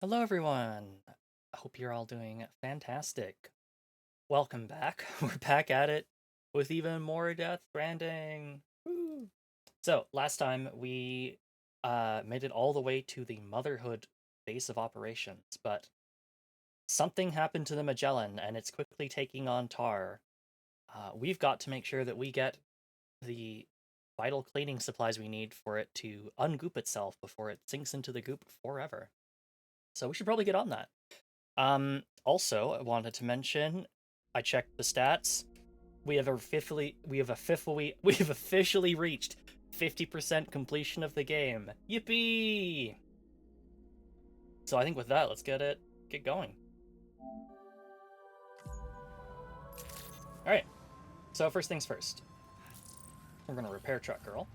Hello, everyone. I hope you're all doing fantastic. Welcome back. We're back at it with even more Death Stranding. Woo! So, last time we made it all the way to the Motherhood base of operations, but something happened to the Magellan and it's quickly taking on Tar. We've got to make sure that we get the vital cleaning supplies we need for it to ungoop itself before it sinks into the goop forever. So, we should probably get on that. Also, I wanted to mention, I checked the stats. We have officially reached 50% completion of the game. Yippee! So I think with that, let's get going. All right. So first things first, we're gonna repair Truck Girl.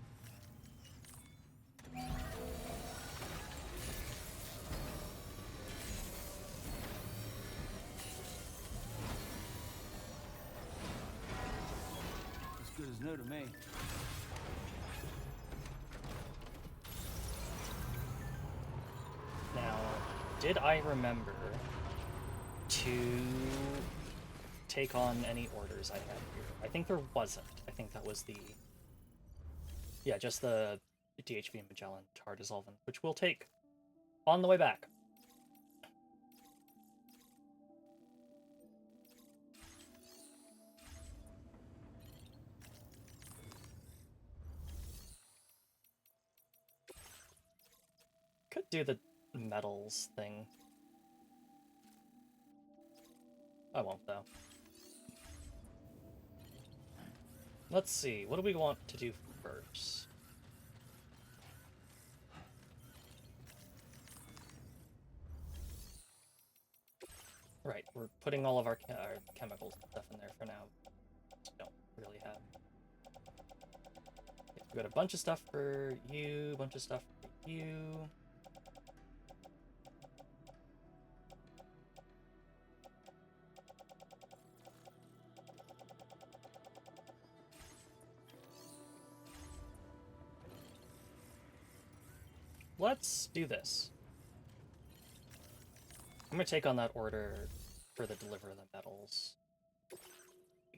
As good as new to me. Now, did I remember to take on any orders I had here? I think there wasn't. I think that was yeah, just the DHV Magellan tar dissolvent, which we'll take on the way back. Could do the metals thing. I won't, though. Let's see, what do we want to do first? Right, we're putting all of our chemicals and stuff in there for now. Just don't really have... We got a bunch of stuff for you, a bunch of stuff for you. Let's do this. I'm gonna take on that order for the deliver of the metals.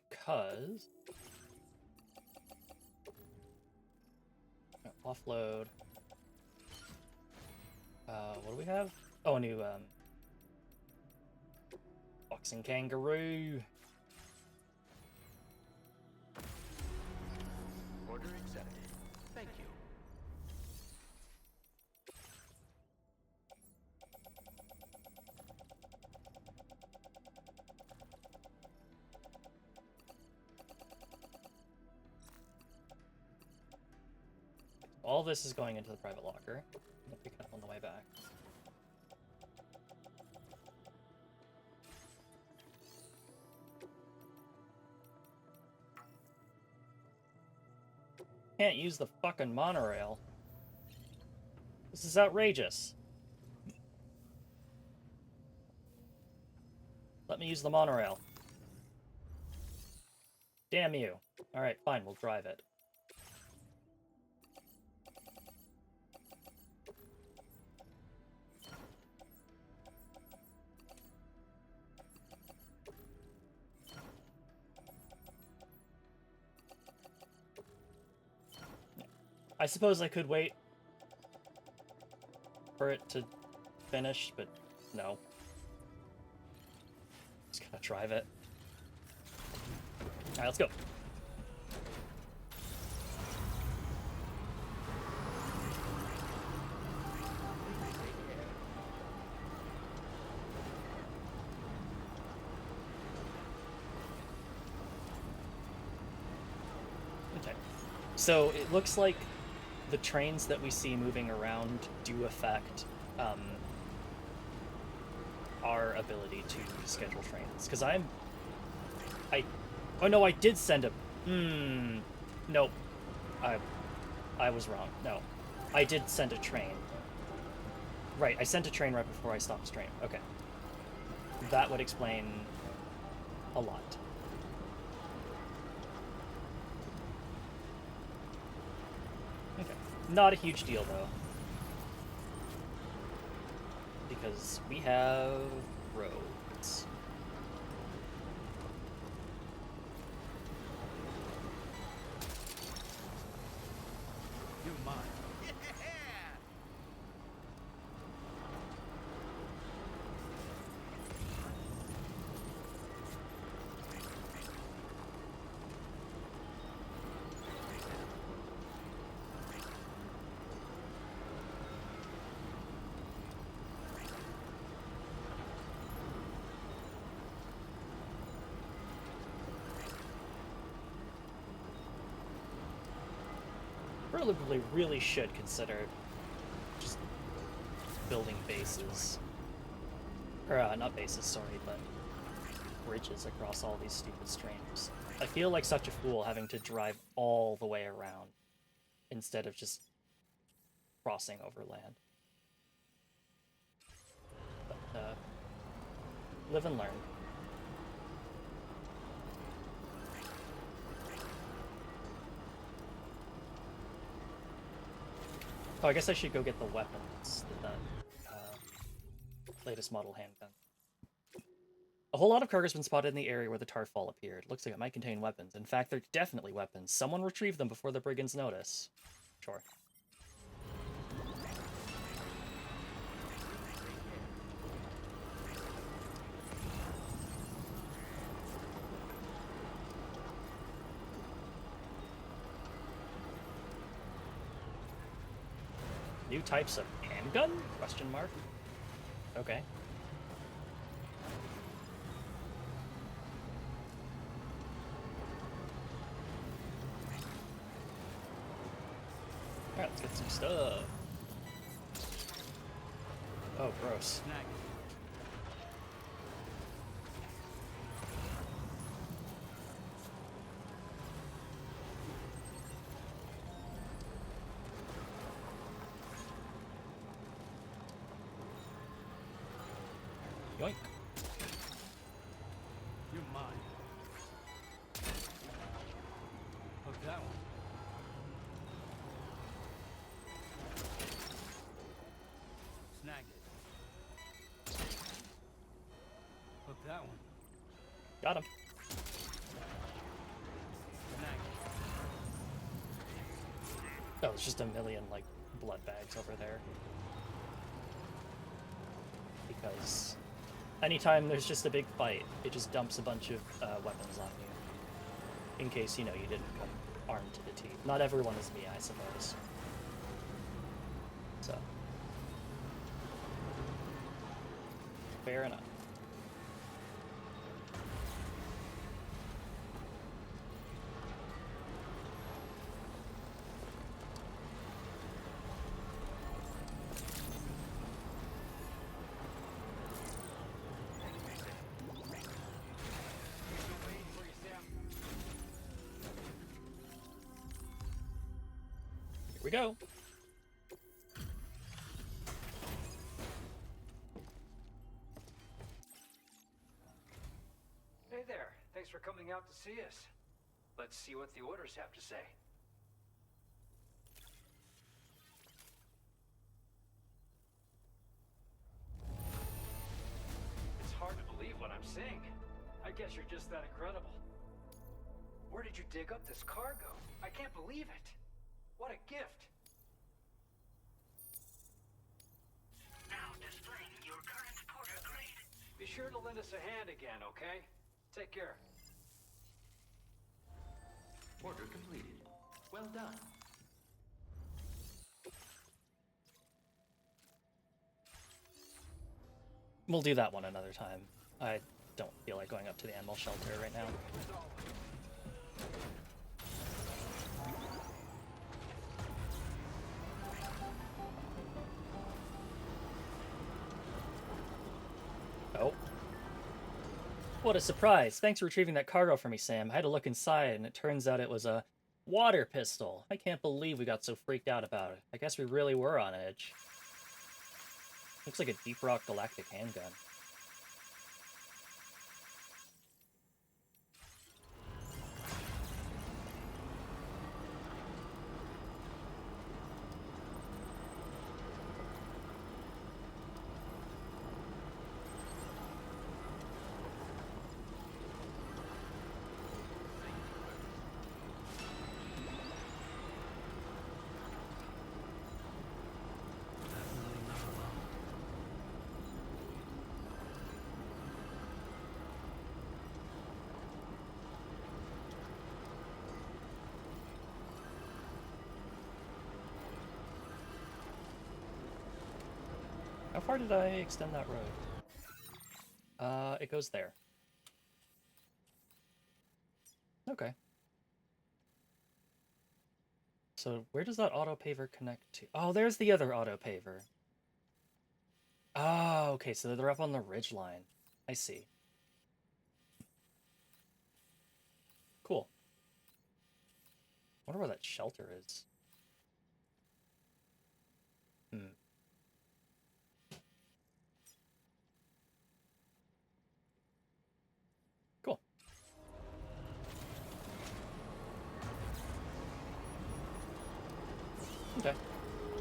Because... offload. What do we have? Oh, a new, boxing kangaroo. Order accepted. Thank you. All this is going into the private locker. We'll pick it up on the way back. Can't use the fucking monorail. This is outrageous. Let me use the monorail. Damn you. Alright, fine, we'll drive it. I suppose I could wait for it to finish, but no. Just gotta drive it. Alright, let's go. Okay. So it looks like the trains that we see moving around do affect our ability to schedule trains. Because oh no, I did send a... Nope. I was wrong. No. I did send a train. Right, I sent a train right before I stopped stream. Okay. That would explain a lot. Okay. Not a huge deal, though. because we have roads. You're mine. Probably really should consider just building bases. Or, not bases, sorry, but bridges across all these stupid streams. I feel like such a fool having to drive all the way around instead of just crossing over land. But, live and learn. Oh, I guess I should go get the weapons. The latest model handgun. A whole lot of cargo's been spotted in the area where the tar fall appeared. Looks like it might contain weapons. In fact, they're definitely weapons. Someone retrieve them before the brigands notice. Sure. New types of handgun? Question mark. Okay. Alright, let's get some stuff. Oh, gross. Snag. Yoink. You're mine. Hook that one. Snag it. Hook that one. Got him. Snag it. Oh, it's just a million, like, blood bags over there. Because anytime there's just a big fight, it just dumps a bunch of weapons on you. In case, you know, you didn't come armed to the teeth. Not everyone is me, I suppose. So. Fair enough. Here we go. Hey there. Thanks for coming out to see us. Let's see what the orders have to say. It's hard to believe what I'm seeing. I guess you're just that incredible. Where did you dig up this cargo? I can't believe it. What a gift. Now displaying your current porter grade. Be sure to lend us a hand again, okay? Take care. Order completed. Well done. We'll do that one another time. I don't feel like going up to the animal shelter right now. Oh. What a surprise. Thanks for retrieving that cargo for me, Sam. I had to look inside, and it turns out it was a water pistol. I can't believe we got so freaked out about it. I guess we really were on edge. Looks like a Deep Rock Galactic handgun. far did I extend that road? It goes there. Okay. So where does that auto paver connect to? Oh, there's the other auto paver. Oh, okay, so they're up on the ridge line. I see. Cool. Wonder where that shelter is. Hmm. Cool. Okay.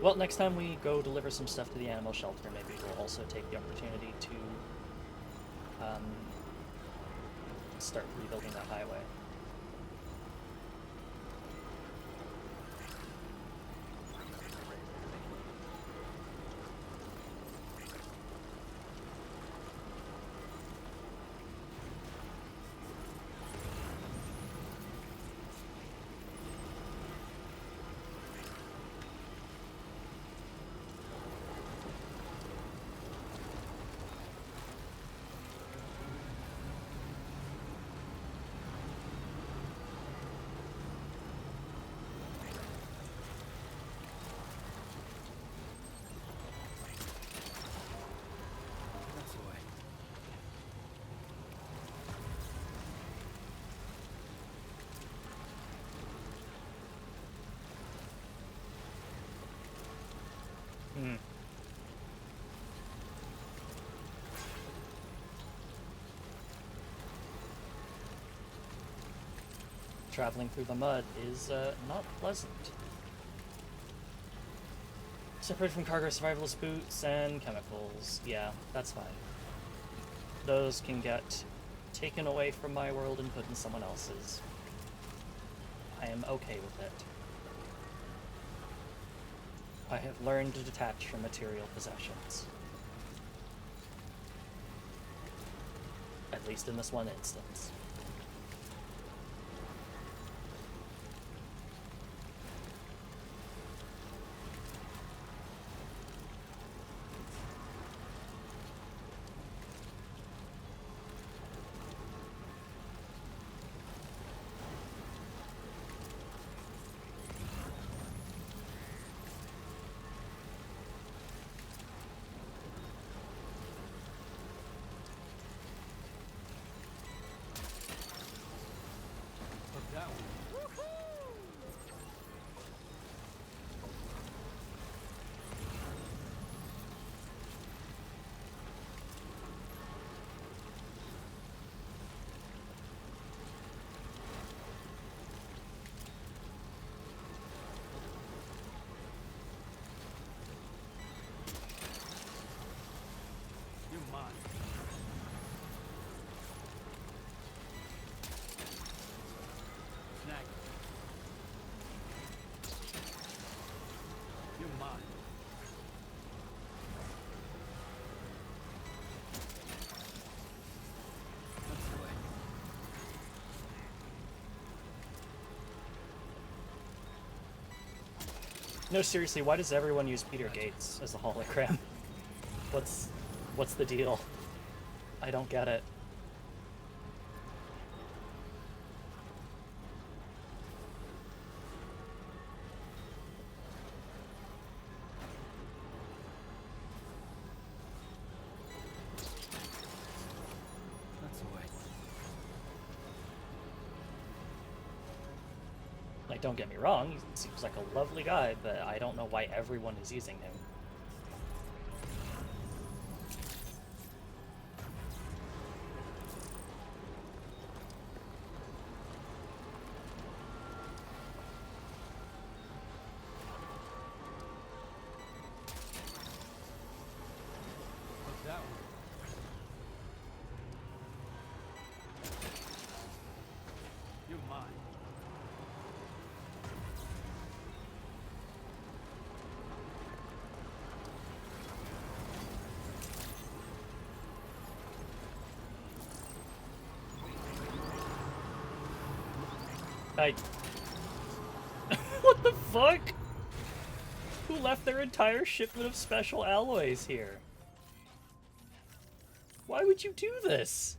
Well, next time we go deliver some stuff to the animal shelter, maybe we'll also take the opportunity to start rebuilding that highway. That's the way. Hmm. Traveling through the mud is not pleasant. Separated from cargo, survivalist boots and chemicals. Yeah, that's fine. Those can get taken away from my world and put in someone else's. I am okay with it. I have learned to detach from material possessions. At least in this one instance. Look that one. You're mine. Snag. You're mine. That's the way. No, seriously, why does everyone use Peter Gates as a hologram? What's the deal? I don't get it. That's the way. Like, don't get me wrong, he seems like a lovely guy, but I don't know why everyone is using him. Look that one. You're mine. I... What the fuck? Who left their entire shipment of special alloys here? Why would you do this?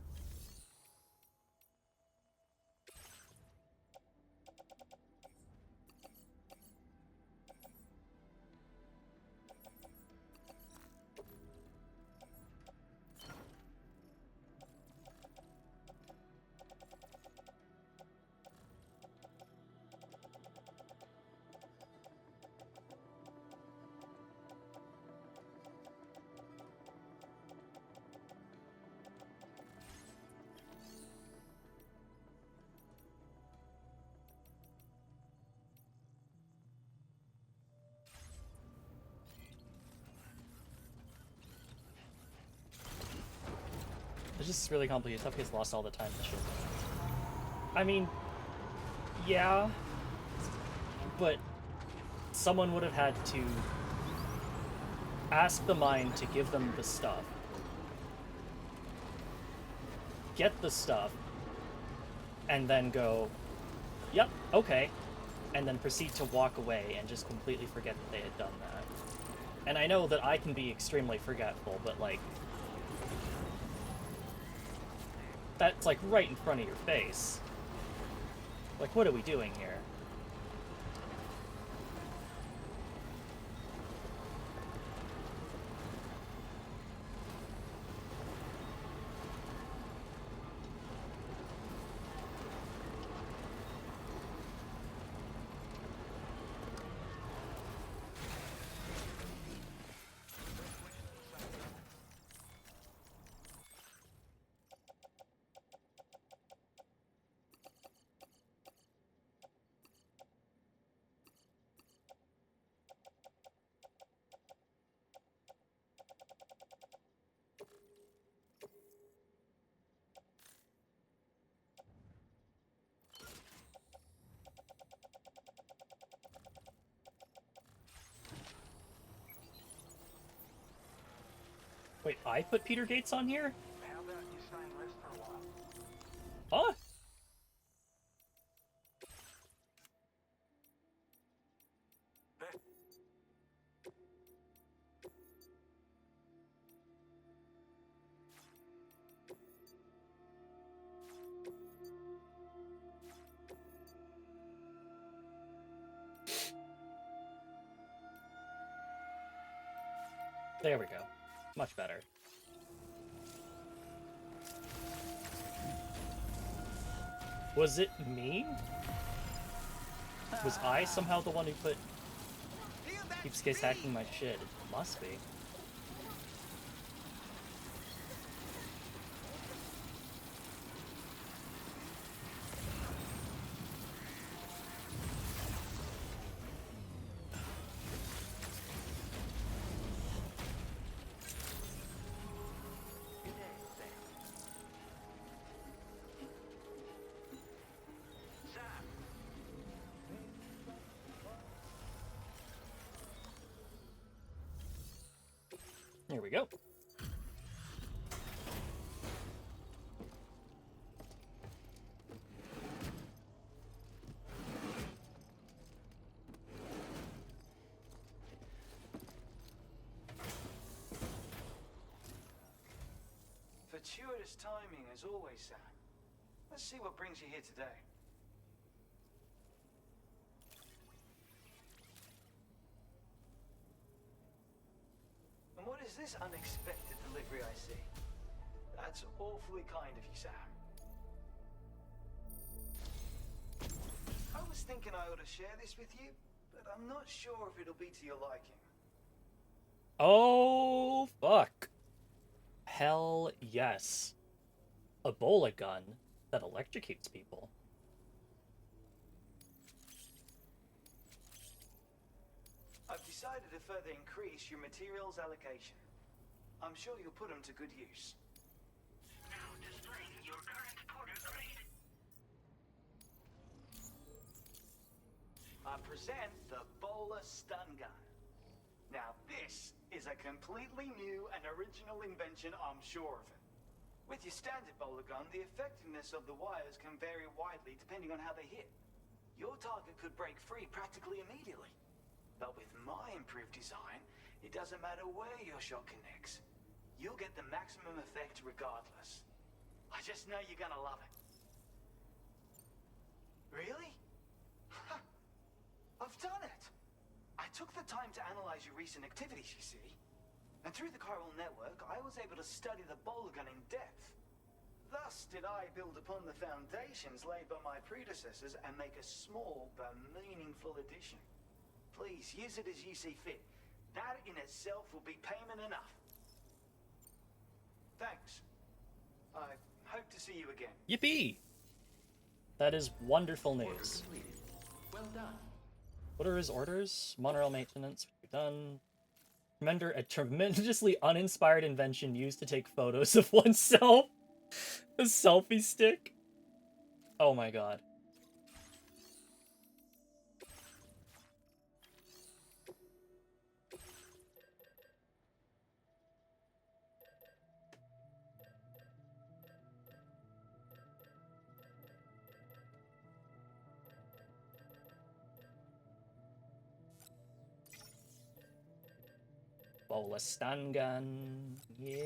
It's just really complicated. Stuff gets lost all the time. Shit. I mean, yeah, but someone would have had to ask the mind to give them the stuff, get the stuff, and then go, yep, okay, and then proceed to walk away and just completely forget that they had done that. And I know that I can be extremely forgetful, but, like, that's, like, right in front of your face. Like, what are we doing here? Wait, I put Peter Gates on here? How about you stay and rest for a while? Huh? Beth. There we go. Much better. Was it me? Was I somehow the one who keeps case hacking my shit? It must be. Here we go. Fortuitous timing as always, Sam. Let's see what brings you here today. And what is this unexpected delivery I see? That's awfully kind of you, Sam. I was thinking I ought to share this with you, but I'm not sure if it'll be to your liking. Oh, fuck. Hell yes. Ebola gun that electrocutes people. I've decided to further increase your materials allocation. I'm sure you'll put them to good use. Now displaying your current porter grade. I present the Bowler Stun Gun. Now this is a completely new and original invention, I'm sure of it. With your standard bowler gun, the effectiveness of the wires can vary widely depending on how they hit. Your target could break free practically immediately. But with my improved design, it doesn't matter where your shot connects. You'll get the maximum effect regardless. I just know you're gonna love it. Really? I've done it! I took the time to analyze your recent activities, you see. And through the chiral network, I was able to study the bowler gun in depth. Thus did I build upon the foundations laid by my predecessors and make a small but meaningful addition. Please, use it as you see fit. That in itself will be payment enough. Thanks. I hope to see you again. Yippee! That is wonderful Order news. completed. Well done. What are his orders? Monorail maintenance, we've done. Remember a tremendously uninspired invention used to take photos of oneself? A selfie stick? Oh my god. Bola stun gun. Yeah.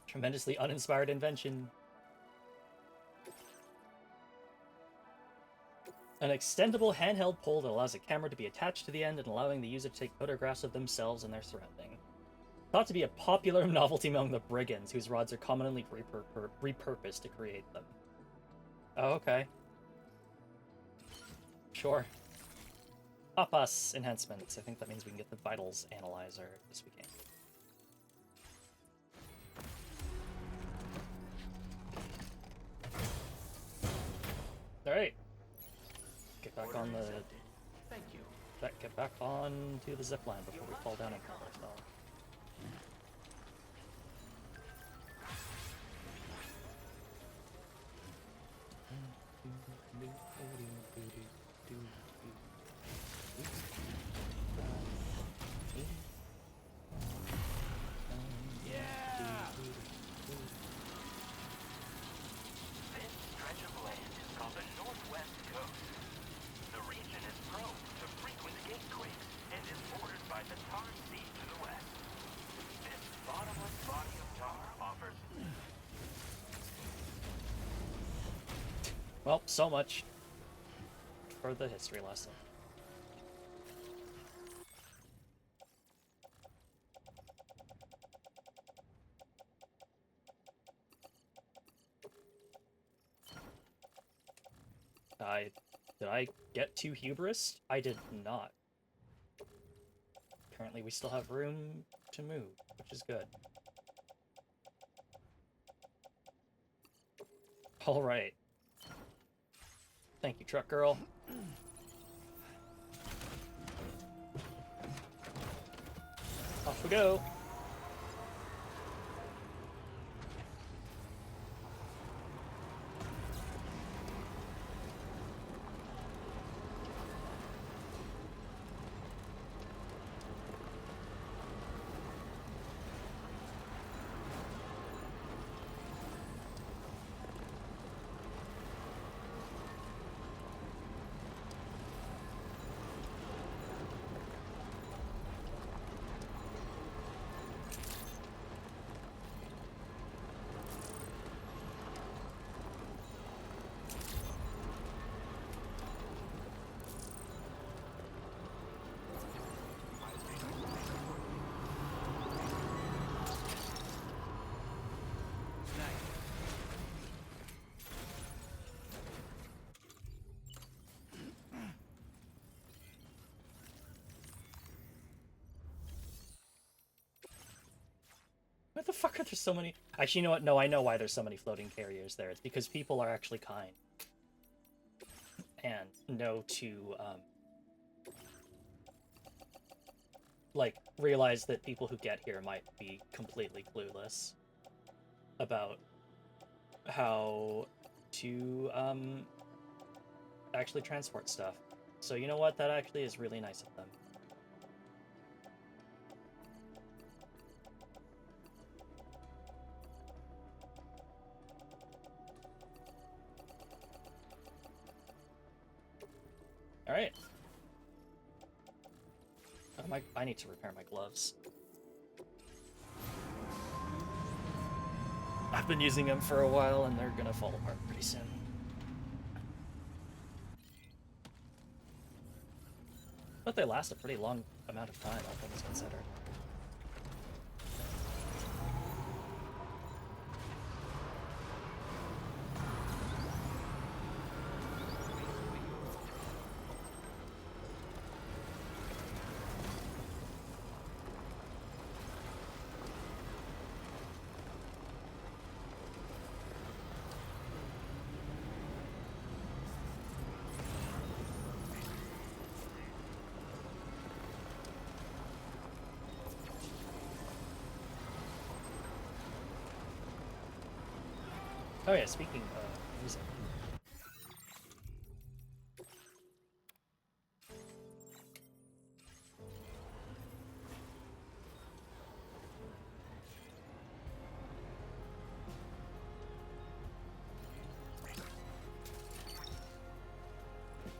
Tremendously uninspired invention. An extendable handheld pole that allows a camera to be attached to the end and allowing the user to take photographs of themselves and their surrounding. Thought to be a popular novelty among the brigands, whose rods are commonly repurposed to create them. Oh, okay. Sure. Papas enhancements. I think that means we can get the vitals analyzer. Yes, we can. Alright. Get back Order on the... accepted. Thank you. Get back on to the zipline before we fall down and kill ourselves. This stretch of land is called the Northwest Coast. The region is prone to frequent gatequakes and is bordered by the Tar Sea to the west. This bottomless body of tar offers... Well, so much for the history lesson. Did I get too hubris? I did not. Apparently we still have room to move, which is good. Alright. Thank you, truck girl. Off we go. Why the fuck are there so many? Actually, you know what? No, I know why there's so many floating carriers there. It's because people are actually kind and know to like realize that people who get here might be completely clueless about how to actually transport stuff. So you know what? That actually is really nice of them. All right. Oh, I need to repair my gloves. I've been using them for a while and they're gonna fall apart pretty soon. But they last a pretty long amount of time, all things considered. Oh yeah, speaking of music.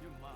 You're mine.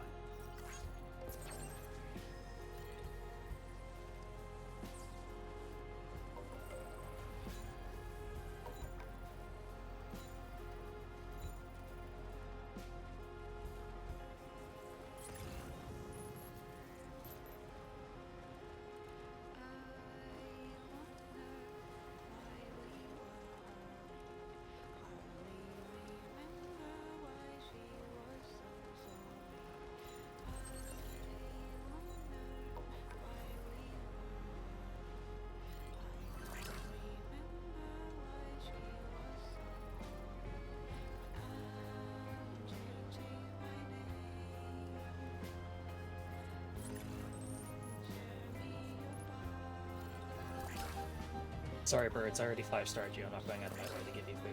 Sorry, birds, I already 5-starred you. I'm not going out of my way to give you food.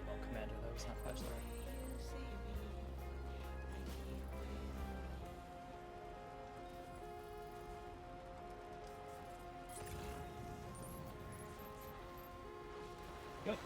Well, Commander, that was not 5-star. Yoink.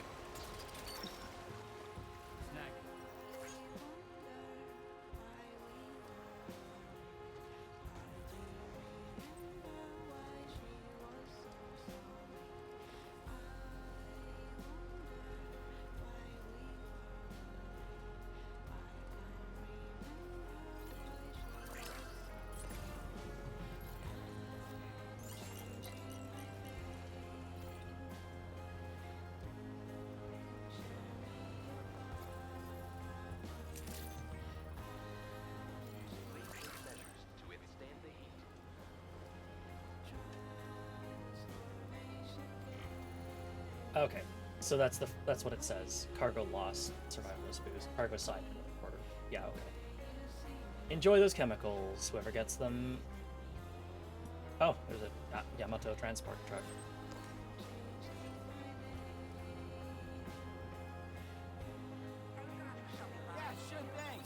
Okay, so that's what it says. Cargo lost, survivalist boost, cargo side quarter. Yeah, okay. Enjoy those chemicals, whoever gets them. Oh, there's a Yamato transport truck. Yeah, sure thing.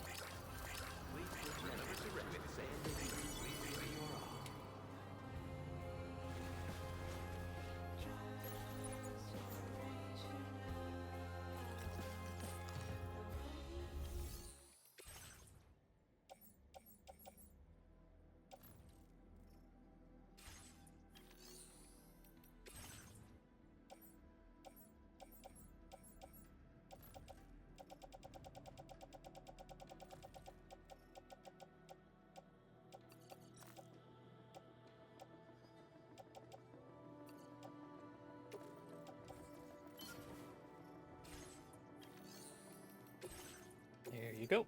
go.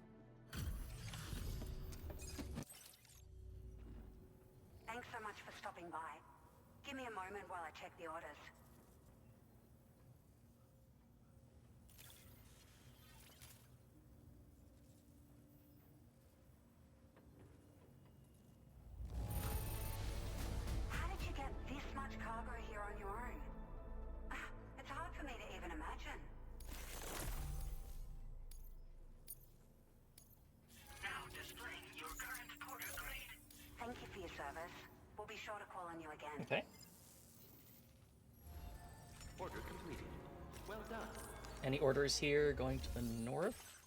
Thanks so much for stopping by. Give me a moment while I check the orders. How did you get this much cargo here on your own? It's hard for me to even imagine. Now displaying your current porter grade. Thank you for your service. We'll be sure to call on you again. Okay. Order completed. Well done. Any orders here going to the north?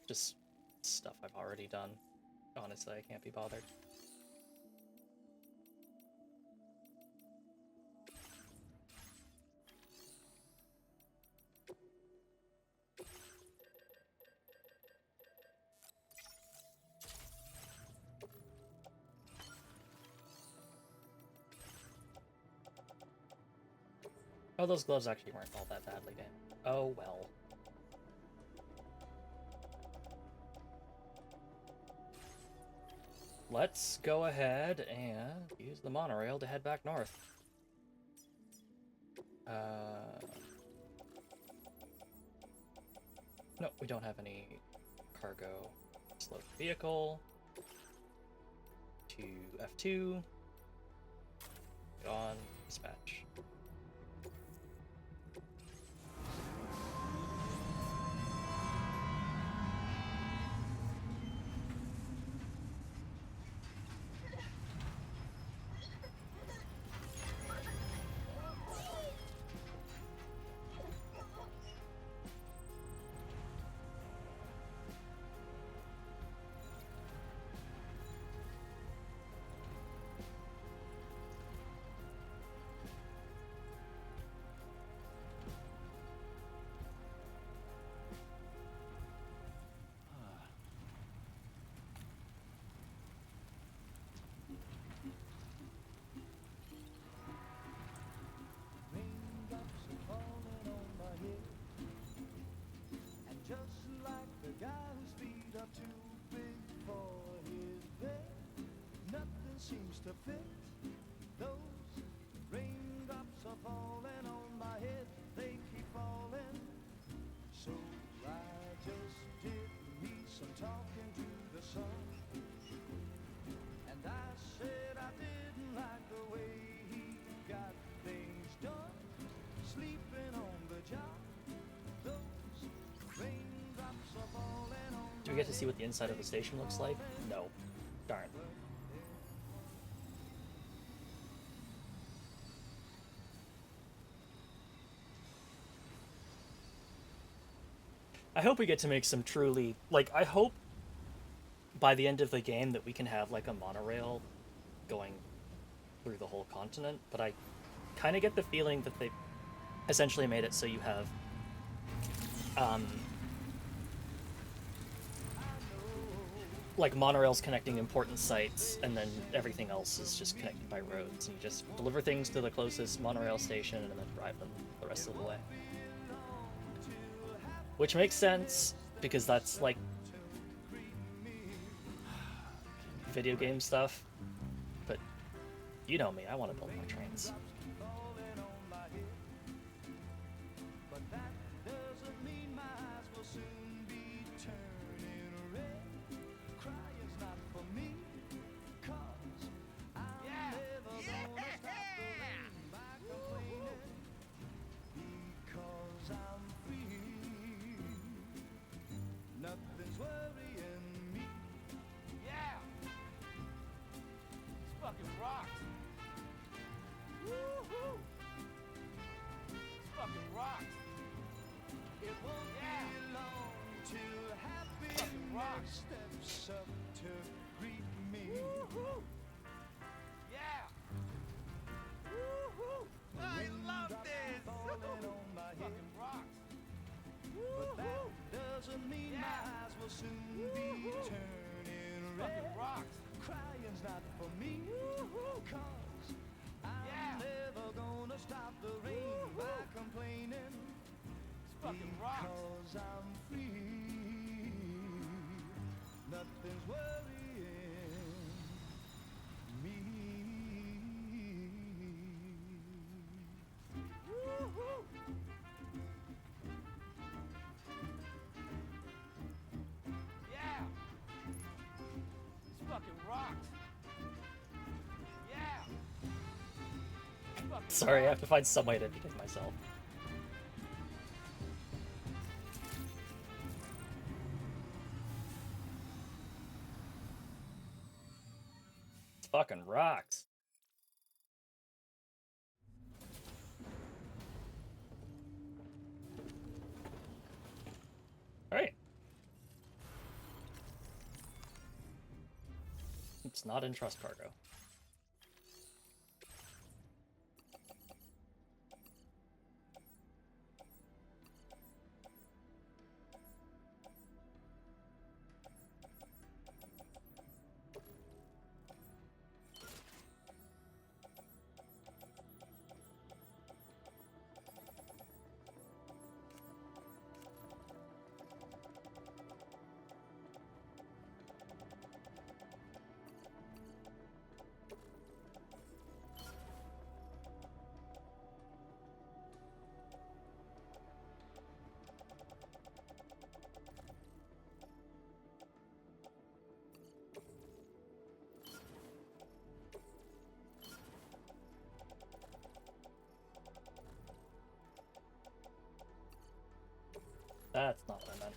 Just stuff I've already done. Honestly, I can't be bothered. Oh, those gloves actually weren't all that badly damaged. Oh, well. Let's go ahead and use the monorail to head back north. No, we don't have any cargo. Slow vehicle. To F2. Get on. Dispatch. Raindrops are falling on my head, and just like the guy whose feet are too big for his bed, nothing seems to fit. Those raindrops are falling on my head, they keep falling. So I just did me some talking to the sun, and I said I didn't like the way he got things done, sleeping on the job. Those raindrops are falling on. Do we get to see what the inside of the station looks like? No. Darn. I hope we get to make some truly, like, I hope by the end of the game that we can have, like, a monorail going through the whole continent, but I kind of get the feeling that they essentially made it so you have, like, monorails connecting important sites, and then everything else is just connected by roads, and you just deliver things to the closest monorail station and then drive them the rest of the way. Which makes sense, because that's, like, video game stuff, but you know me, I want to build more trains. But that doesn't mean my eyes will soon be turning red. Crying's not for me, 'cause I'm never gonna stop the rain by complaining, because I'm free. Nothing's worrying me. Yeah! This fucking rocks! Woo-hoo! This fucking rocks! It won't Yeah. be long till Fucking rock. happiness steps up to greet me. Woo-hoo! Yeah! Woo-hoo! I love Raindrops this! falling on my head, Fucking rocks! but that doesn't mean Yeah. my eyes will soon be turning red. Fucking rocks! Crying's not for me, 'cause I'm Yeah. never gonna stop the rain by complaining, This fucking rocks! because 'cause I'm free. Nothing's worrying me. Woo-hoo! Yeah! This fucking rocks! Yeah! This fucking Sorry, I have rocks! to find some way to entertain myself. It fucking rocks. Alright. It's not in trust cargo. That's not what I meant.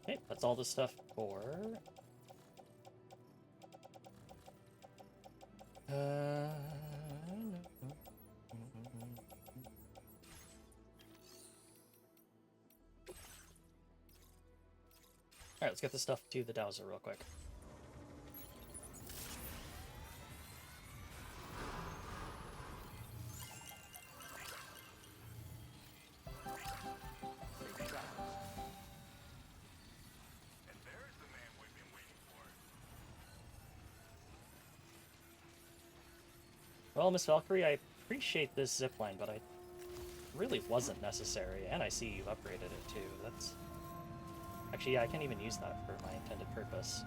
Okay, that's all the stuff for... Alright, let's get this stuff to the dowser real quick. And there's the man we've been waiting for. Well, Miss Valkyrie, I appreciate this zipline, but I really wasn't necessary, and I see you've upgraded it too. That's... Actually, yeah, I can't even use that for my intended purpose.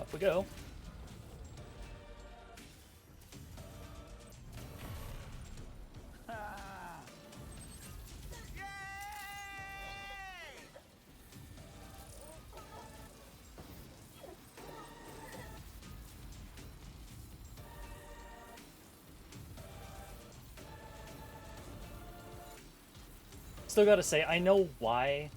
Up we go. Still gotta say, I know why.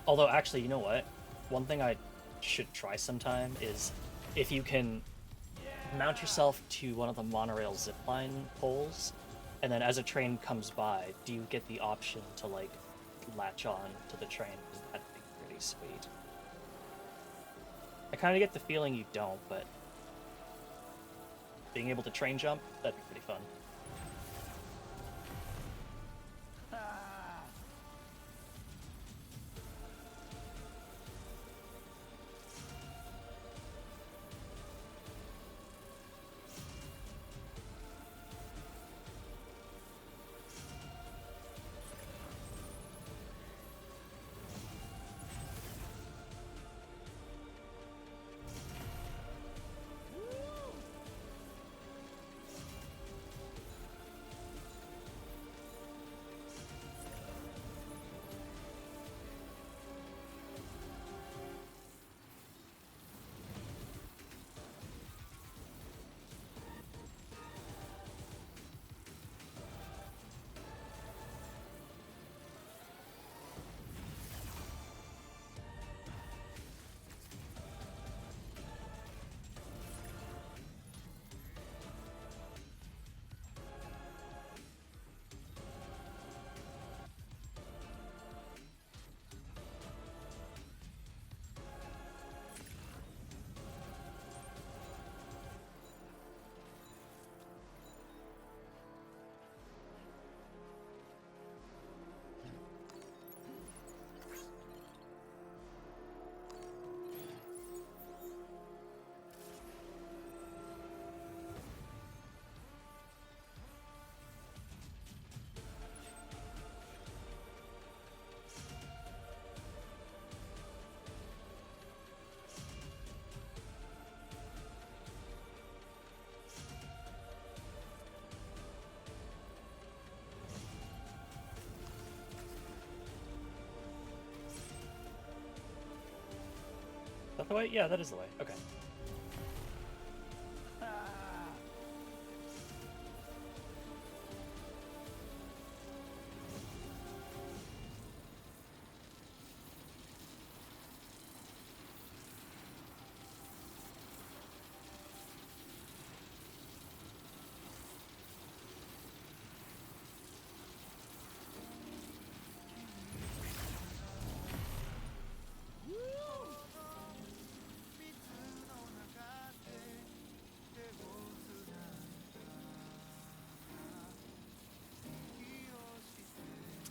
Although, actually, you know what? One thing I should try sometime is if you can mount yourself to one of the monorail zipline poles, and then as a train comes by, do you get the option to, like, latch on to the train? Because that'd be pretty sweet. I kind of get the feeling you don't, but being able to train jump, that'd be pretty fun. that the way? Yeah, that is the way. Okay.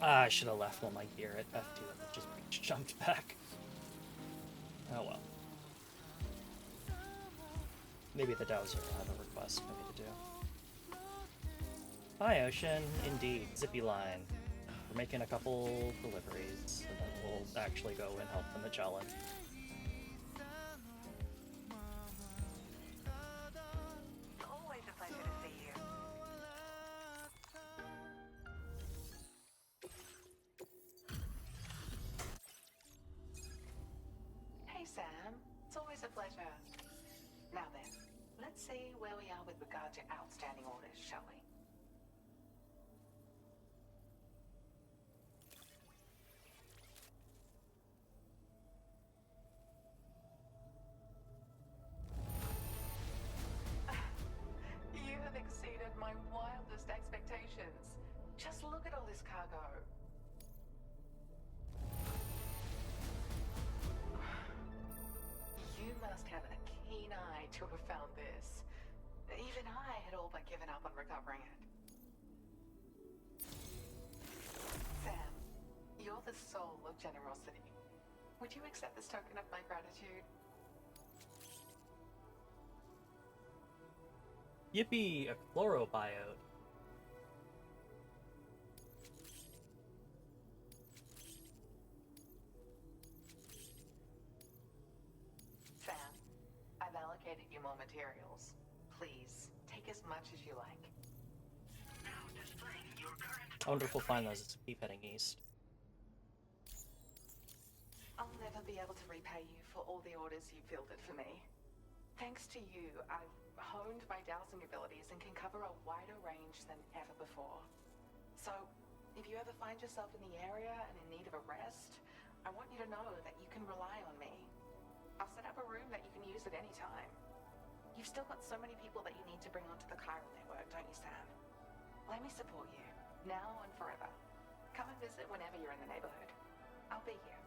Ah, I should have left while my gear at F2 and just jumped back. Oh well. Maybe the Dowser had a request for me to do. Hi, Ocean. Indeed, Zippy Line. We're making a couple deliveries, and then we'll actually go and help in the challenge. It's always a pleasure to see you. Hey Sam, it's always a pleasure. Now then, let's see where we are with regard to outstanding orders, shall we? You have exceeded my wildest expectations. Just look at all this cargo. You must have a keen eye to have found this. Even I had all but given up on recovering it. Sam, you're the soul of generosity. Would you accept this token of my gratitude? Yippee! A chlorobiode. Sam, I've allocated you more materials. Please, take as much as you like. Now displaying your current I wonder if we'll find those as we keep heading east. I'll never be able to repay you for all the orders you fielded for me. Thanks to you, I've honed my dowsing abilities and can cover a wider range than ever before. So, if you ever find yourself in the area and in need of a rest, I want you to know that you can rely on me. I'll set up a room that you can use at any time. You've still got so many people that you need to bring onto the chiral network, don't you, Sam? Let me support you, now and forever. Come and visit whenever you're in the neighborhood. I'll be here.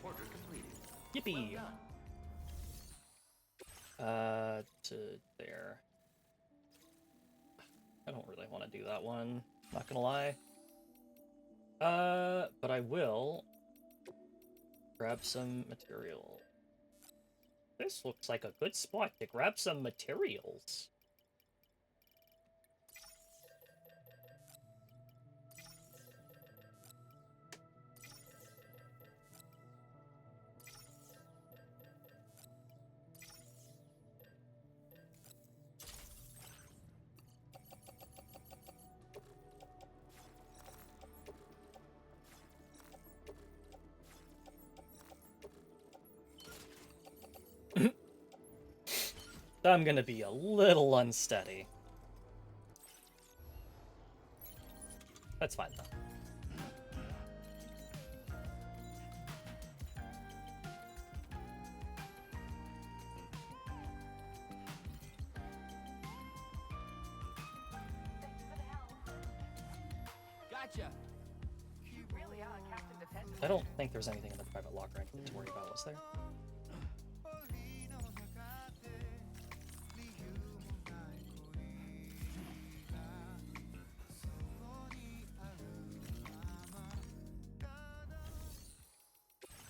Order completed. Yippee! Well done. To there. I don't really want to do that one, not gonna lie. But I will grab some material. This looks like a good spot to grab some materials. I'm gonna be a little unsteady. That's fine though. Thanks for the help. Gotcha. You really are Captain Dependable. I don't think there's anything in the private locker I need to worry about, was there?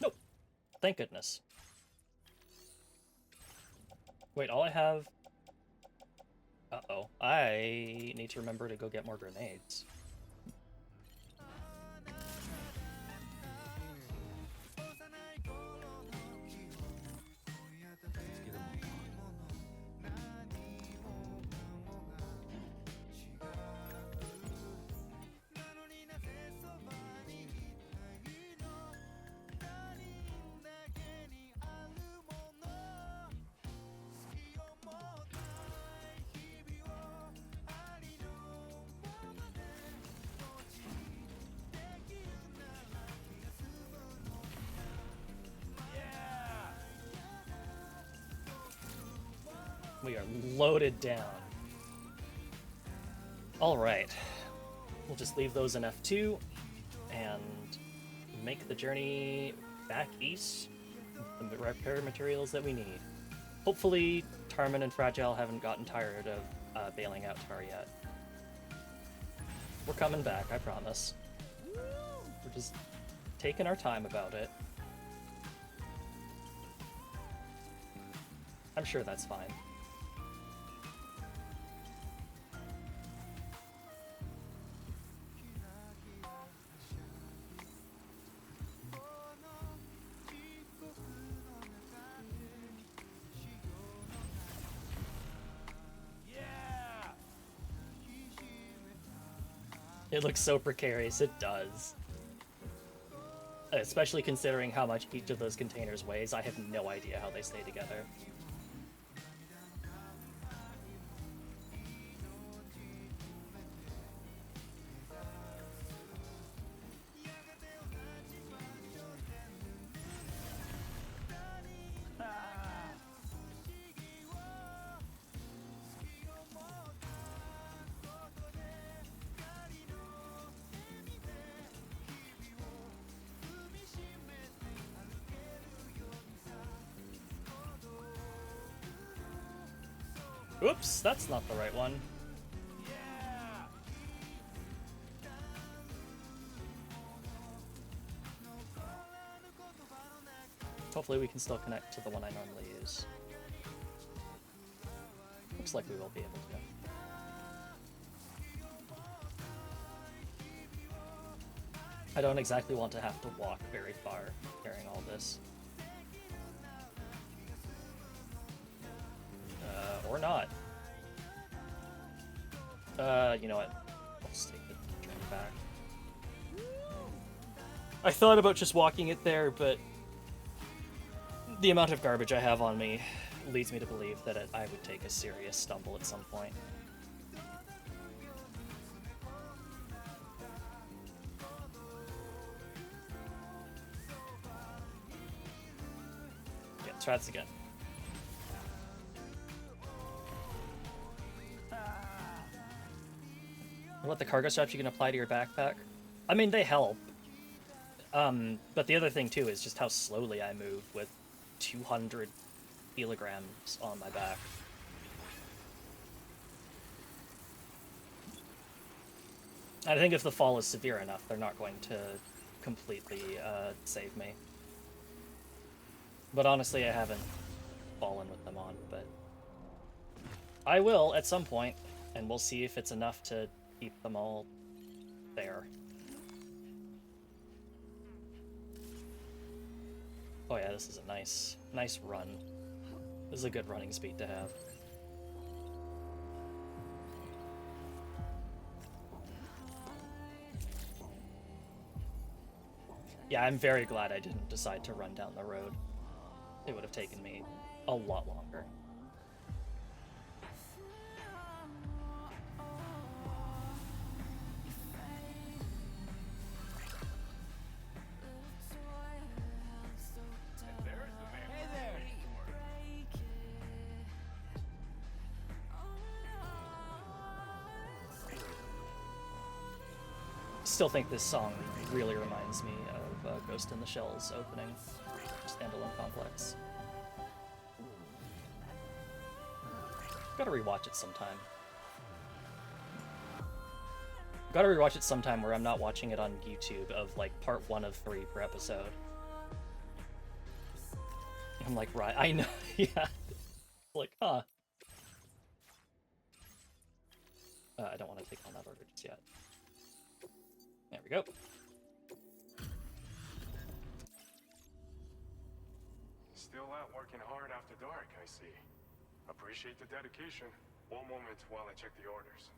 Nope. Thank goodness. Wait, all I have... Uh-oh. I need to remember to go get more grenades. Let's give him a walk. We are loaded down. Alright. We'll just leave those in F2 and make the journey back east with the repair materials that we need. Hopefully, Tarman and Fragile haven't gotten tired of bailing out Tar yet. We're coming back, I promise. We're just taking our time about it. I'm sure that's fine. It looks so precarious, it does. Especially considering how much each of those containers weighs, I have no idea how they stay together. Oops, that's not the right one. Hopefully we can still connect to the one I normally use. Looks like we will be able to. I don't exactly want to have to walk very far carrying all this. Or not. You know what? Let's take the journey back. I thought about just walking it there, but the amount of garbage I have on me leads me to believe that I would take a serious stumble at some point. Yeah, let's try this again. What the cargo straps you can apply to your backpack? I mean, they help. But the other thing too is just how slowly I move with 200 kilograms on my back. I think if the fall is severe enough, they're not going to completely save me. But honestly, I haven't fallen with them on, but I will at some point, and we'll see if it's enough to keep them all there. Oh yeah, this is a nice run. This is a good running speed to have. Yeah, I'm very glad I didn't decide to run down the road. It would have taken me a lot longer. Still think this song really reminds me of Ghost in the Shell's opening standalone complex. Gotta rewatch it sometime. Gotta rewatch it sometime where I'm not watching it on YouTube of like part 1 of 3 per episode. I'm like, right, I know, yeah. Like, huh. I don't want to take on that order just yet. There we go. Still out working hard after dark, I see. Appreciate the dedication. One moment while I check the orders.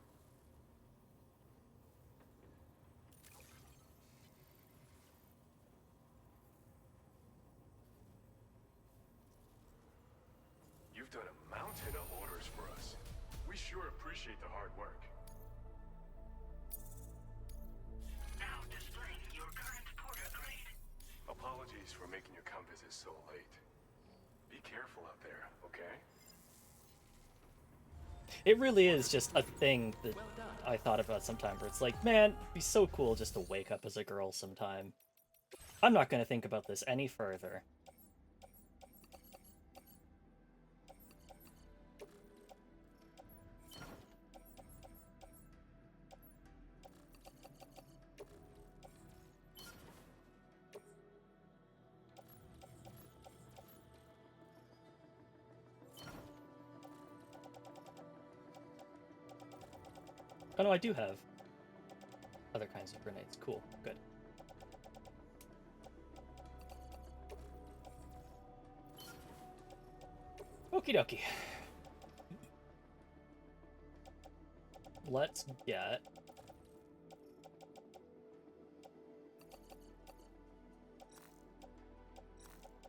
You've done a mountain of orders for us. We sure appreciate the hard work. Now displaying your current porter grade. Apologies for making your come visit so late. Be careful out there, okay? It really is just a thing that I thought about sometime where it's like, man, it'd be so cool just to wake up as a girl sometime. I'm not going to think about this any further. Oh no, I do have other kinds of grenades. Cool, good. Okie dokie. Let's get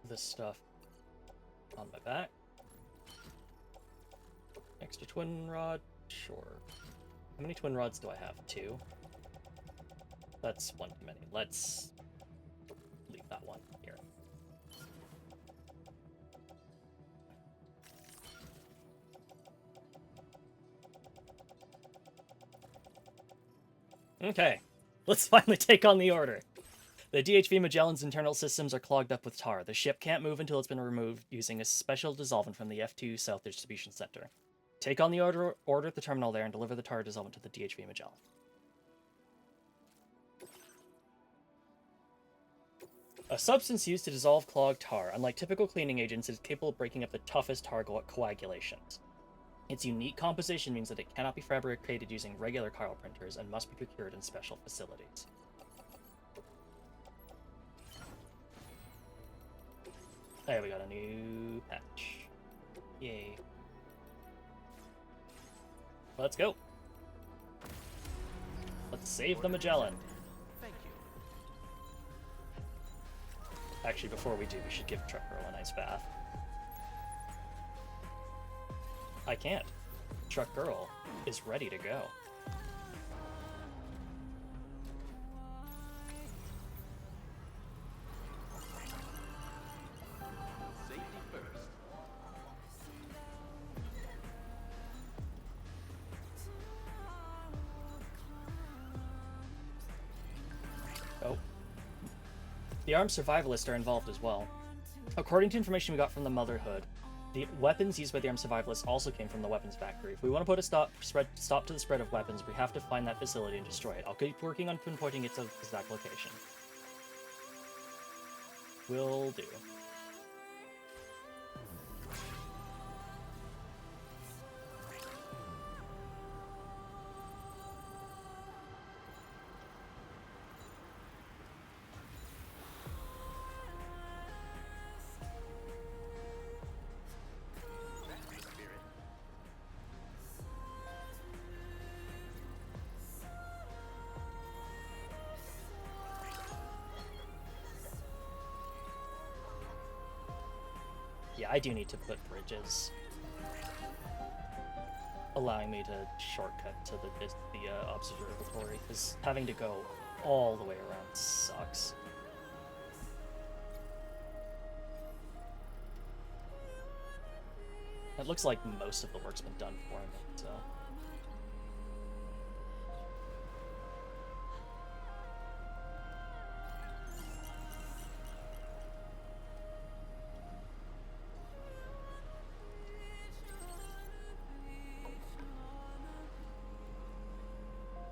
this stuff on my back. Extra twin rod, sure. How many twin rods do I have? 2? That's one too many. Let's leave that one here. Okay, let's finally take on the Order. The DHV Magellan's internal systems are clogged up with tar. The ship can't move until it's been removed using a special dissolvent from the F2 South Distribution Center. Take on the order at the terminal there and deliver the tar dissolvent to the DHV Magellan. A substance used to dissolve clogged tar. Unlike typical cleaning agents, it is capable of breaking up the toughest tar coagulations. Its unique composition means that it cannot be fabricated using regular chiral printers and must be procured in special facilities. There, we got a new patch. Yay. Let's go. Let's save the Magellan. Thank you. Actually, before we do, we should give Truck Girl a nice bath. I can't. Truck Girl is ready to go. Safety first. Oh. The armed survivalists are involved as well. According to information we got from the Motherhood, the weapons used by the armed survivalists also came from the weapons factory. If we want to put a stop to the spread of weapons, we have to find that facility and destroy it. I'll keep working on pinpointing its exact location. Will do. Yeah, I do need to put bridges, allowing me to shortcut to the observatory, because having to go all the way around sucks. It looks like most of the work's been done for me, so...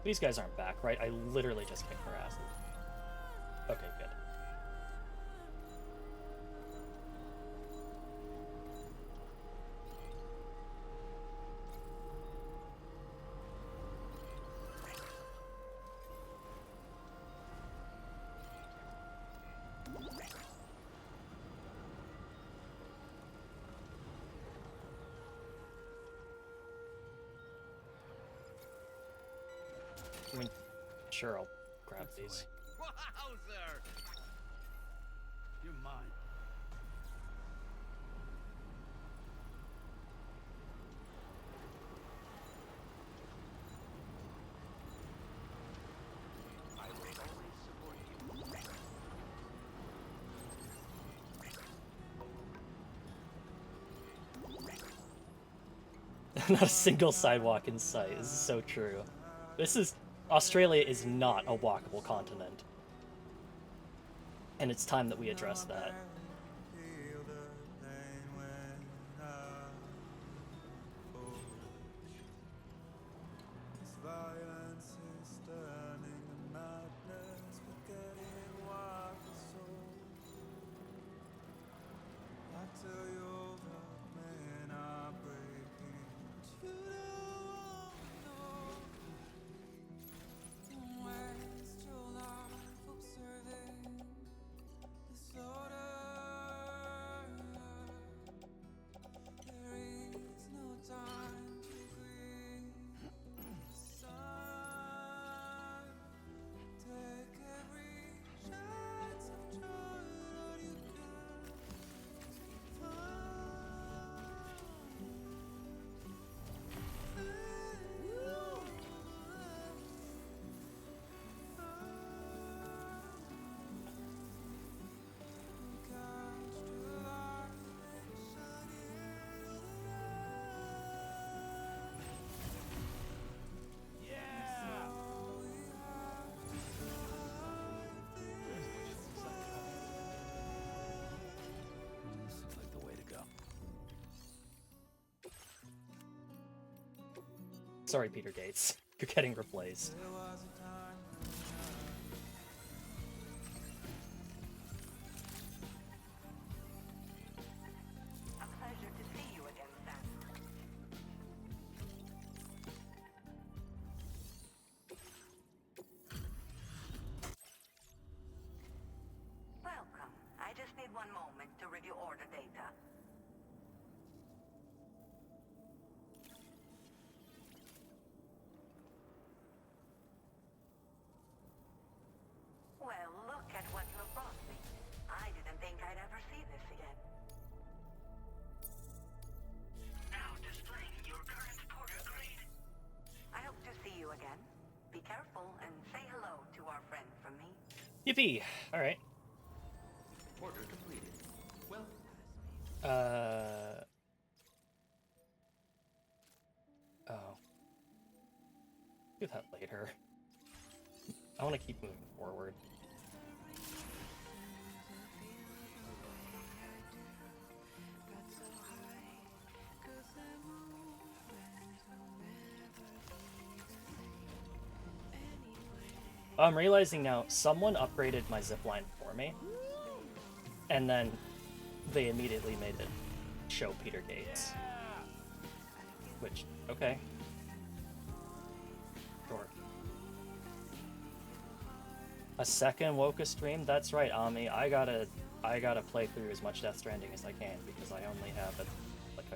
These guys aren't back, right? I literally just kicked their asses. Okay, good. I mean, sure, I'll grab these. Wowzer! You're mine. I will always support you. Not a single sidewalk in sight. This is so true. Australia is not a walkable continent. And it's time that we address that. Seems like the way to go. Sorry, Peter Gates. You're getting replaced. A pleasure to see you again, Sam. Welcome. I just need one moment to review order data. Well, look at what you have brought me. I didn't think I'd ever see this again. Now displaying your current porter grade. I hope to see you again. Be careful and say hello to our friend from me. Yippee! Alright. Order completed. Well, Oh. Do that later. I want to keep moving forward. I'm realizing now, someone upgraded my zipline for me, and then they immediately made it show Peter Gates. Which, okay. Sure. A second Woka stream? That's right, Ami. I gotta play through as much Death Stranding as I can, because I only have like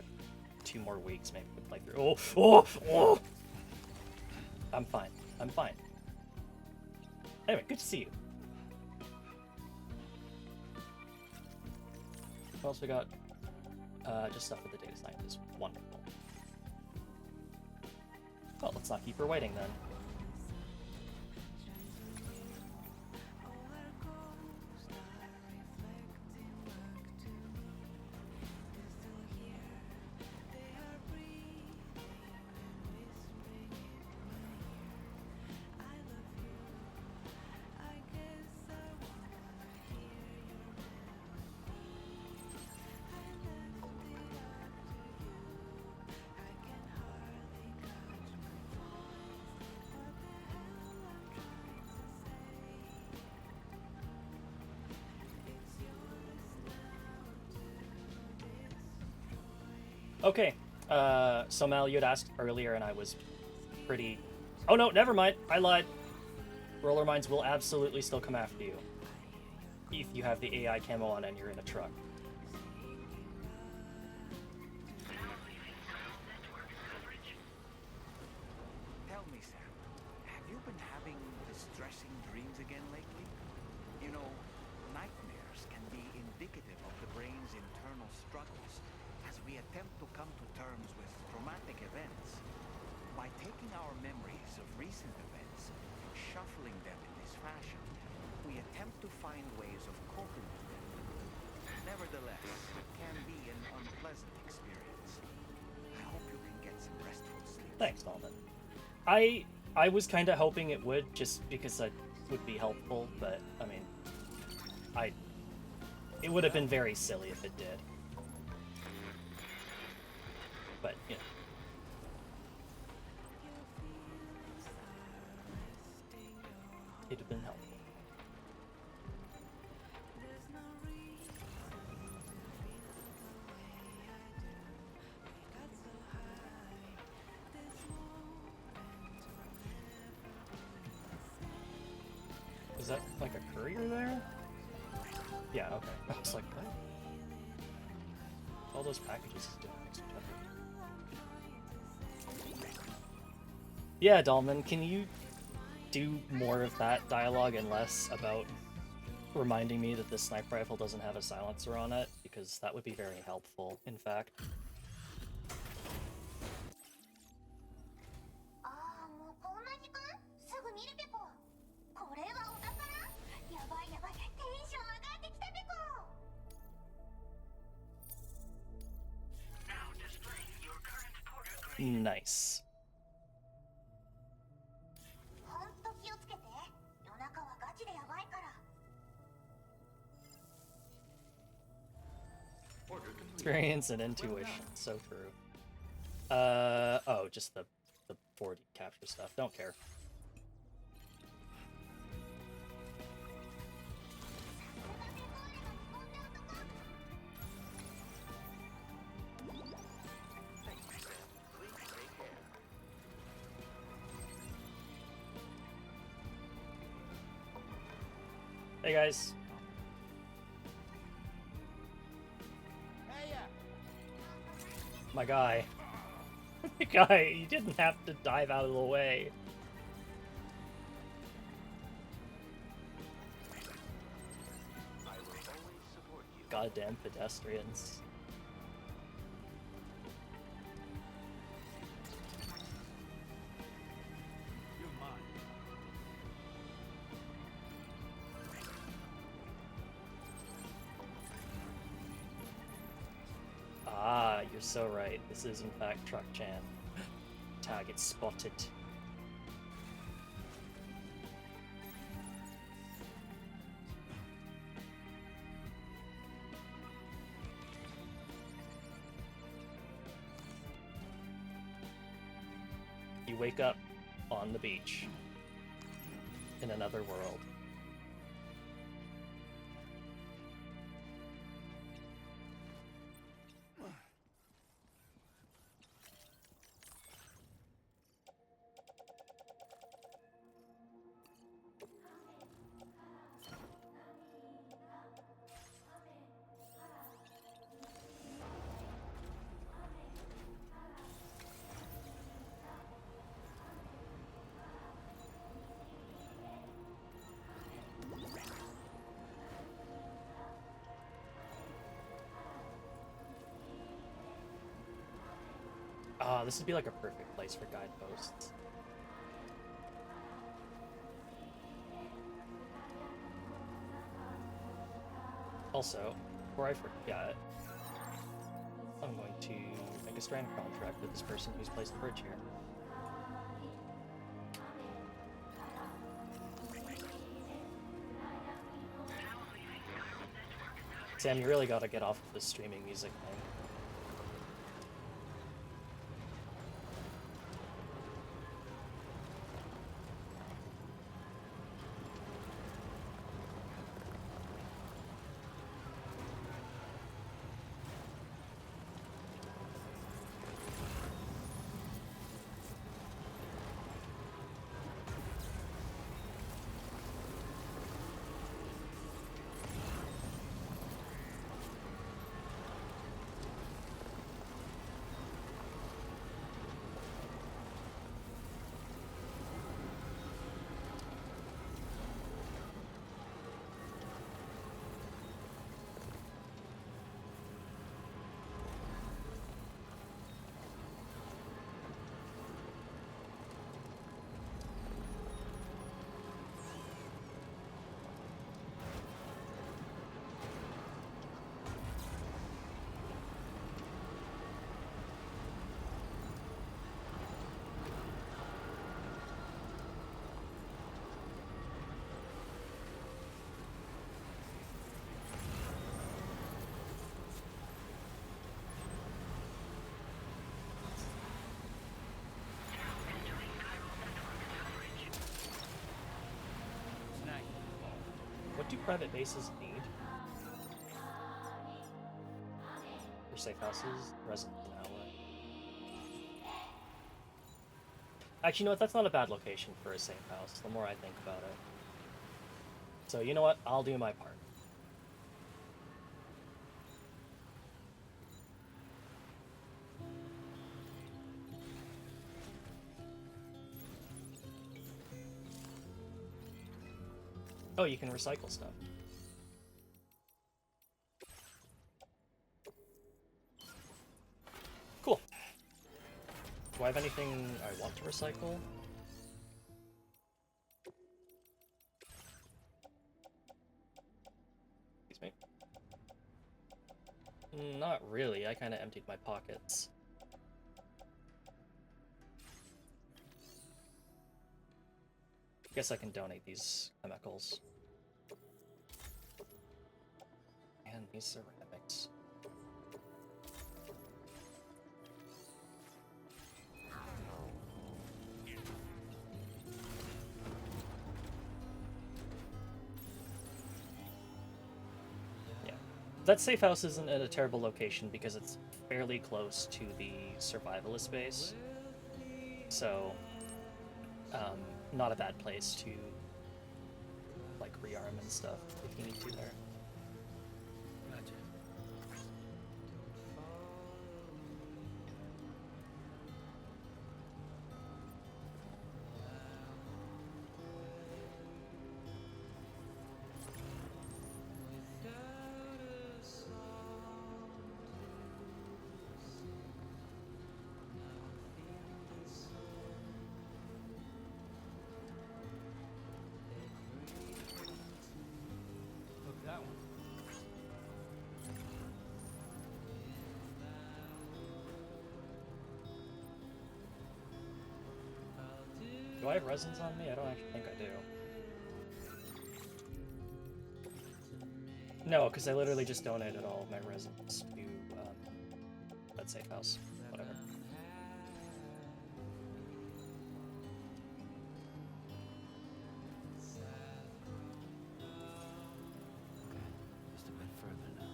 2 more weeks maybe to play through. Oh! I'm fine. I'm fine. Anyway, good to see you. What else we got? Just stuff for the data scientist. Wonderful. Well, let's not keep her waiting then. Okay, so Mel, you had asked earlier and I was pretty... Oh no, never mind, I lied. Roller mines will absolutely still come after you. If you have the AI camo on and you're in a truck. Tell me, Sam, have you been having distressing dreams again lately? You know, nightmares can be indicative of the brain's internal struggles as we attempt to come to terms with traumatic events. By taking our memories of recent events and shuffling them in this fashion, we attempt to find ways of coping with them. Nevertheless, it can be an unpleasant experience. I hope you can get some Thanks, Norman. I was kind of hoping it would, just because that would be helpful, but I mean, it would have been very silly if it did. But you know. It'd have been helpful. Is that like a courier there? Yeah, okay. I was like, what? All those packages doing next to each other. Yeah, Dalman, can you do more of that dialogue and less about reminding me that this sniper rifle doesn't have a silencer on it? Because that would be very helpful, in fact. Nice. Experience and intuition, so true. Oh, just the 4D capture stuff. Don't care. Hey guys. My guy. My guy, you didn't have to dive out of the way. Goddamn pedestrians. Ah, you're so right. This is in fact Truck Chan. Target spotted. You wake up on the beach in another world. Ah, this would be like a perfect place for guideposts. Also, before I forget, I'm going to make a strand contract with this person who's placed the bridge here. Sam, you really gotta get off of this streaming music thing. private bases need? For safe houses, residents an hour. Actually, you know what? That's not a bad location for a safe house, the more I think about it. So, you know what? I'll do my part. Oh, you can recycle stuff. Cool. Do I have anything I want to recycle? Excuse me. Not really. I kind of emptied my pockets. Guess I can donate these chemicals. And these ceramics. Yeah. That safe house isn't at a terrible location because it's fairly close to the survivalist base. So, not a bad place to, like, rearm and stuff if you need to there. Gotcha. Look that one. Do I have resins on me? I don't actually think I do. No, because I literally just donated all of my resins to that safe house. Whatever. Just a bit further now.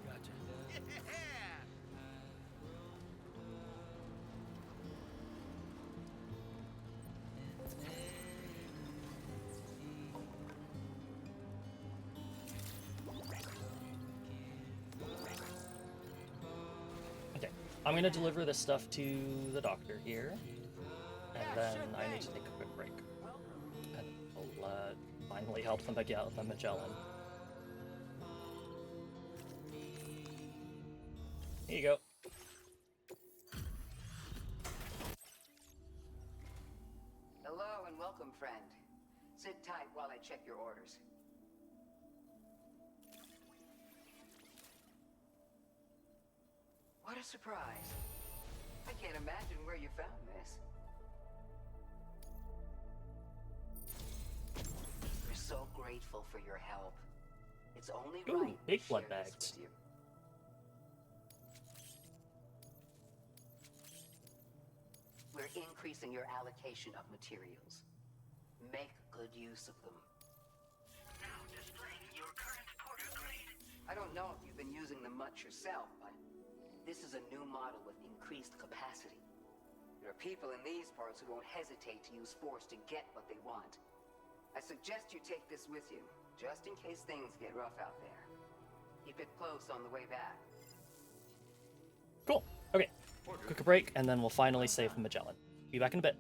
Gotcha. Okay, I'm gonna deliver this stuff to the doctor here, and then I need to take a quick break. And we'll finally help the Magellan. Here you go. Hello and welcome, friend. Sit tight while I check your orders. What a surprise. I can't imagine where you found this. We're so grateful for your help. It's only Ooh, right big to blood share this bags. with you. We're increasing your allocation of materials. Make good use of them. Now displaying your current porter grade. I don't know if you've been using them much yourself, but this is a new model with increased capacity. There are people in these parts who won't hesitate to use force to get what they want. I suggest you take this with you, just in case things get rough out there. Keep it close on the way back. Cool. Okay, quick break, and then we'll finally save the Magellan. Be back in a bit.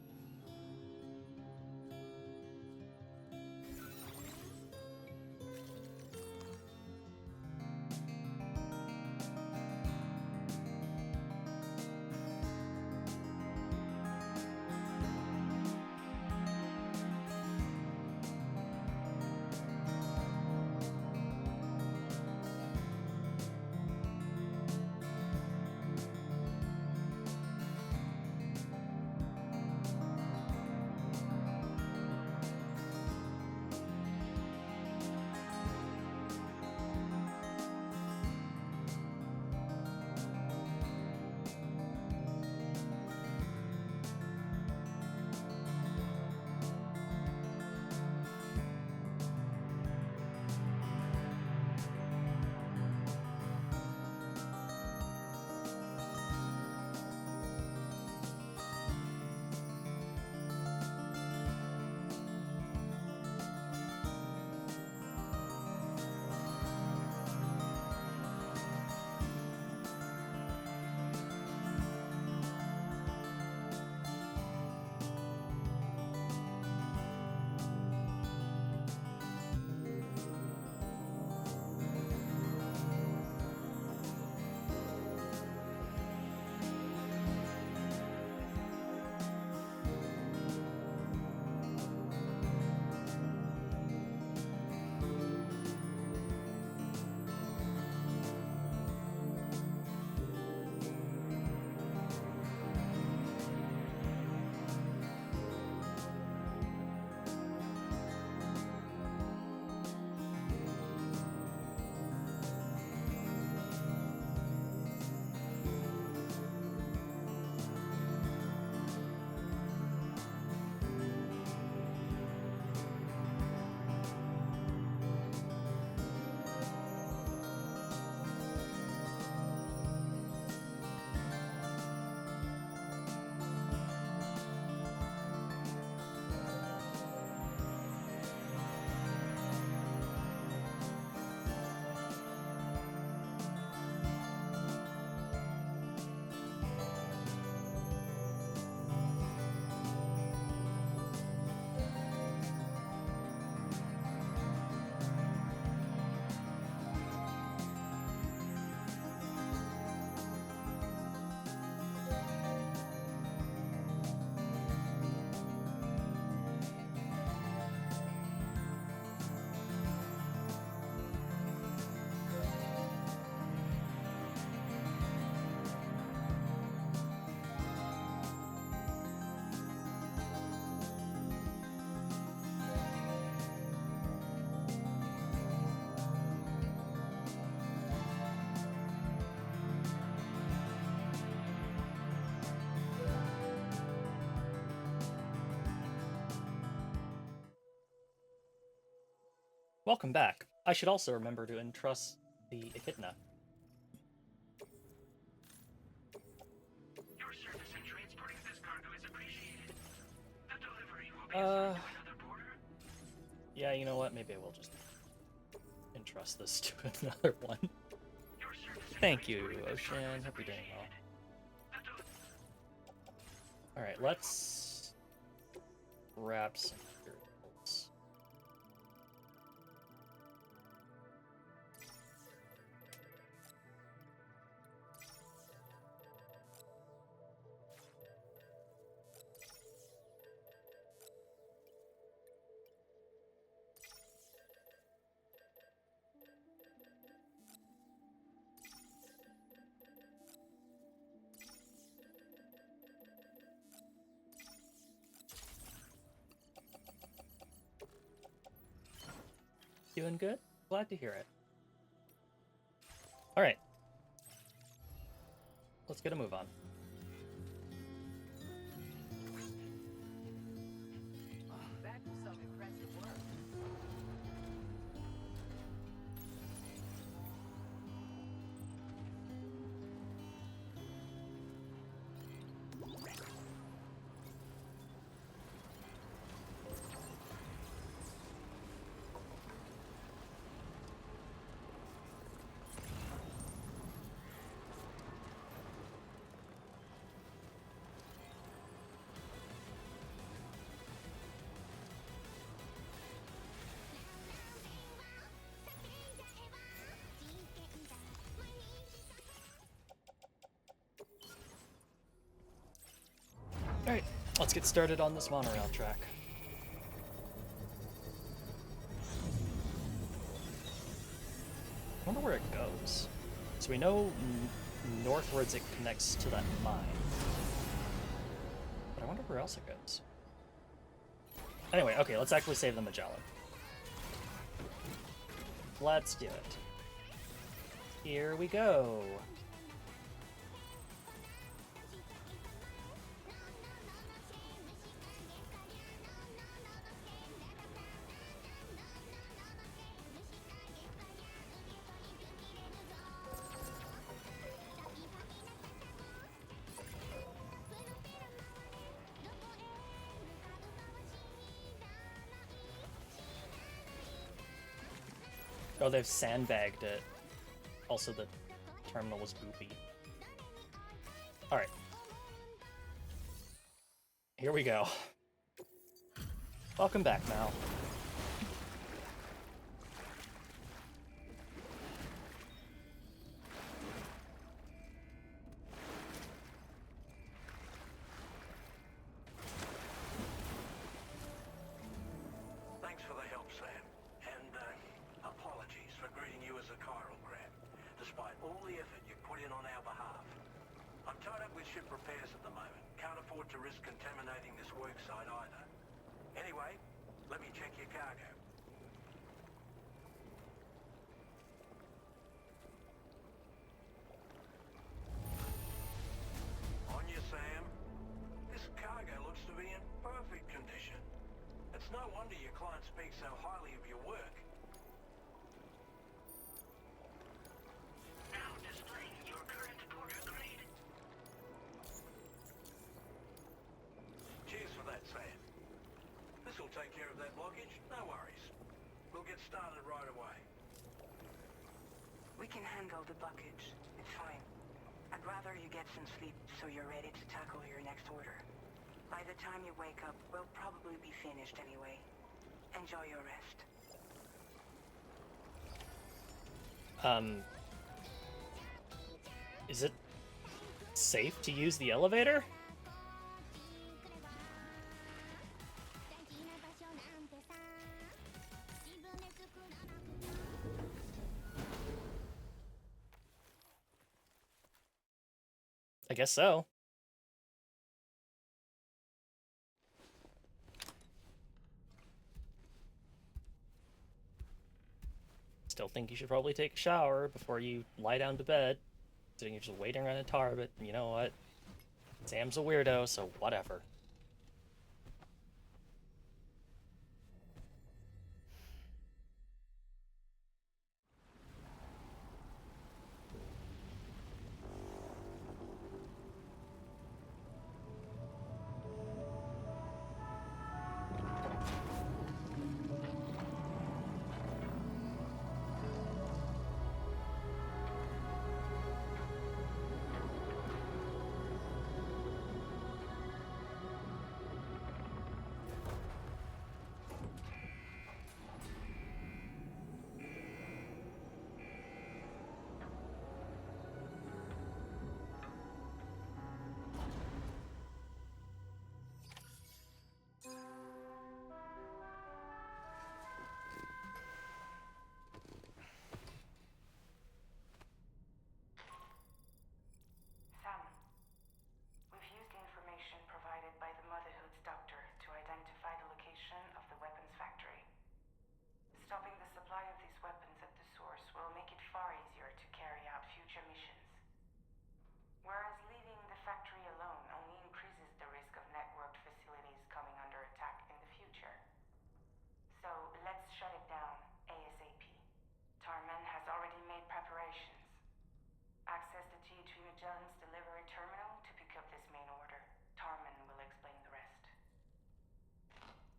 Welcome back. I should also remember to entrust the echidna. Your service in transporting this cargo is appreciated. The delivery will be assigned to another border. Yeah, you know what? Maybe I will just entrust this to another one. Thank you, Ocean. Hope you're doing well. Alright, let's grab some materials. Doing good? Glad to hear it. Alright. Let's get a move on. That was some impressive work. Alright, let's get started on this monorail track. I wonder where it goes. So we know northwards it connects to that mine. But I wonder where else it goes. Anyway, okay, let's actually save the Magellan. Let's do it. Here we go. Oh, they've sandbagged it. Also, the terminal was goopy. Alright. Here we go. Welcome back, Mal. Thanks for the help, Sam. And apologies for greeting you as a chiral grab, despite all the effort you put in on our behalf. I'm tied up with ship repairs at the moment. Can't afford to risk contaminating this worksite either. Anyway, let me check your cargo. On you, Sam. This cargo looks to be in perfect condition. It's no wonder your client speaks so highly of your work. Now displaying your current border grade. Cheers for that, Sam. This'll take care of that blockage, no worries. We'll get started right away. We can handle the blockage. It's fine. I'd rather you get some sleep so you're ready to tackle your next order. By the time you wake up, we'll probably be finished anyway. Enjoy your rest. Is it safe to use the elevator? I guess so. Still think you should probably take a shower before you lie down to bed. Sitting here just waiting around a tower, but you know what? Sam's a weirdo, so whatever.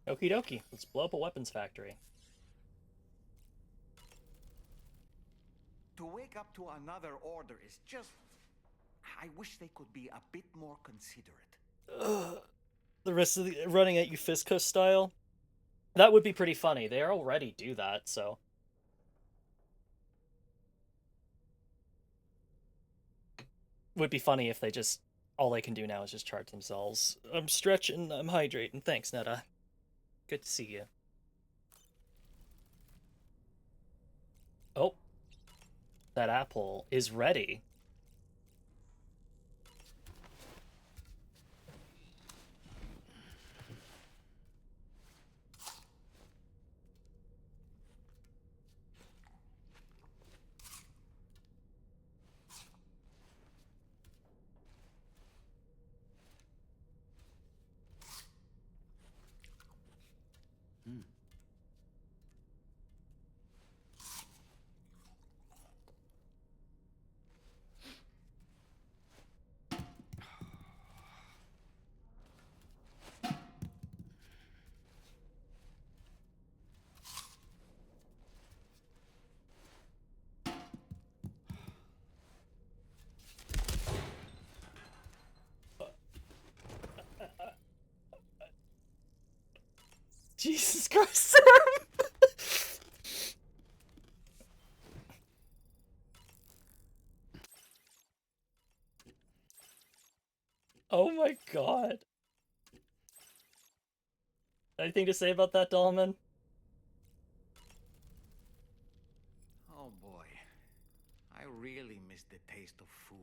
Okie dokie. Let's blow up a weapons factory. To wake up to another order is just... I wish they could be a bit more considerate. The rest of the running at you Fisco style? That would be pretty funny. They already do that, so. Would be funny if they just all they can do now is just charge themselves. I'm stretching, I'm hydrating. Thanks, Netta. Good to see you. Oh. That apple is ready. Jesus Christ, Sam! Oh my god. Anything to say about that, Dolman? Oh boy, I really miss the taste of food.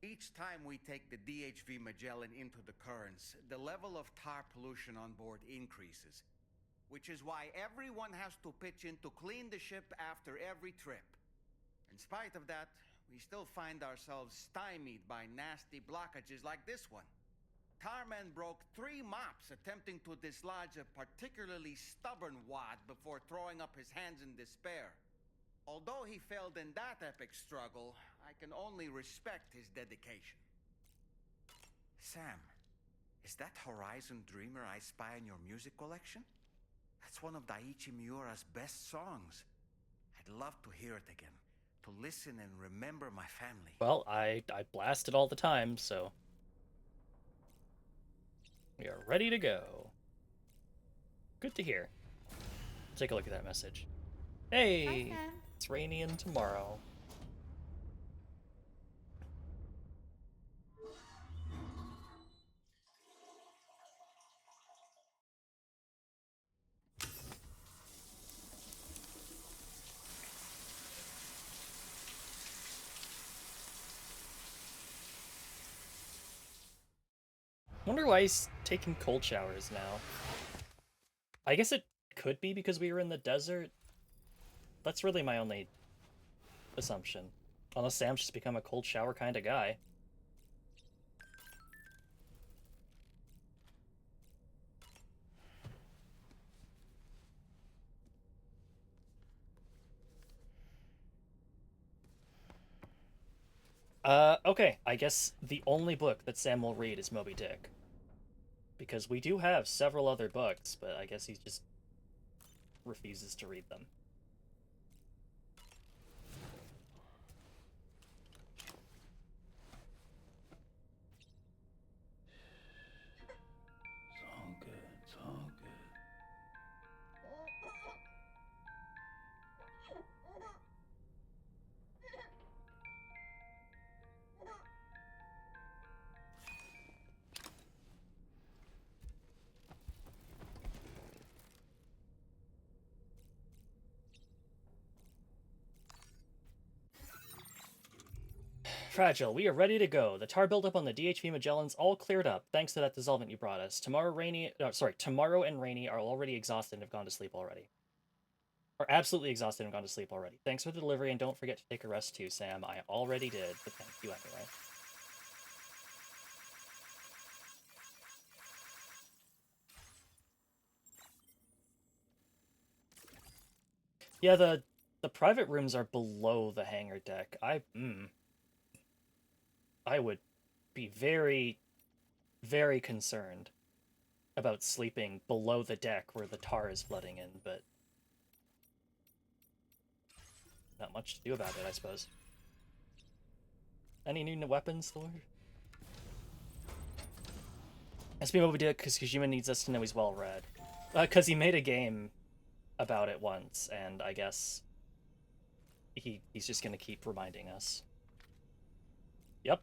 Each time we take the DHV Magellan into the currents, the level of tar pollution on board increases. Which is why everyone has to pitch in to clean the ship after every trip. In spite of that, we still find ourselves stymied by nasty blockages like this one. Tarman broke 3 mops attempting to dislodge a particularly stubborn wad before throwing up his hands in despair. Although he failed in that epic struggle, I can only respect his dedication. Sam, is that Horizon Dreamer I spy in your music collection? That's one of Daiichi Miura's best songs. I'd love to hear it again, to listen and remember my family. Well, I blast it all the time, so we are ready to go. Good to hear. Take a look at that message. Hey, it's raining tomorrow. Wonder why he's taking cold showers now. I guess it could be because we were in the desert. That's really my only assumption. Unless Sam's just become a cold shower kind of guy. Okay, I guess the only book that Sam will read is Moby Dick. Because we do have several other books, but I guess he just refuses to read them. It's all good. It's all good. Fragile, we are ready to go. The tar buildup on the DHV Magellan's all cleared up, thanks to that dissolvent you brought us. Tomorrow and Rainy are already exhausted and have gone to sleep already. Are absolutely exhausted and gone to sleep already. Thanks for the delivery, and don't forget to take a rest too, Sam. I already did, but thank you anyway. Yeah, the private rooms are below the hangar deck. I would be very, very concerned about sleeping below the deck where the tar is flooding in, but not much to do about it, I suppose. Any new weapons, Lord? That's maybe what we did because Kojima needs us to know he's well read. Because he made a game about it once, and I guess he's just gonna keep reminding us. Yep.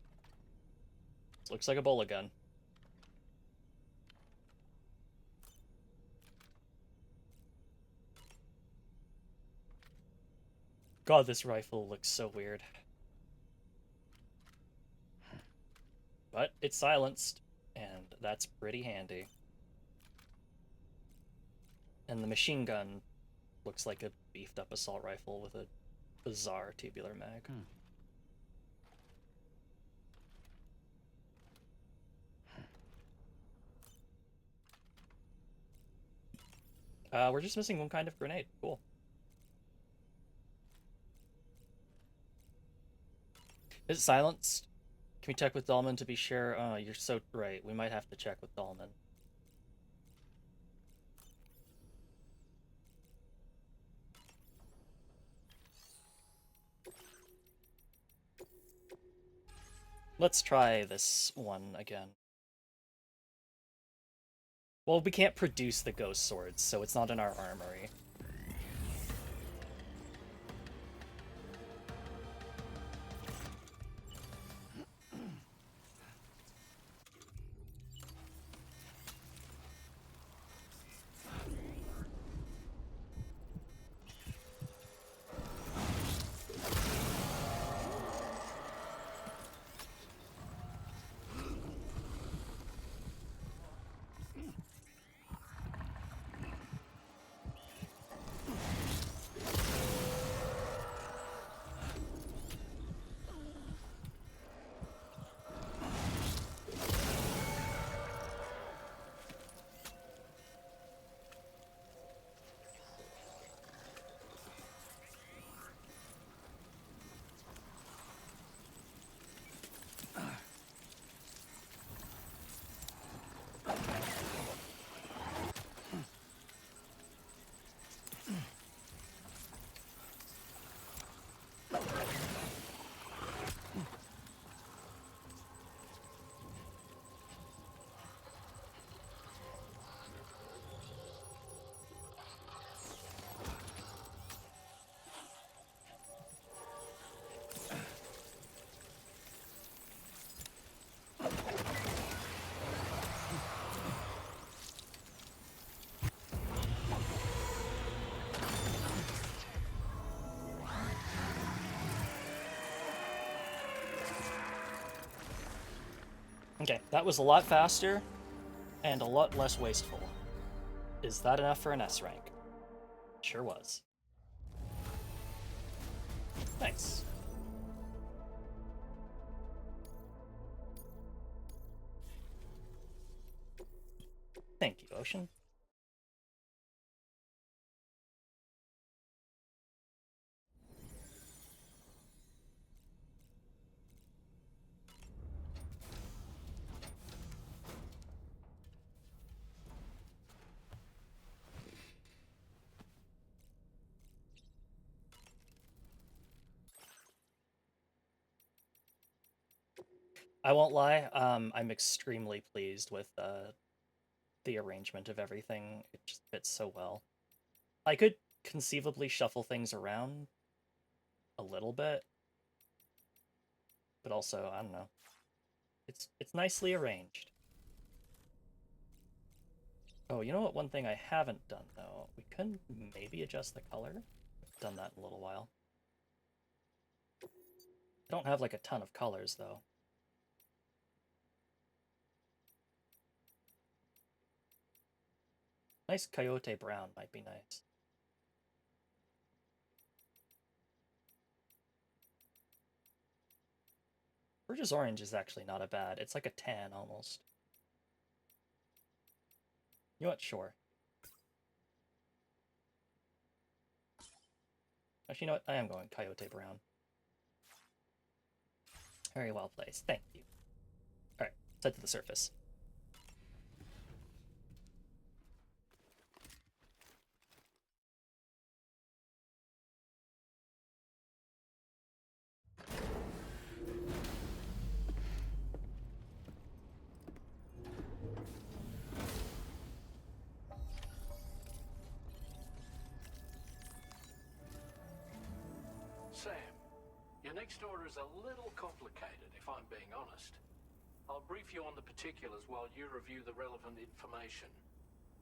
This looks like a bola gun. God, this rifle looks so weird. But it's silenced, and that's pretty handy. And the machine gun looks like a beefed up assault rifle with a bizarre tubular mag. We're just missing one kind of grenade. Cool. Is it silenced? Can we check with Dahlman to be sure? Oh, you're so right. We might have to check with Dahlman. Let's try this one again. Well, we can't produce the ghost swords, so it's not in our armory. Okay, that was a lot faster and a lot less wasteful. Is that enough for an S rank? Sure was. Thanks. Thank you, Ocean. I won't lie, I'm extremely pleased with the arrangement of everything. It just fits so well. I could conceivably shuffle things around a little bit, but also, I don't know. It's nicely arranged. Oh, you know what? One thing I haven't done, though. We could maybe adjust the color. I've done that in a little while. I don't have, like, a ton of colors, though. Nice coyote brown might be nice. Burgess orange is actually not a bad. It's like a tan, almost. You know what? Sure. Actually, you know what? I am going coyote brown. Very well placed. Thank you. Alright, let's head to the surface. Your next order is a little complicated, if I'm being honest. I'll brief you on the particulars while you review the relevant information.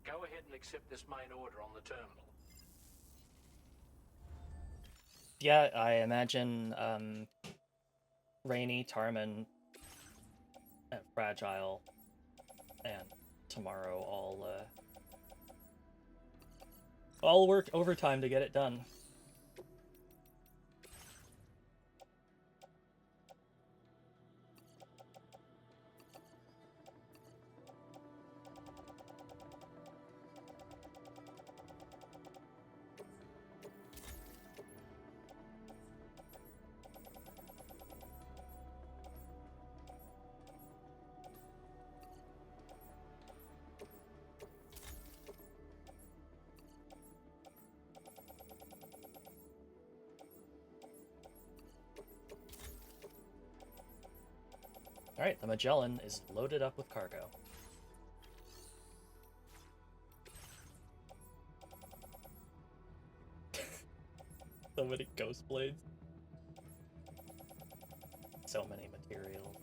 Go ahead and accept this main order on the terminal. Yeah, I imagine Rainy, Tarman, and Fragile, and Tomorrow all work overtime to get it done. Alright, the Magellan is loaded up with cargo. So many ghost blades. So many materials.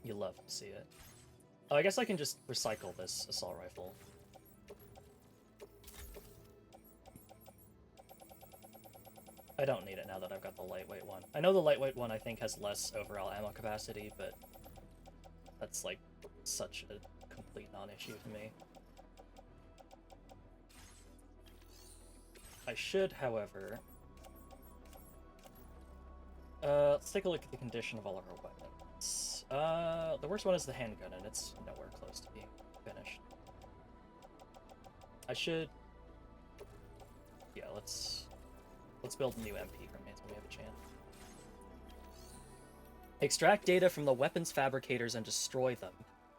You love to see it. Oh, I guess I can just recycle this assault rifle. I don't need it now that I've got the lightweight one. I know the lightweight one I think has less overall ammo capacity, but that's like such a complete non-issue to me. I should, however... let's take a look at the condition of all of our weapons. The worst one is the handgun, and it's nowhere close to being finished. I should... Yeah, let's build a new MP grenades when we have a chance. Extract data from the weapons fabricators and destroy them.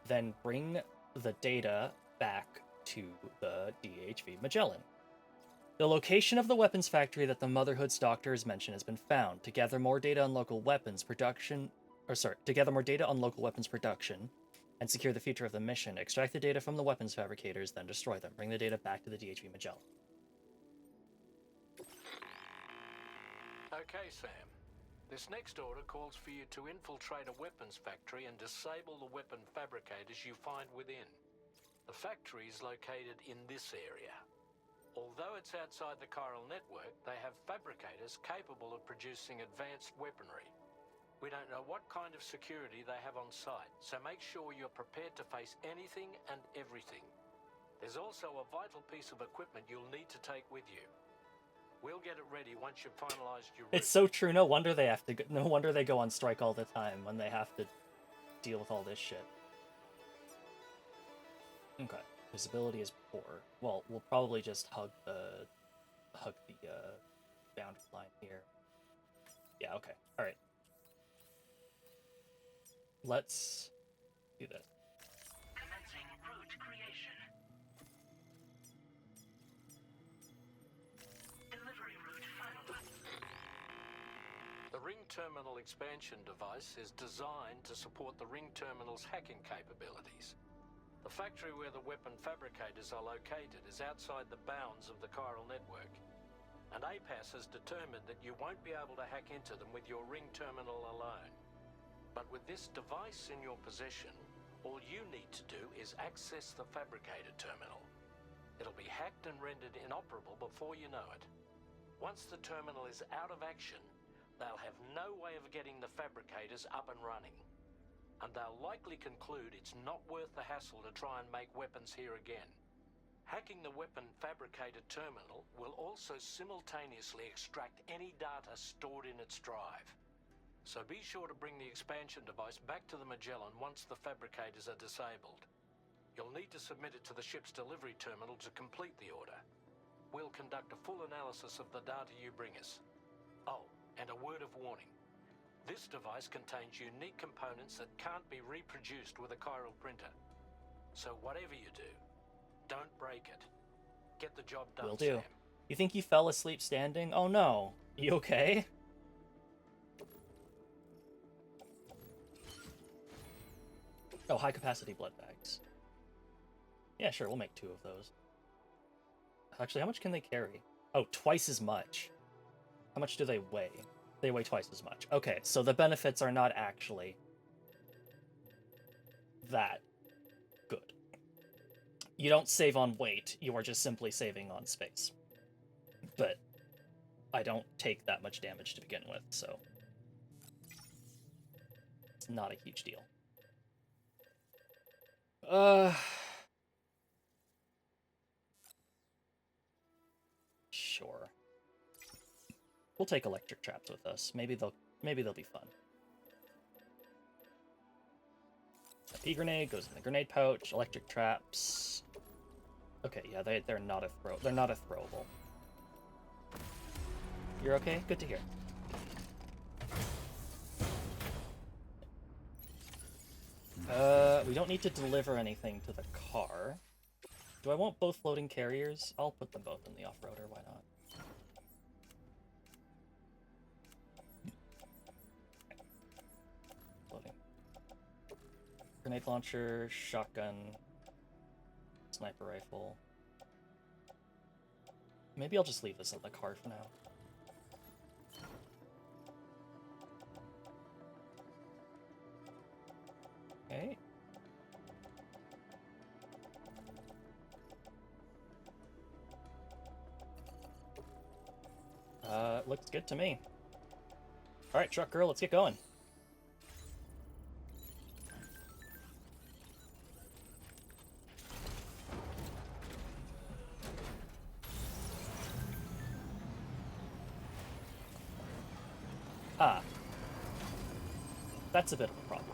Then bring the data back to the DHV Magellan. The location of the weapons factory that the Motherhood's doctor has mentioned has been found. To gather more data on local weapons production, and secure the future of the mission, extract the data from the weapons fabricators, then destroy them. Bring the data back to the DHV Magellan. Okay, Sam. This next order calls for you to infiltrate a weapons factory and disable the weapon fabricators you find within. The factory is located in this area. Although it's outside the chiral network, they have fabricators capable of producing advanced weaponry. We don't know what kind of security they have on site, so make sure you're prepared to face anything and everything. There's also a vital piece of equipment you'll need to take with you. We'll get it ready once you've finalized your route. It's so true. No wonder they have to. No wonder they go on strike all the time when they have to deal with all this shit. Okay, visibility is poor. Well, we'll probably just hug the boundary line here. Yeah. Okay. All right. Let's do this. Commencing route creation. Delivery route finalized. The ring terminal expansion device is designed to support the ring terminal's hacking capabilities. The factory where the weapon fabricators are located is outside the bounds of the chiral network, and APAS has determined that you won't be able to hack into them with your ring terminal alone. But with this device in your possession, all you need to do is access the fabricator terminal. It'll be hacked and rendered inoperable before you know it. Once the terminal is out of action, they'll have no way of getting the fabricators up and running. And they'll likely conclude it's not worth the hassle to try and make weapons here again. Hacking the weapon fabricator terminal will also simultaneously extract any data stored in its drive. So be sure to bring the expansion device back to the Magellan once the fabricators are disabled. You'll need to submit it to the ship's delivery terminal to complete the order. We'll conduct a full analysis of the data you bring us. Oh, and a word of warning. This device contains unique components that can't be reproduced with a chiral printer. So whatever you do, don't break it. Get the job done, Will do. Sam. You think you fell asleep standing? Oh no. You okay? Oh, high capacity blood bags. Yeah, sure, we'll make 2 of those. Actually, how much can they carry? Oh, twice as much. How much do they weigh? They weigh twice as much. Okay, so the benefits are not actually that good. You don't save on weight, you are just simply saving on space. But I don't take that much damage to begin with, so it's not a huge deal. Sure. We'll take electric traps with us. Maybe they'll be fun. A pea grenade goes in the grenade pouch. Electric traps. Okay, yeah, they're not a throwable. You're okay? Good to hear. We don't need to deliver anything to the car. Do I want both floating carriers? I'll put them both in the off-roader, why not? Floating. Grenade launcher, shotgun, sniper rifle. Maybe I'll just leave this in the car for now. Okay. Looks good to me. Alright, truck girl, let's get going. Ah. That's a bit of a problem.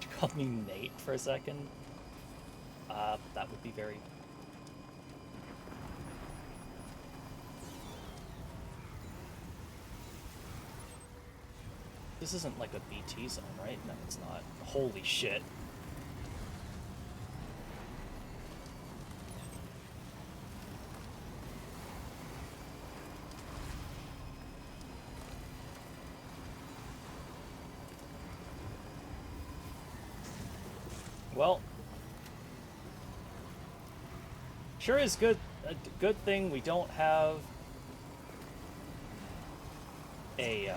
You called me Nate for a second? That would be very... This isn't like a BT zone, right? No, it's not. Holy shit. Well, sure is good. A good thing we don't have a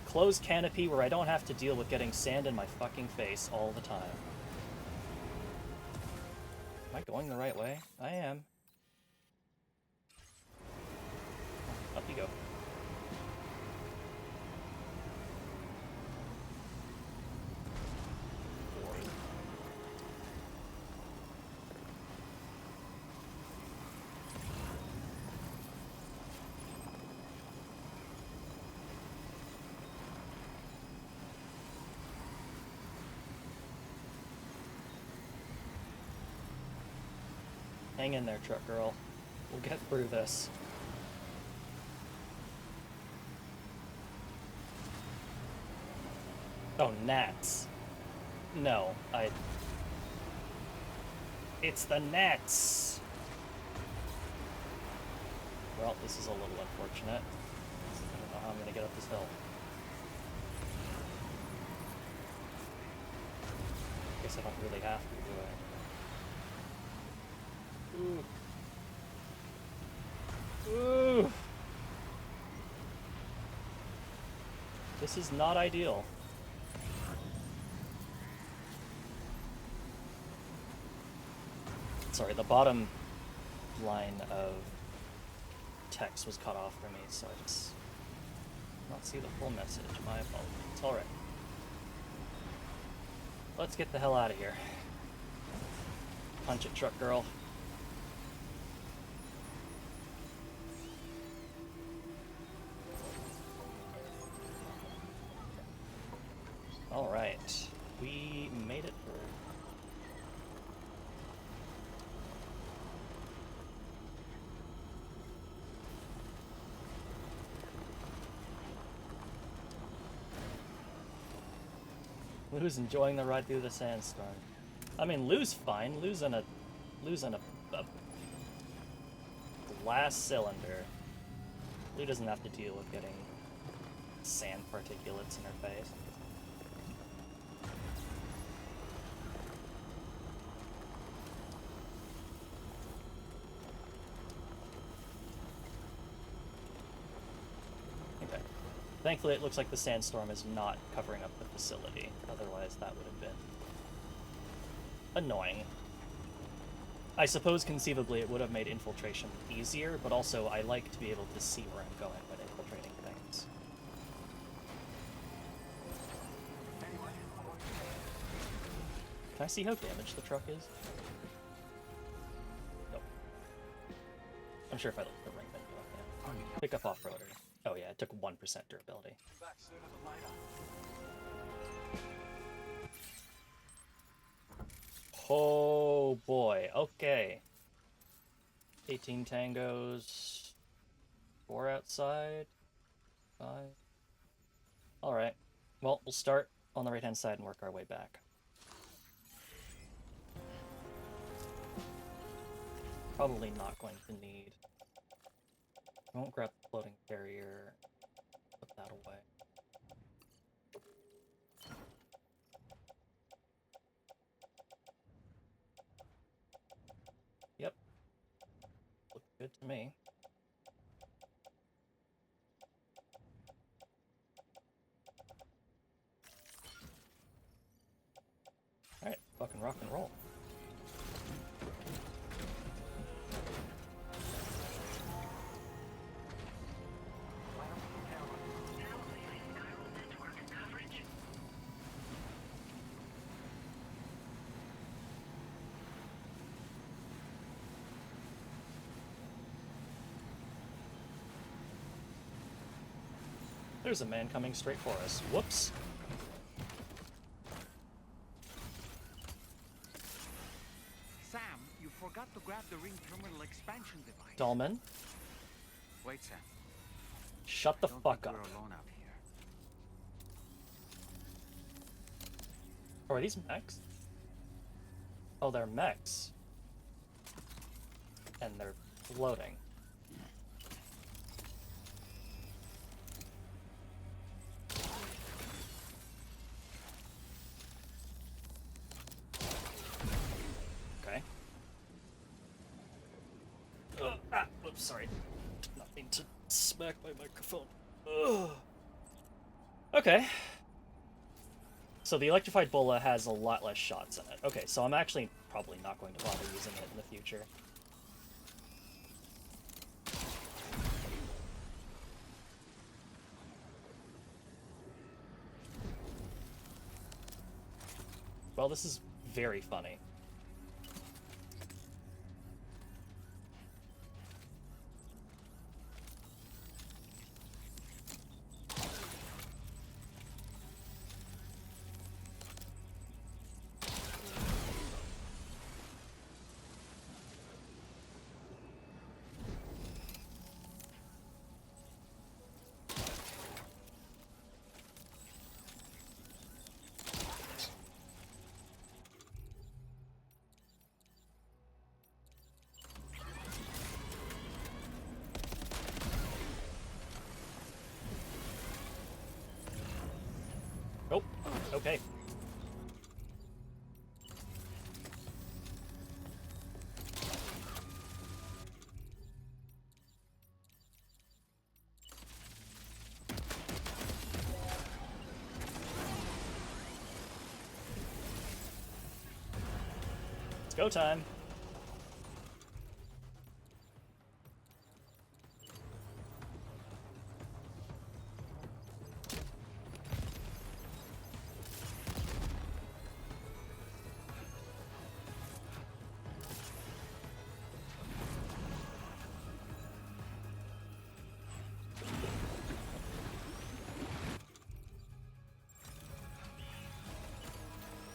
closed canopy where I don't have to deal with getting sand in my fucking face all the time. Am I going the right way? I am. Up you go. Hang in there, truck girl. We'll get through this. Oh, gnats. No, It's the gnats! Well, this is a little unfortunate. I don't know how I'm gonna get up this hill. Guess I don't really have to, do I? Ooh. Ooh. This is not ideal. Sorry, the bottom line of text was cut off for me, so I just did not see the full message. My apologies. Alright. Let's get the hell out of here. Punch it, truck girl. Alright. We made it through. Lou's enjoying the ride through the sandstorm. I mean, Lou's fine. Lou's in a losing a glass cylinder. Lou doesn't have to deal with getting sand particulates in her face. Okay. Thankfully, it looks like the sandstorm is not covering up the facility. Otherwise, that would have been annoying. I suppose conceivably it would have made infiltration easier, but also I like to be able to see where I'm going when infiltrating things. Can I see how damaged the truck is? Nope. I'm sure if I look at the ring menu, I can. Pick up off-roader. Oh yeah, it took 1% durability. Oh boy, okay. 18 tangos. 4 outside. 5. Alright. Well, we'll start on the right-hand side and work our way back. Probably not going to need... I won't grab the floating carrier. Put that away. Yep. Looks good to me. Alright, fucking rock and roll. There's a man coming straight for us. Whoops. Sam, you forgot to grab the ring terminal expansion device. Dolman. Wait, Sam. Shut the fuck up. We're alone out here. Oh, are these mechs? Oh, they're mechs. And they're floating. Okay. Oops, sorry. Not mean to smack my microphone. Ugh. Okay. So the electrified bola has a lot less shots in it. Okay, so I'm actually probably not going to bother using it in the future. Well, this is very funny. Nope. Okay. It's go time.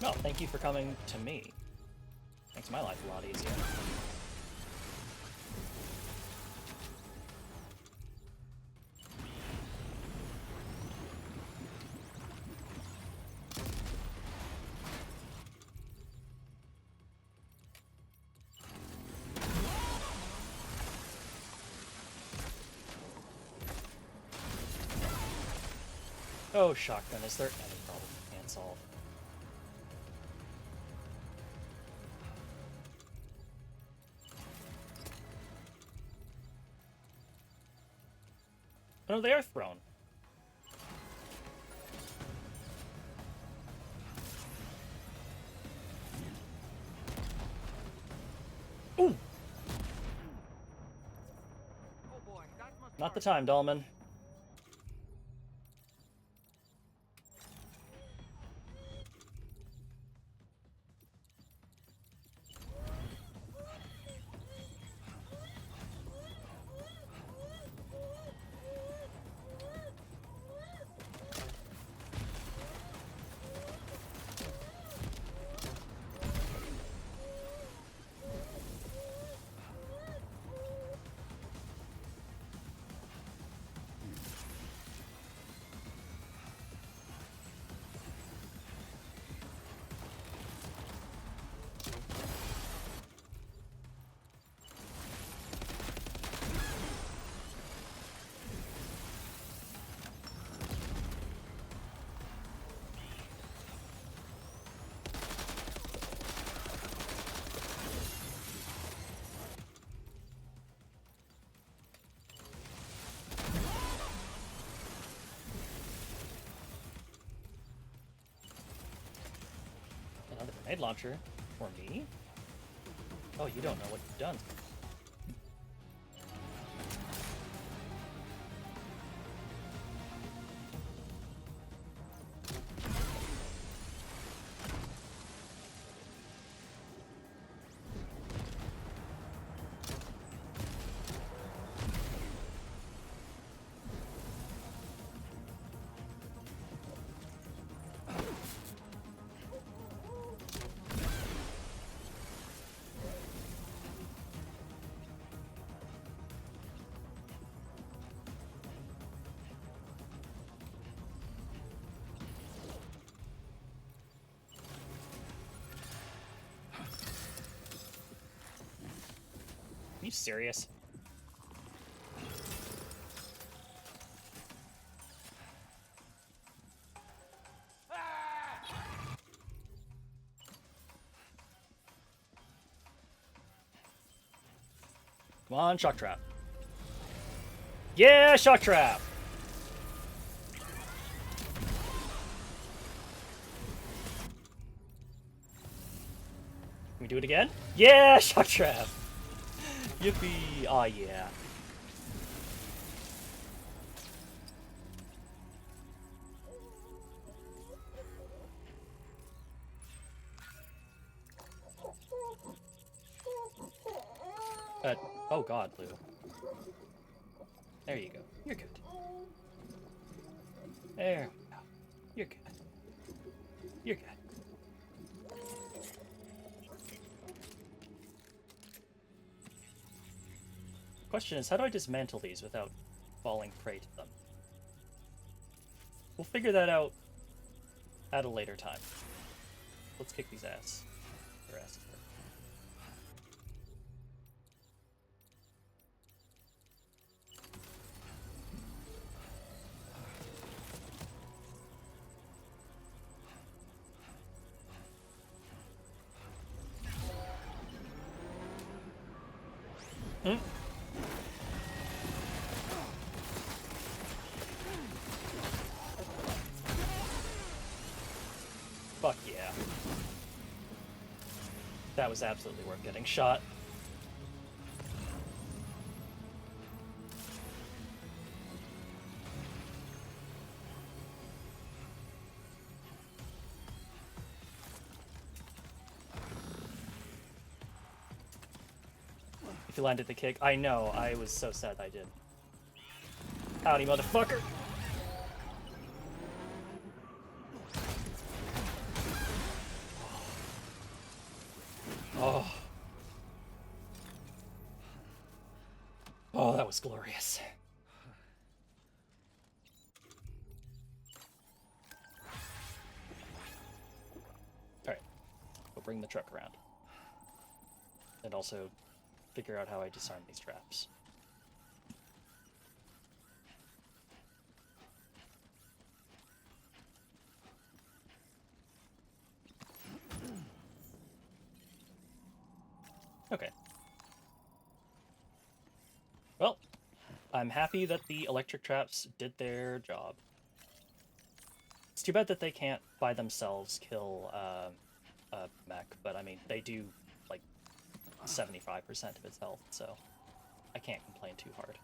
No, thank you for coming to me. Makes my life a lot easier. Oh, shotgun, is there any problem you can't solve? Oh, they are thrown. Ooh! Oh boy, that must Not the hurt. time, Dahlman. Another grenade launcher? For me? Oh, you don't know what you've done. Are you serious? Come on, shock trap. Yeah, shock trap! Can we do it again? Yeah, shock trap! Yippee! Aw, yeah. Oh god, Lou. There you go. You're good. There we go. You're good. You're good. Question is, how do I dismantle these without falling prey to them? We'll figure that out at a later time. Let's kick these ass. Their asses. Hmm? Fuck yeah. That was absolutely worth getting shot. If you landed the kick, I know, I was so sad I did. Howdy, motherfucker! Oh. Oh, that was glorious. Alright. We'll bring the truck around. And also figure out how I disarm these traps. Okay. Well, I'm happy that the electric traps did their job. It's too bad that they can't by themselves kill a mech, but I mean, they do like 75% of its health, so I can't complain too hard.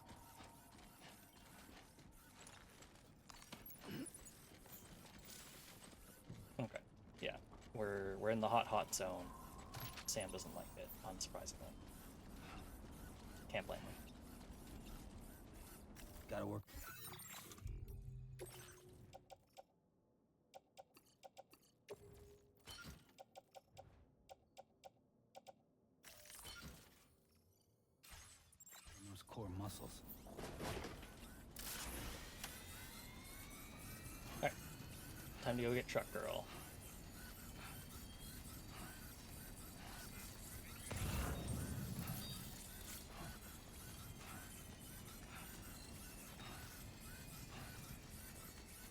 Okay, yeah, we're in the hot zone. Sam doesn't like it, unsurprisingly. Can't blame him. Gotta work. Those core muscles. Alright, time to go get Truck Girl.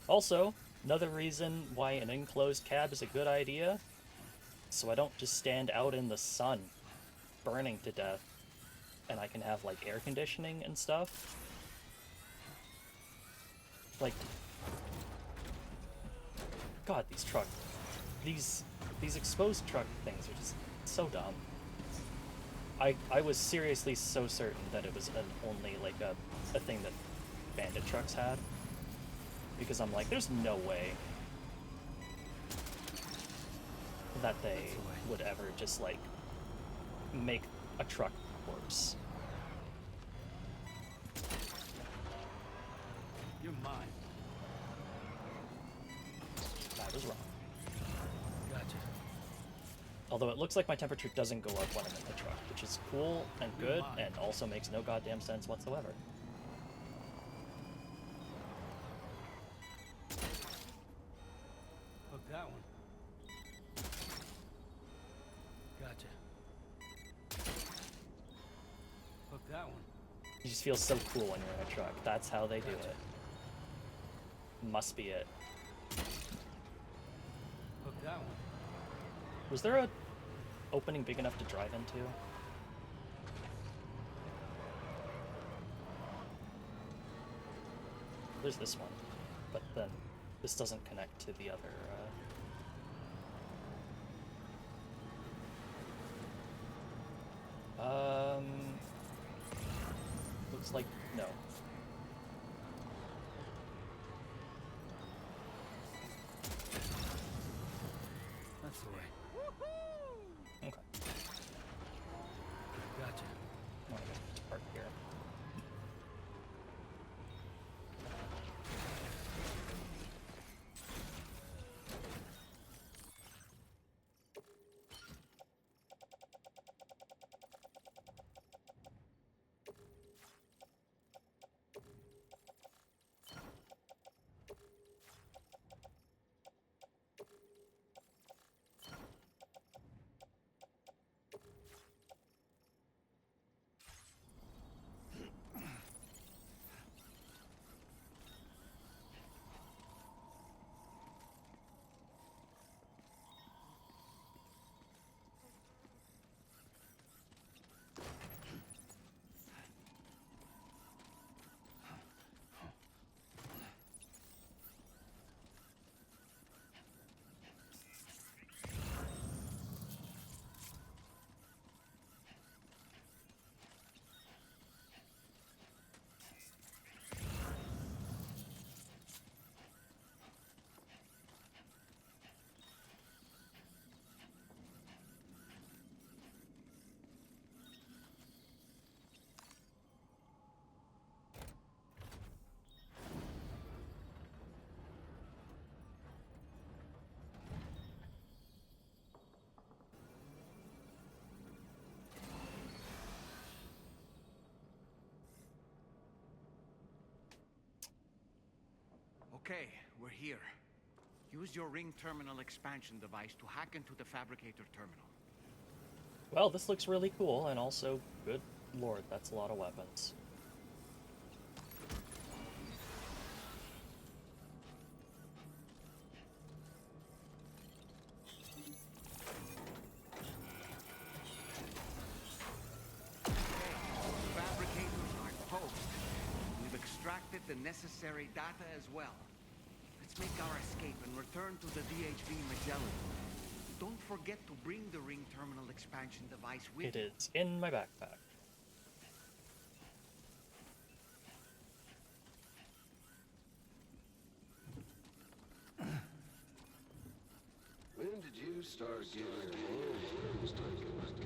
Also, another reason why an enclosed cab is a good idea, so I don't just stand out in the sun, burning to death, and I can have, like, air conditioning and stuff. Like, God, these exposed truck things are just so dumb. I was seriously so certain that it was only, like, a thing that bandit trucks had. Because I'm like, there's no way that they would ever just, like, make a truck worse. You're mine. I was wrong. Gotcha. Although it looks like my temperature doesn't go up when I'm in the truck, which is cool and good, and also makes no goddamn sense whatsoever. Hook that one. Gotcha. Hook that one. You just feel so cool when you're in a truck. That's how they do it. Must be it. Hook that one. Was there a opening big enough to drive into? There's this one, but then this doesn't connect to the other, looks like no. That's the way. Okay. Gotcha. I'm gonna park here. Okay, we're here. Use your ring terminal expansion device to hack into the fabricator terminal. Well, this looks really cool, and also, good lord, that's a lot of weapons. the necessary data as well. Let's make our escape and return to the DHV Magellan. Don't forget to bring the ring terminal expansion device with It you. is in my backpack. When did you start getting your hands on those types of stuff?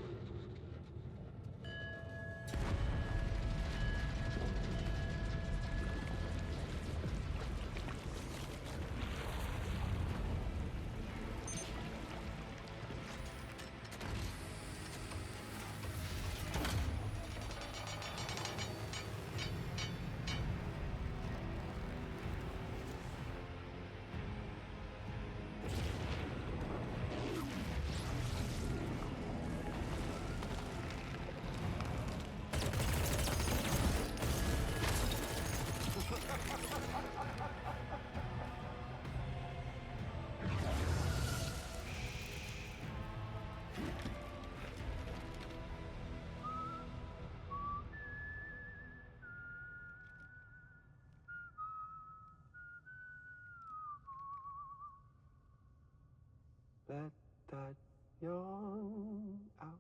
Let that yawn out.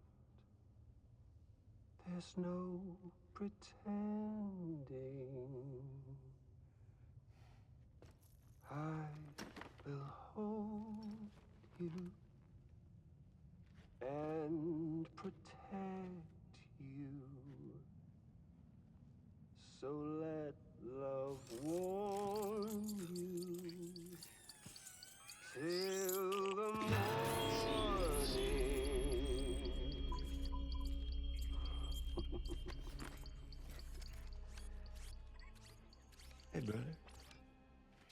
There's no pretending. I will hold you and protect you. So let love warm you till the morning. Hey, brother.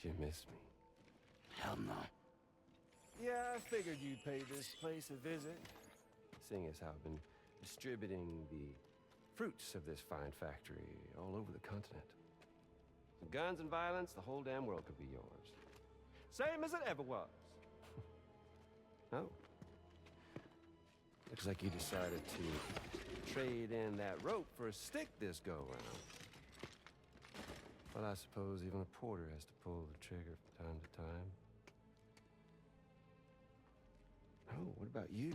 Did you miss me? Hell no. Yeah, I figured you'd pay this place a visit. Seeing as how I've been distributing the fruits of this fine factory all over the continent. Some guns and violence, the whole damn world could be yours. Same as it ever was. Oh. Looks like you decided to trade in that rope for a stick this go-round. Well, I suppose even a porter has to pull the trigger from time to time. Oh, what about you?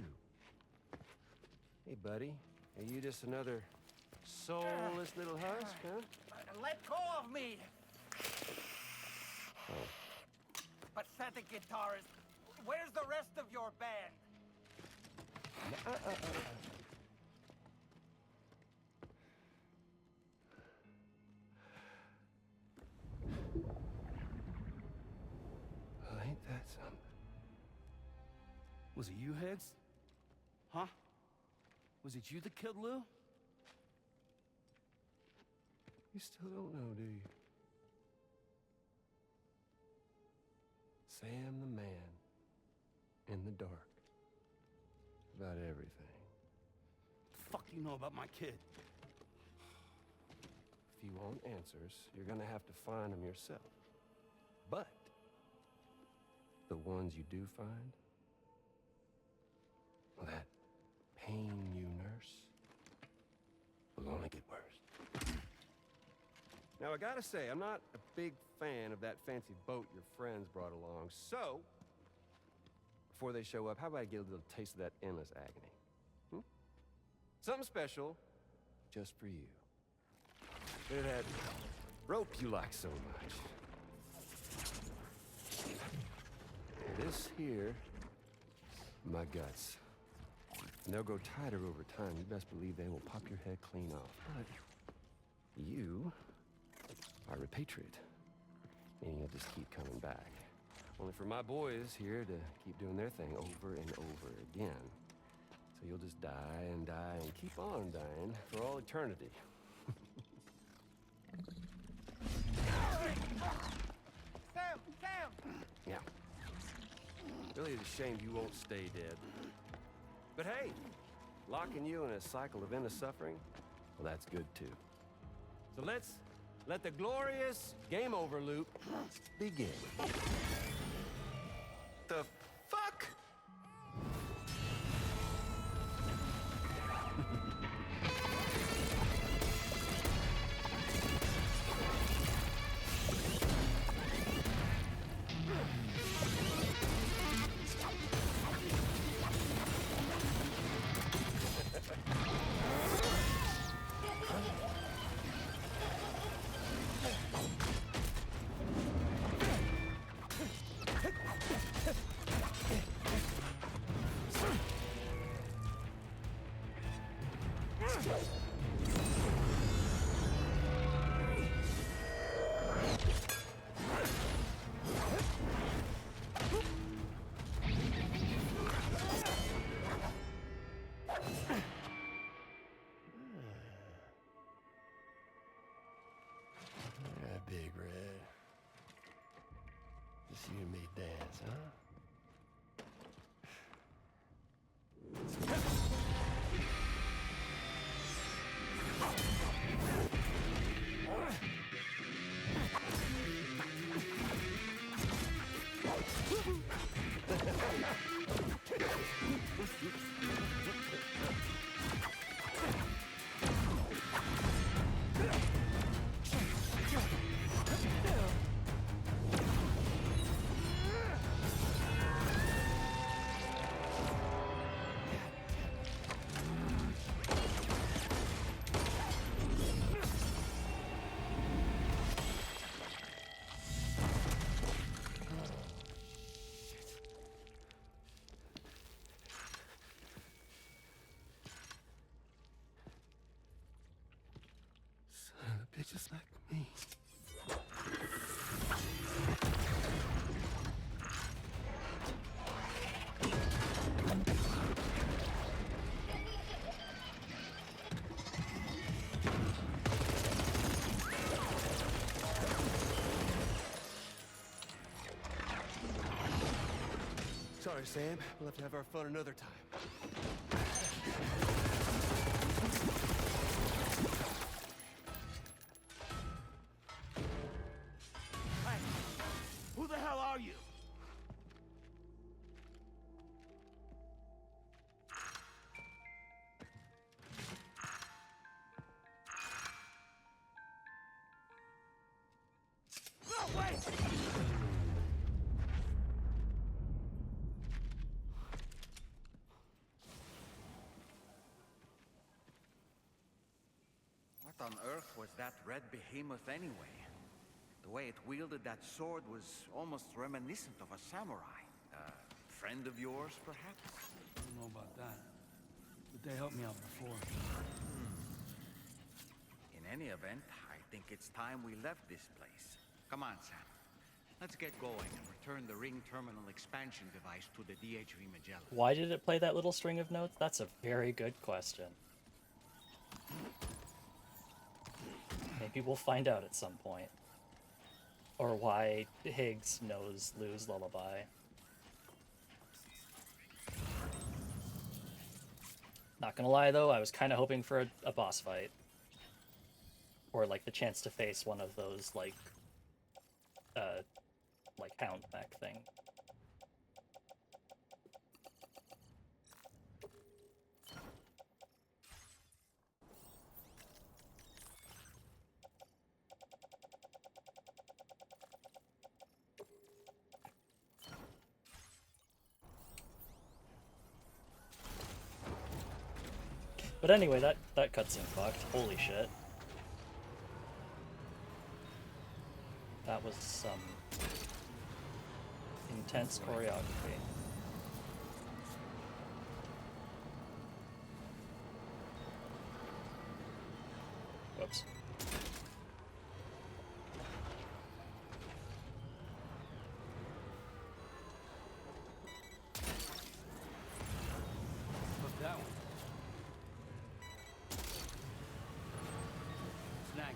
Hey, buddy. Are you just another soulless little husk, huh? Let go of me! Oh. Pathetic guitarist. Where's the rest of your band? Well, ain't that something? Was it you, Higgs? Huh? Was it you that killed Lou? You still don't know, do you? Sam the man in the dark about everything. What the fuck do you know about my kid? If you want answers, you're gonna have to find them yourself. But the ones you do find, well, that pain you nurse will only get worse. Now, I gotta say, I'm not a big fan of that fancy boat your friends brought along, so before they show up, how about I get a little taste of that endless agony? Hmm? Something special just for you. Look at that rope you like so much. This here, my guts. And they'll grow tighter over time. You best believe they will pop your head clean off. But you are repatriate, meaning you'll just keep coming back. Only for my boys here to keep doing their thing over and over again. So you'll just die and die and keep on dying for all eternity. Sam! Yeah. Really is a shame you won't stay dead. But hey, locking you in a cycle of endless suffering, well, that's good too. So let's let the glorious game over loop begin. The fuck? Yeah, Big Red. Just you and me dance, huh? Son of a bitch, just like me. Sorry, Sam. We'll have to have our fun another time. Hey, who the hell are you? No, wait! What on earth was that red behemoth anyway? The way it wielded that sword was almost reminiscent of a samurai. Friend of yours, perhaps? I don't know about that. But they helped me out before. In any event, I think it's time we left this place. Come on, Sam. Let's get going and return the ring terminal expansion device to the DHV Magellan. Why did it play that little string of notes? That's a very good question. Maybe we'll find out at some point. Or why Higgs knows Lou's lullaby. Not gonna lie though, I was kind of hoping for a boss fight. Or like the chance to face one of those like hound mech thing. But anyway, that cutscene fucked. Holy shit. That was some intense choreography. Whoops. Look that one. Snag.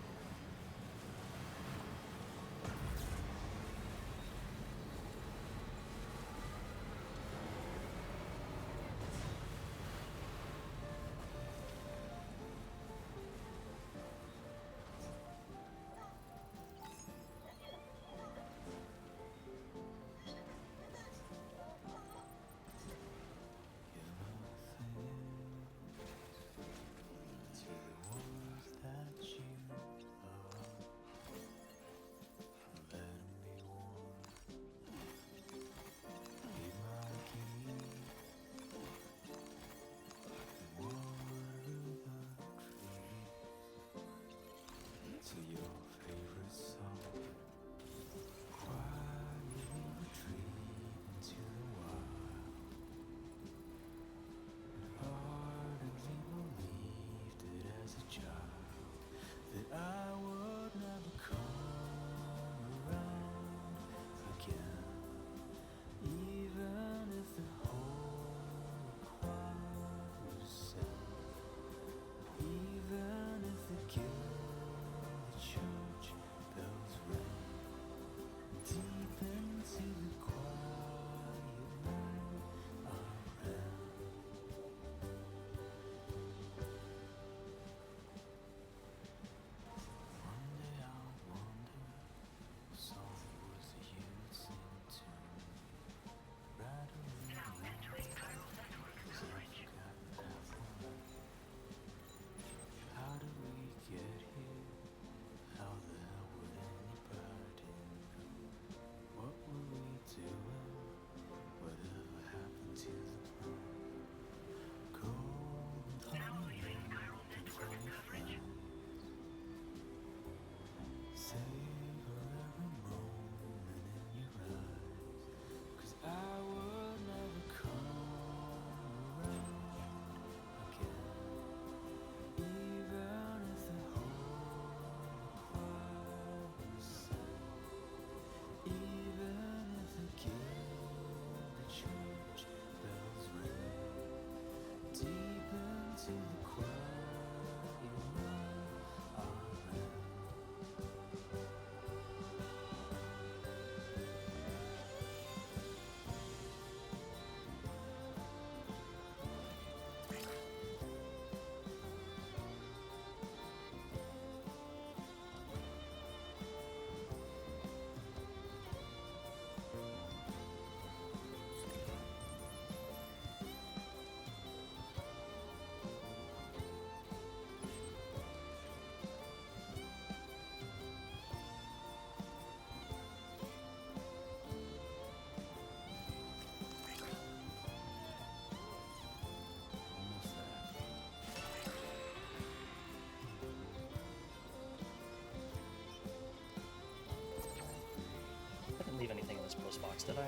works, did I?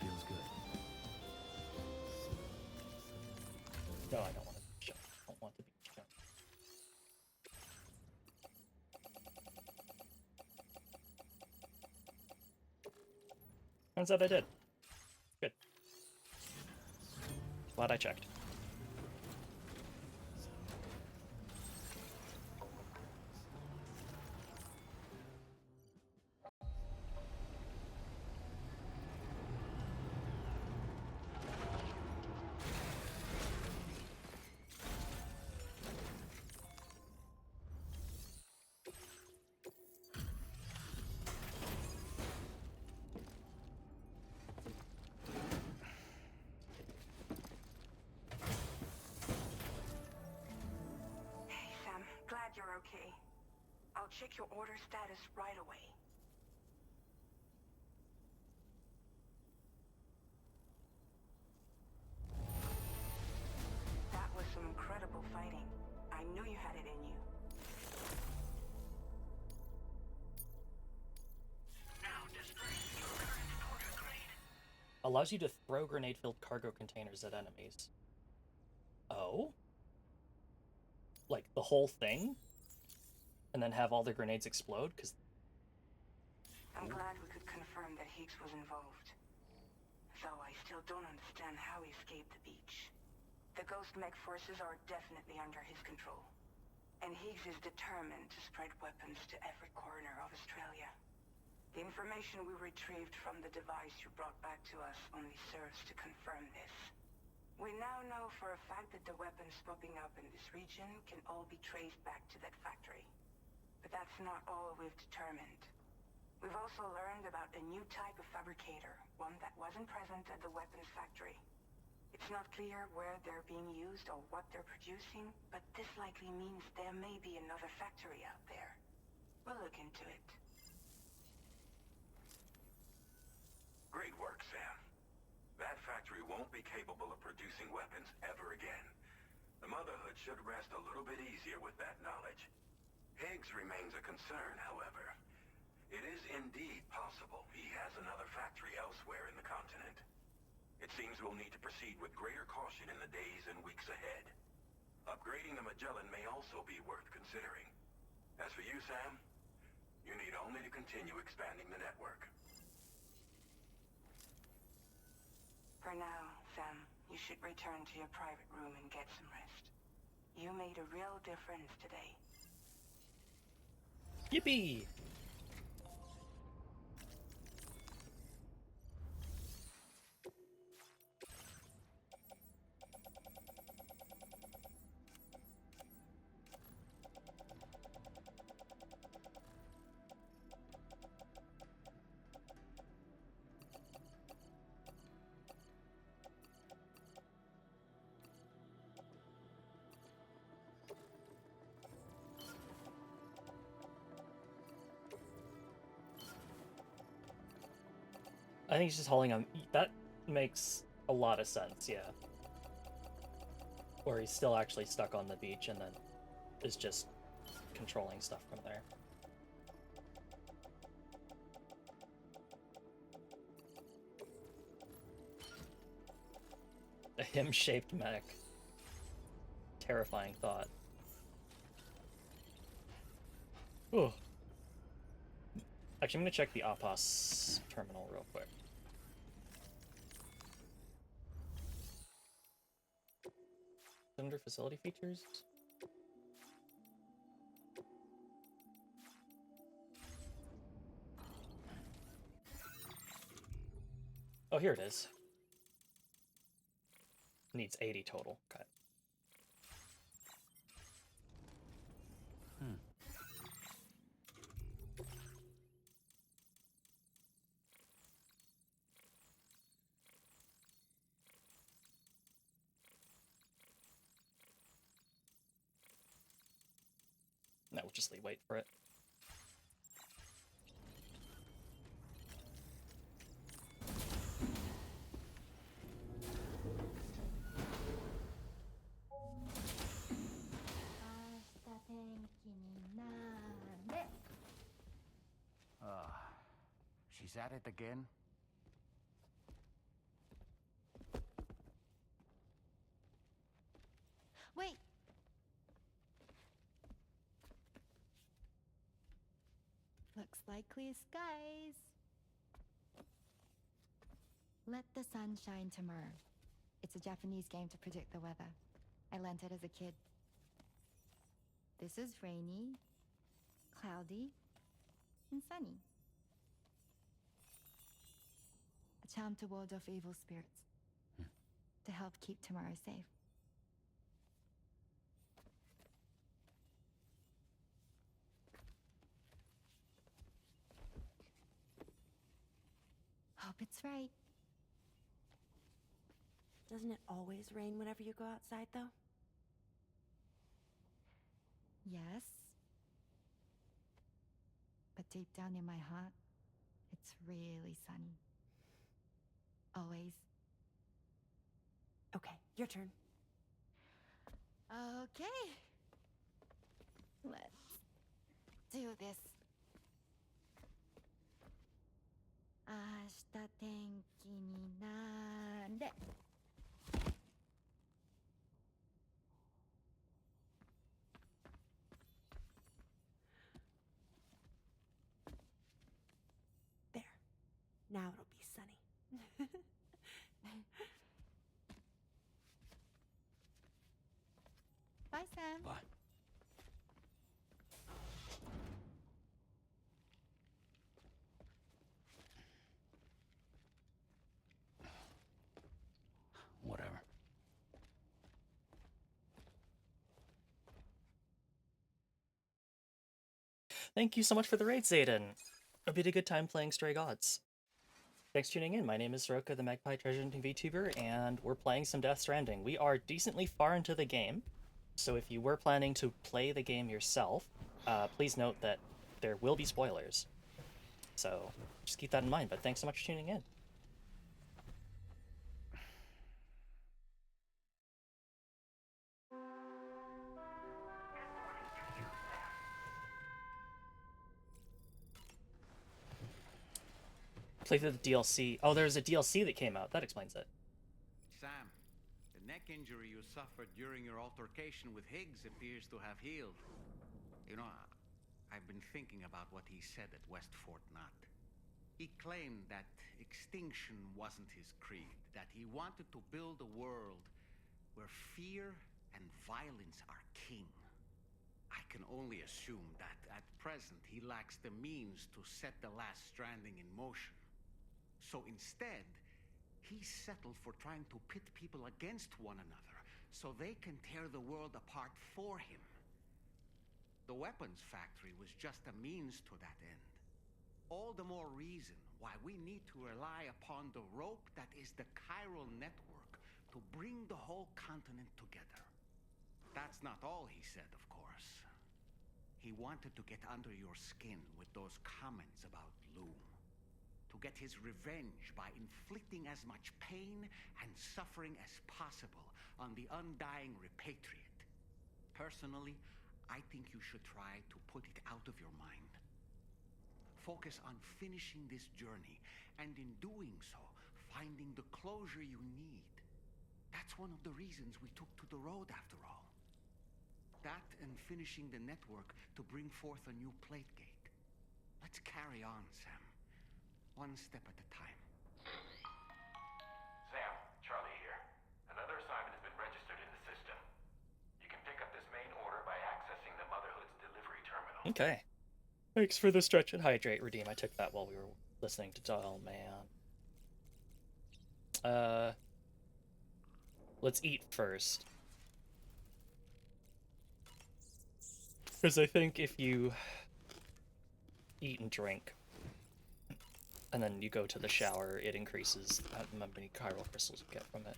Feels good. No, I don't want to be shot. I don't want to be shot. Turns out I did. Good. Glad I checked. Glad you're okay. I'll check your order status right away. That was some incredible fighting. I knew you had it in you. Allows you to throw grenade-filled cargo containers at enemies. Oh? Like, the whole thing? And then have all the grenades explode? Because... I'm glad we could confirm that Higgs was involved. Though I still don't understand how he escaped the beach. The Ghost Mech forces are definitely under his control. And Higgs is determined to spread weapons to every corner of Australia. The information we retrieved from the device you brought back to us only serves to confirm this. We now know for a fact that the weapons popping up in this region can all be traced back to that factory. But that's not all we've determined. We've also learned about a new type of fabricator, one that wasn't present at the weapons factory. It's not clear where they're being used or what they're producing, but this likely means there may be another factory out there. We'll look into it. Great work, Sam. That factory won't be capable of producing weapons ever again. The Motherhood should rest a little bit easier with that knowledge. Higgs remains a concern, however. It is indeed possible he has another factory elsewhere in the continent. It seems we'll need to proceed with greater caution in the days and weeks ahead. Upgrading the Magellan may also be worth considering. As for you, Sam, you need only to continue expanding the network. For now, Sam, you should return to your private room and get some rest. You made a real difference today. Yippee! I think he's just holding him. That makes a lot of sense, yeah. Or he's still actually stuck on the beach and then is just controlling stuff from there. A him-shaped mech. Terrifying thought. Ooh. Actually, I'm gonna check the APAS terminal real quick. Under facility features? Oh, here it is. Needs 80 total. Okay. No, we'll just wait for it. He's at it again. Wait! Looks like clear skies. Let the sun shine tomorrow. It's a Japanese game to predict the weather. I learned it as a kid. This is rainy, cloudy, and sunny. A charm to ward off evil spirits. To help keep tomorrow safe. Hope it's right. Doesn't it always rain whenever you go outside, though? Yes. But deep down in my heart, it's really sunny. Always. Okay, your turn. Okay. Let's do this. 明日天気になれ。There. Now it'll be sunny. Bye, Sam. Bye. Whatever. Thank you so much for the raid, Zayden. It'll be a good time playing Stray Gods. Thanks for tuning in. My name is Soroka, the Magpie Treasure Hunting VTuber, and we're playing some Death Stranding. We are decently far into the game, so if you were planning to play the game yourself, please note that there will be spoilers. So just keep that in mind, but thanks so much for tuning in. Play through the DLC. Oh, there's a DLC that came out. That explains it. Sam, the neck injury you suffered during your altercation with Higgs appears to have healed. You know, I've been thinking about what he said at West Fort Knot. He claimed that extinction wasn't his creed, that he wanted to build a world where fear and violence are king. I can only assume that at present he lacks the means to set the last Stranding in motion. So instead, he settled for trying to pit people against one another so they can tear the world apart for him. The weapons factory was just a means to that end. All the more reason why we need to rely upon the rope that is the chiral network to bring the whole continent together. That's not all he said, of course. He wanted to get under your skin with those comments about Loom. To get his revenge by inflicting as much pain and suffering as possible on the undying repatriate. Personally, I think you should try to put it out of your mind. Focus on finishing this journey, and in doing so, finding the closure you need. That's one of the reasons we took to the road, after all. That and finishing the network to bring forth a new plate gate. Let's carry on, Sam. One step at a time. Sam, Charlie here. Another assignment has been registered in the system. You can pick up this main order by accessing the Motherhood's delivery terminal. Okay. Thanks for the stretch and hydrate, Redeem. I took that while we were listening to Doll Man. Let's eat first. Because I think if you eat and drink, and then you go to the shower, it increases how many chiral crystals you get from it.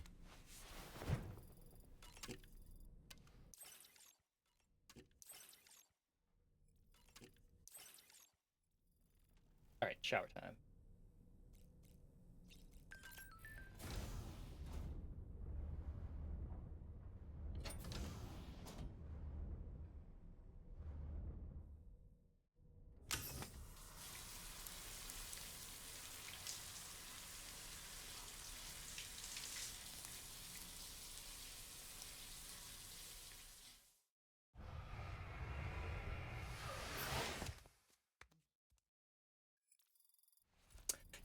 Alright, shower time.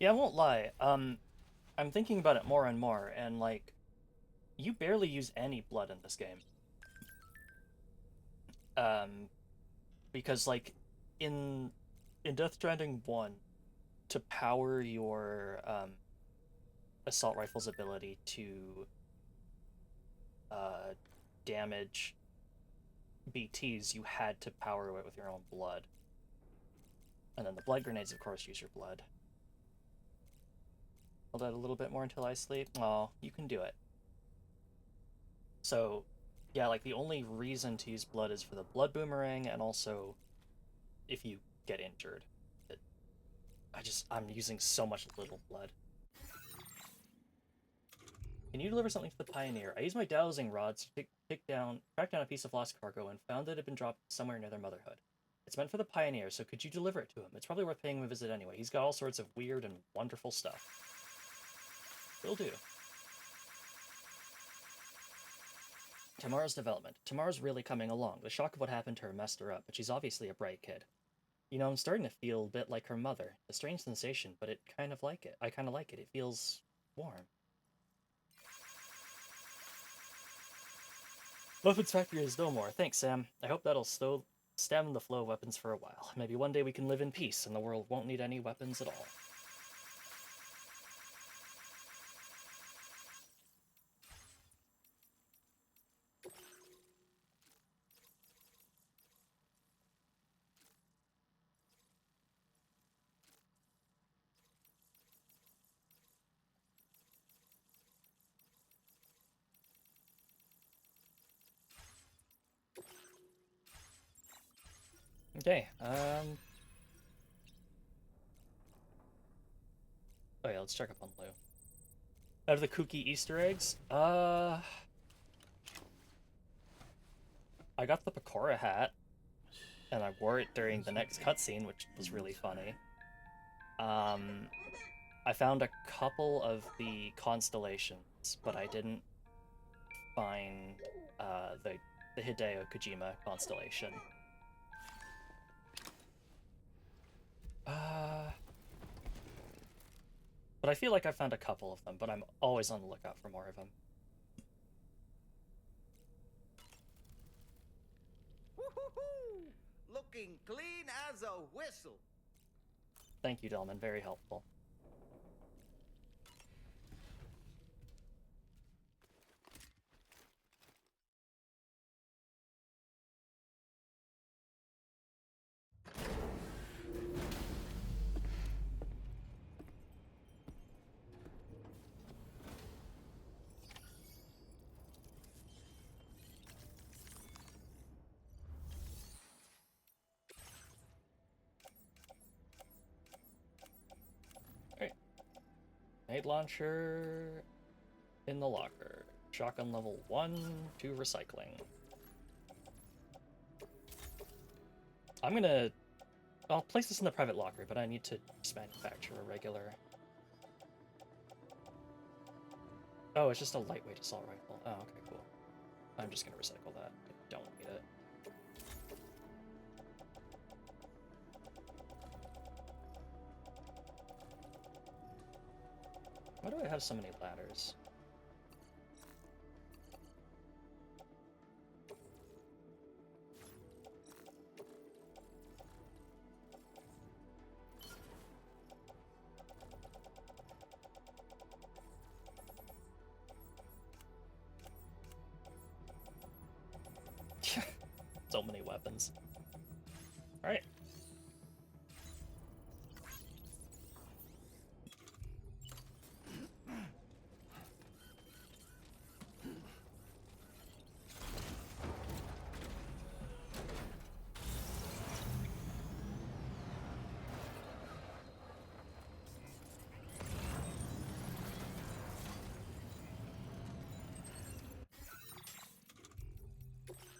Yeah, I won't lie. I'm thinking about it more and more, and like, you barely use any blood in this game. Um, because like, in Death Stranding 1, to power your assault rifle's ability to uh, damage BTs, you had to power it with your own blood. And then the blood grenades, of course, use your blood. Hold out a little bit more until I sleep. Oh, you can do it. So, yeah, like the only reason to use blood is for the blood boomerang, and also if you get injured. It, I'm using so much little blood. Can you deliver something to the Pioneer? I used my dowsing rods to track down a piece of lost cargo and found that it had been dropped somewhere near their Motherhood. It's meant for the Pioneer, so could you deliver it to him? It's probably worth paying him a visit anyway. He's got all sorts of weird and wonderful stuff. Will do. Tamara's development. Tamara's really coming along. The shock of what happened to her messed her up, but she's obviously a bright kid. You know, I'm starting to feel a bit like her mother. A strange sensation, but I kind of like it. It feels warm. Weapons factory is no more. Thanks, Sam. I hope that'll stem the flow of weapons for a while. Maybe one day we can live in peace and the world won't need any weapons at all. Okay, oh yeah, let's check up on Lou. Out of the kooky Easter eggs, I got the Pecora hat, and I wore it during the next cutscene, which was really funny. I found a couple of the constellations, but I didn't find the Hideo Kojima constellation. But I feel like I found a couple of them, but I'm always on the lookout for more of them. Woo-hoo-hoo! Looking clean as a whistle. Thank you, Delman. Very helpful. Alright. Grenade launcher in the locker. Shotgun level 1 to recycling. I'll place this in the private locker, but I need to just manufacture a regular. Oh, it's just a lightweight assault rifle. Oh, okay, cool. I'm just gonna recycle that. I don't need it. Why do I have so many ladders? So many weapons. Alright.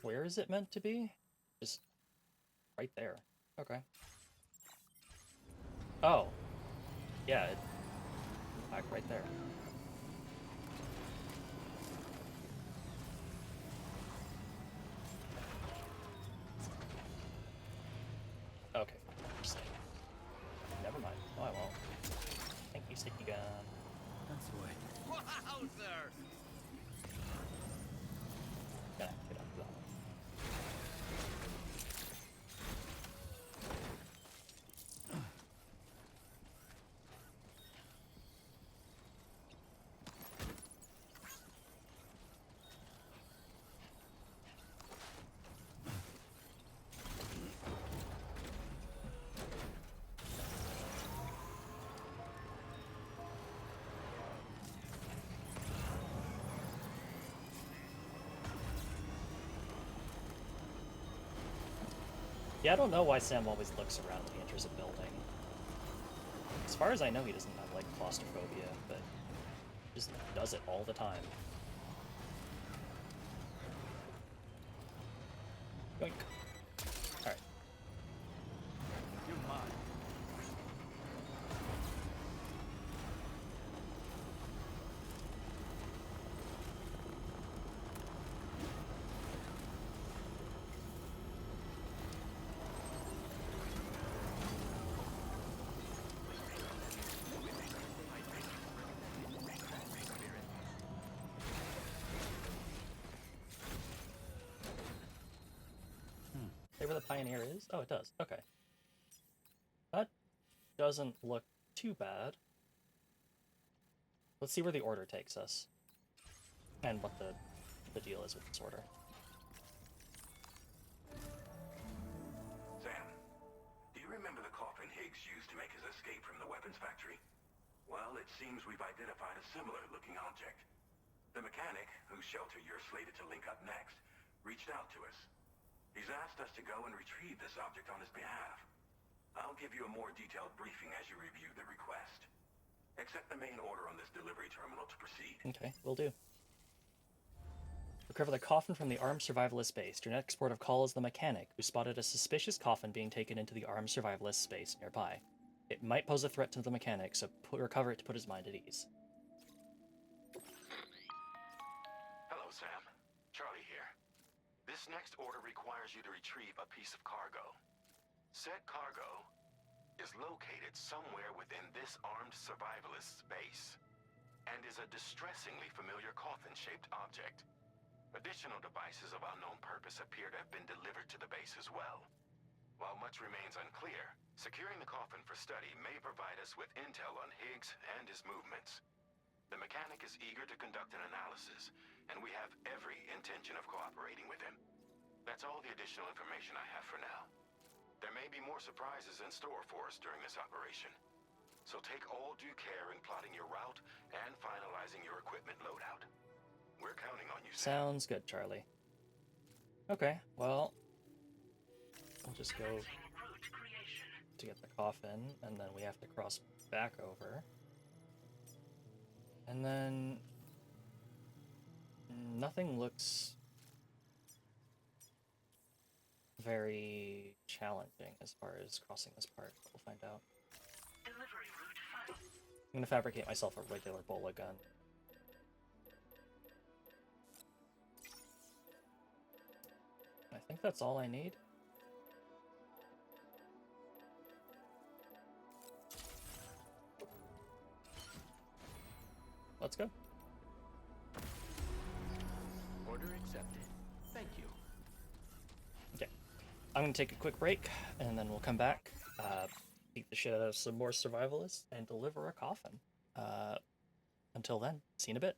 Where is it meant to be? Just right there. Okay. Oh. Yeah, back right there. Okay, just never mind. Oh, I won't. Thank Iseki gun. That's the way. Wowzer! Gonna get up that one. Yeah, I don't know why Sam always looks around when he enters a building. As far as I know, he doesn't have, like, claustrophobia, but just does it all the time. Yoink. Alright. You're mine. Say where the Pioneer is? Oh, it does. Okay. That doesn't look too bad. Let's see where the order takes us. And what the deal is with this order. Sam, do you remember the coffin Higgs used to make his escape from the weapons factory? Well, it seems we've identified a similar-looking object. The mechanic, whose shelter you're slated to link up next, reached out to us. He's asked us to go and retrieve this object on his behalf. I'll give you a more detailed briefing as you review the request. Accept the main order on this delivery terminal to proceed. Okay, will do. Recover the coffin from the armed survivalist base. Your next port of call is the mechanic, who spotted a suspicious coffin being taken into the armed survivalist base nearby. It might pose a threat to the mechanic, so recover it to put his mind at ease. Hello, Sam. Charlie here. This next order requires you to retrieve a piece of cargo. Said cargo is located somewhere within this armed survivalist's base, and is a distressingly familiar coffin-shaped object. Additional devices of unknown purpose appear to have been delivered to the base as well. While much remains unclear, securing the coffin for study may provide us with intel on Higgs and his movements. The mechanic is eager to conduct an analysis, and we have every intention of cooperating with him. That's all the additional information I have for now. There may be more surprises in store for us during this operation, so take all due care in plotting your route and finalizing your equipment loadout. We're counting on you, Sam. Sounds good, Charlie. Okay, well, I'll just go to get the coffin, and then we have to cross back over. And then nothing looks very challenging as far as crossing this part, but we'll find out. I'm gonna fabricate myself a regular bola gun. I think that's all I need. Let's go. Order accepted. Thank you. Okay. I'm gonna take a quick break, and then we'll come back, beat the shit out of some more survivalists, and deliver a coffin. Until then, see you in a bit.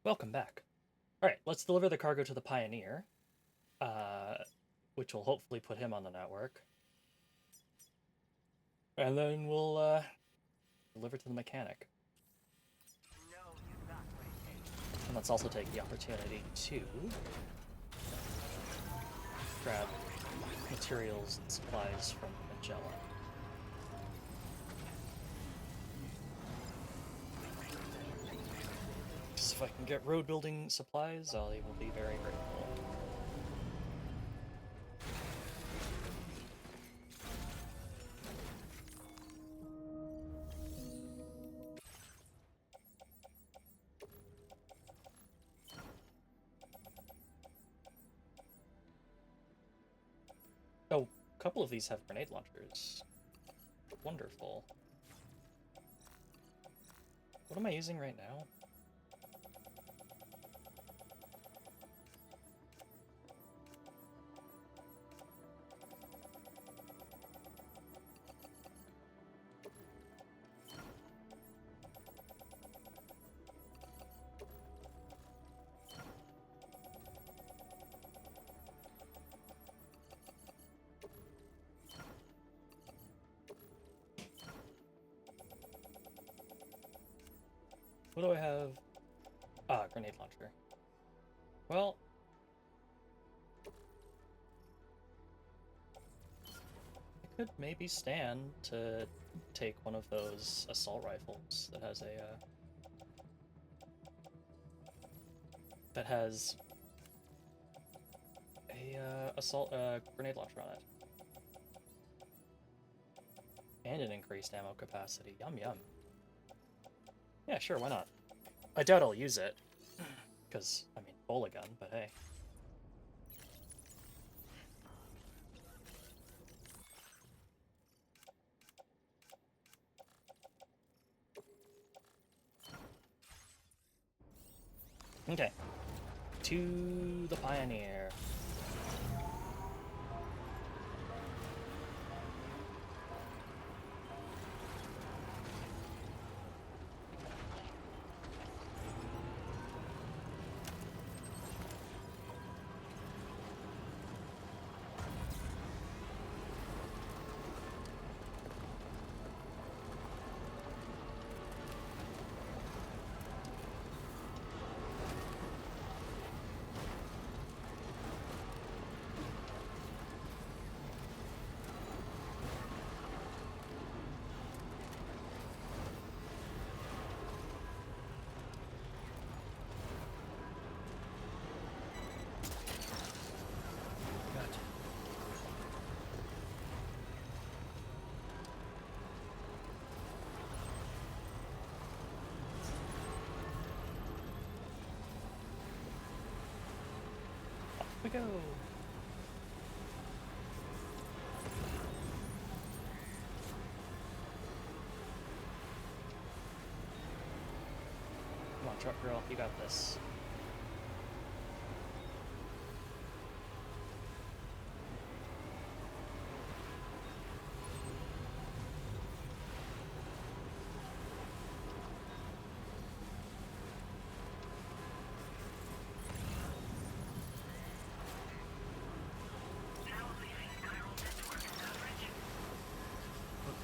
Welcome back. Alright, let's deliver the cargo to the Pioneer, which will hopefully put him on the network. And then we'll deliver to the mechanic. And let's also take the opportunity to grab materials and supplies from Magellan. Because if I can get road building supplies, I will be very grateful. Oh, a couple of these have grenade launchers. Wonderful. What am I using right now? What do I have? Ah, grenade launcher. Well, I could maybe stand to take one of those assault rifles that has a assault grenade launcher on it, and an increased ammo capacity. Yum yum. Yeah, sure, why not? I doubt I'll use it, because, I mean, bola gun, but hey. Okay. To the Pioneer. We go. Come on, truck girl, you got this.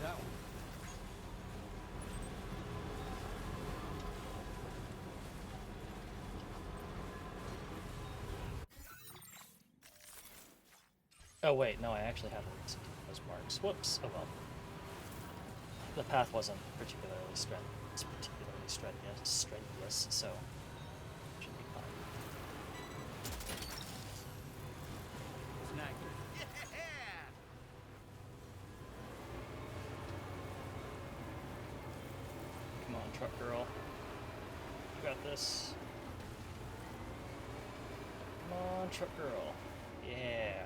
That one. Oh wait, no, I actually haven't listened to those marks. Whoops. Oh well. The path wasn't particularly strenuous, so should be fine. Snag. Come on, truck girl. You got this. Come on, truck girl. Yeah.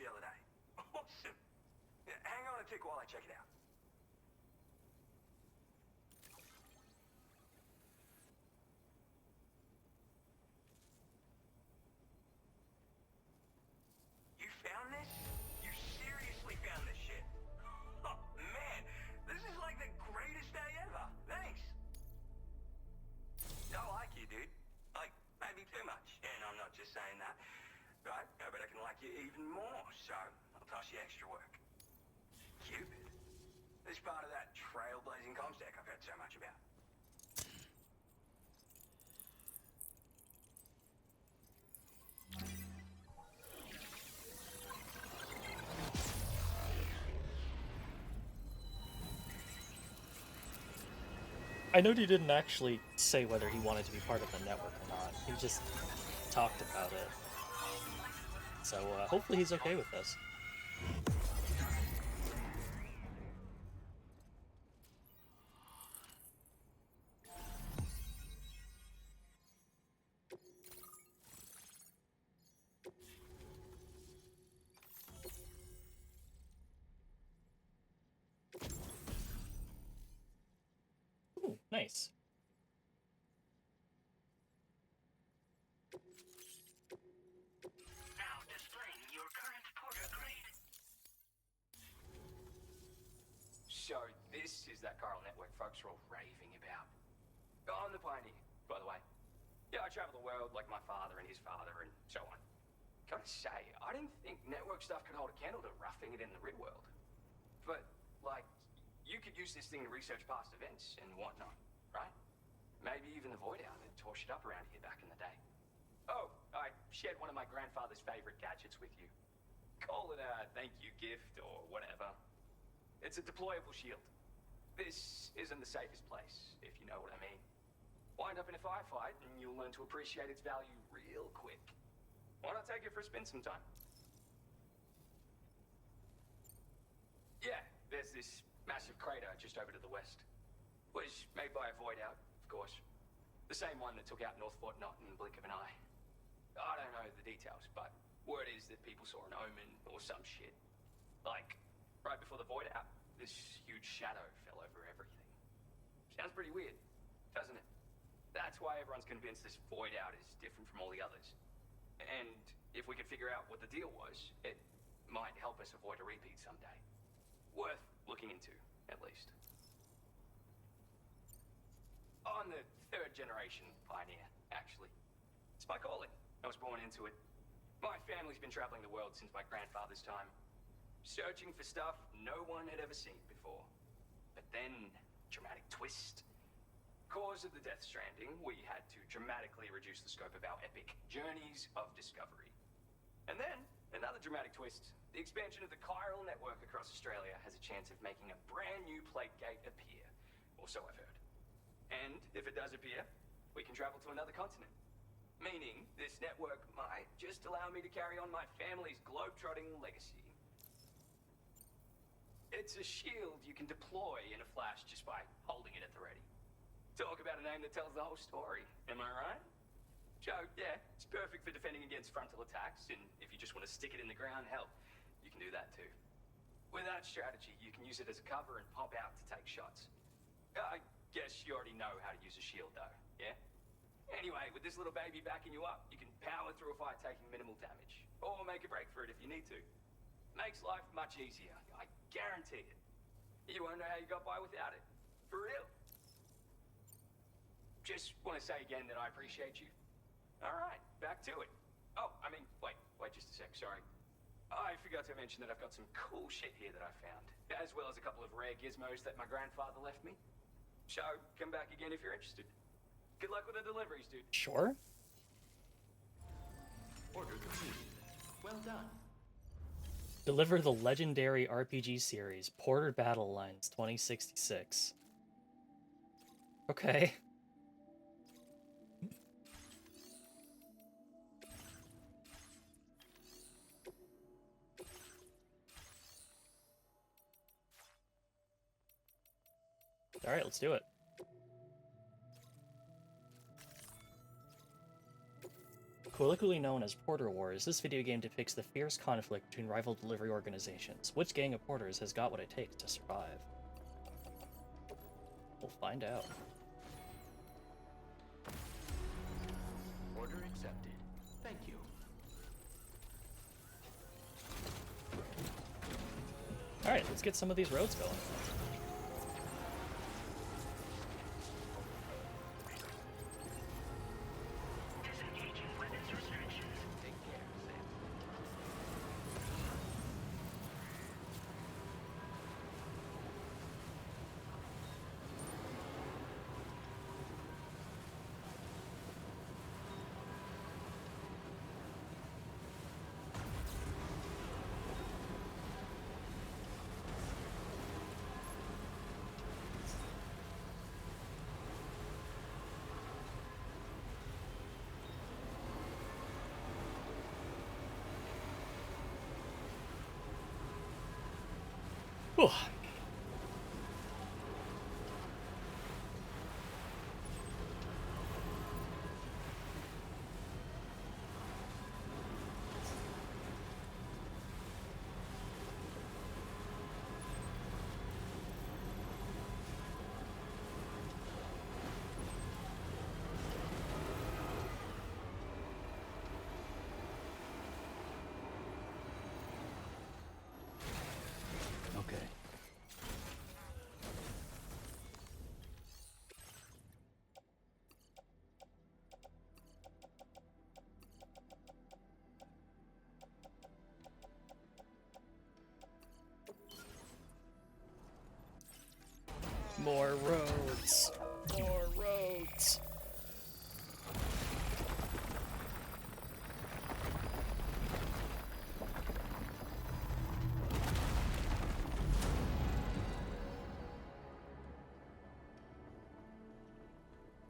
the other day. Awesome. Yeah, hang on a tick while I check it out. You found this? You seriously found this shit? Oh, man, this is like the greatest day ever. Thanks. I like you, dude. Like, maybe too much. And I'm not just saying that. Right? But I can like you even more, so I'll toss you extra work. Cupid. This part of that trailblazing comms deck I've heard so much about. I know he didn't actually say whether he wanted to be part of the network or not. He just talked about it. So hopefully he's okay with this. Ooh, nice. Now displaying your current Porter grade. So this is that chiral network folks are all raving about. I'm the pioneer, by the way. Yeah, I travel the world like my father and his father and so on. Gotta say, I didn't think network stuff could hold a candle to roughing it in the real world. But, like, you could use this thing to research past events and whatnot, right? Maybe even the Void Out that tore shit up around here back in the day. Oh, I shared one of my grandfather's favorite gadgets with you. Call it a thank you gift or whatever. It's a deployable shield. This isn't the safest place, if you know what I mean. Wind up in a firefight and you'll learn to appreciate its value real quick. Why not take it for a spin sometime? Yeah, there's this massive crater just over to the west. Was made by a void out, of course. The same one that took out North Fort Knot in the blink of an eye. I don't know the details, but word is that people saw an omen or some shit. Like, right before the void out, this huge shadow fell over everything. Sounds pretty weird, doesn't it? That's why everyone's convinced this void out is different from all the others. And if we could figure out what the deal was, it might help us avoid a repeat someday. Worth looking into, at least. I'm the third generation pioneer, actually. It's my calling. I was born into it. My family's been traveling the world since my grandfather's time, searching for stuff no one had ever seen before. But then, dramatic twist. Cause of the Death Stranding, we had to dramatically reduce the scope of our epic journeys of discovery. And then, another dramatic twist. The expansion of the chiral network across Australia has a chance of making a brand new plague gate appear. Or so I've heard. And if it does appear, we can travel to another continent. Meaning, this network might just allow me to carry on my family's globe-trotting legacy. It's a shield you can deploy in a flash just by holding it at the ready. Talk about a name that tells the whole story, am I right? So, yeah, it's perfect for defending against frontal attacks, and if you just want to stick it in the ground, hell, you can do that too. With that strategy, you can use it as a cover and pop out to take shots. I guess you already know how to use a shield, though, yeah? Anyway, with this little baby backing you up, you can power through a fight taking minimal damage, or make a break for it if you need to. Makes life much easier, I guarantee it. You won't know how you got by without it. For real. Just want to say again that I appreciate you. All right, back to it. Oh, I mean, wait just a sec, sorry. I forgot to mention that I've got some cool shit here that I found, as well as a couple of rare gizmos that my grandfather left me. So, come back again if you're interested. Good luck with the deliveries, dude. Sure. Order completed. Well done. Deliver the legendary RPG series, Porter Battle Lines 2066. Okay. Alright, let's do it. Colloquially known as Porter Wars, this video game depicts the fierce conflict between rival delivery organizations. Which gang of porters has got what it takes to survive? We'll find out. Order accepted. Thank you. Alright, let's get some of these roads going. Whew. Okay. More roads. More roads.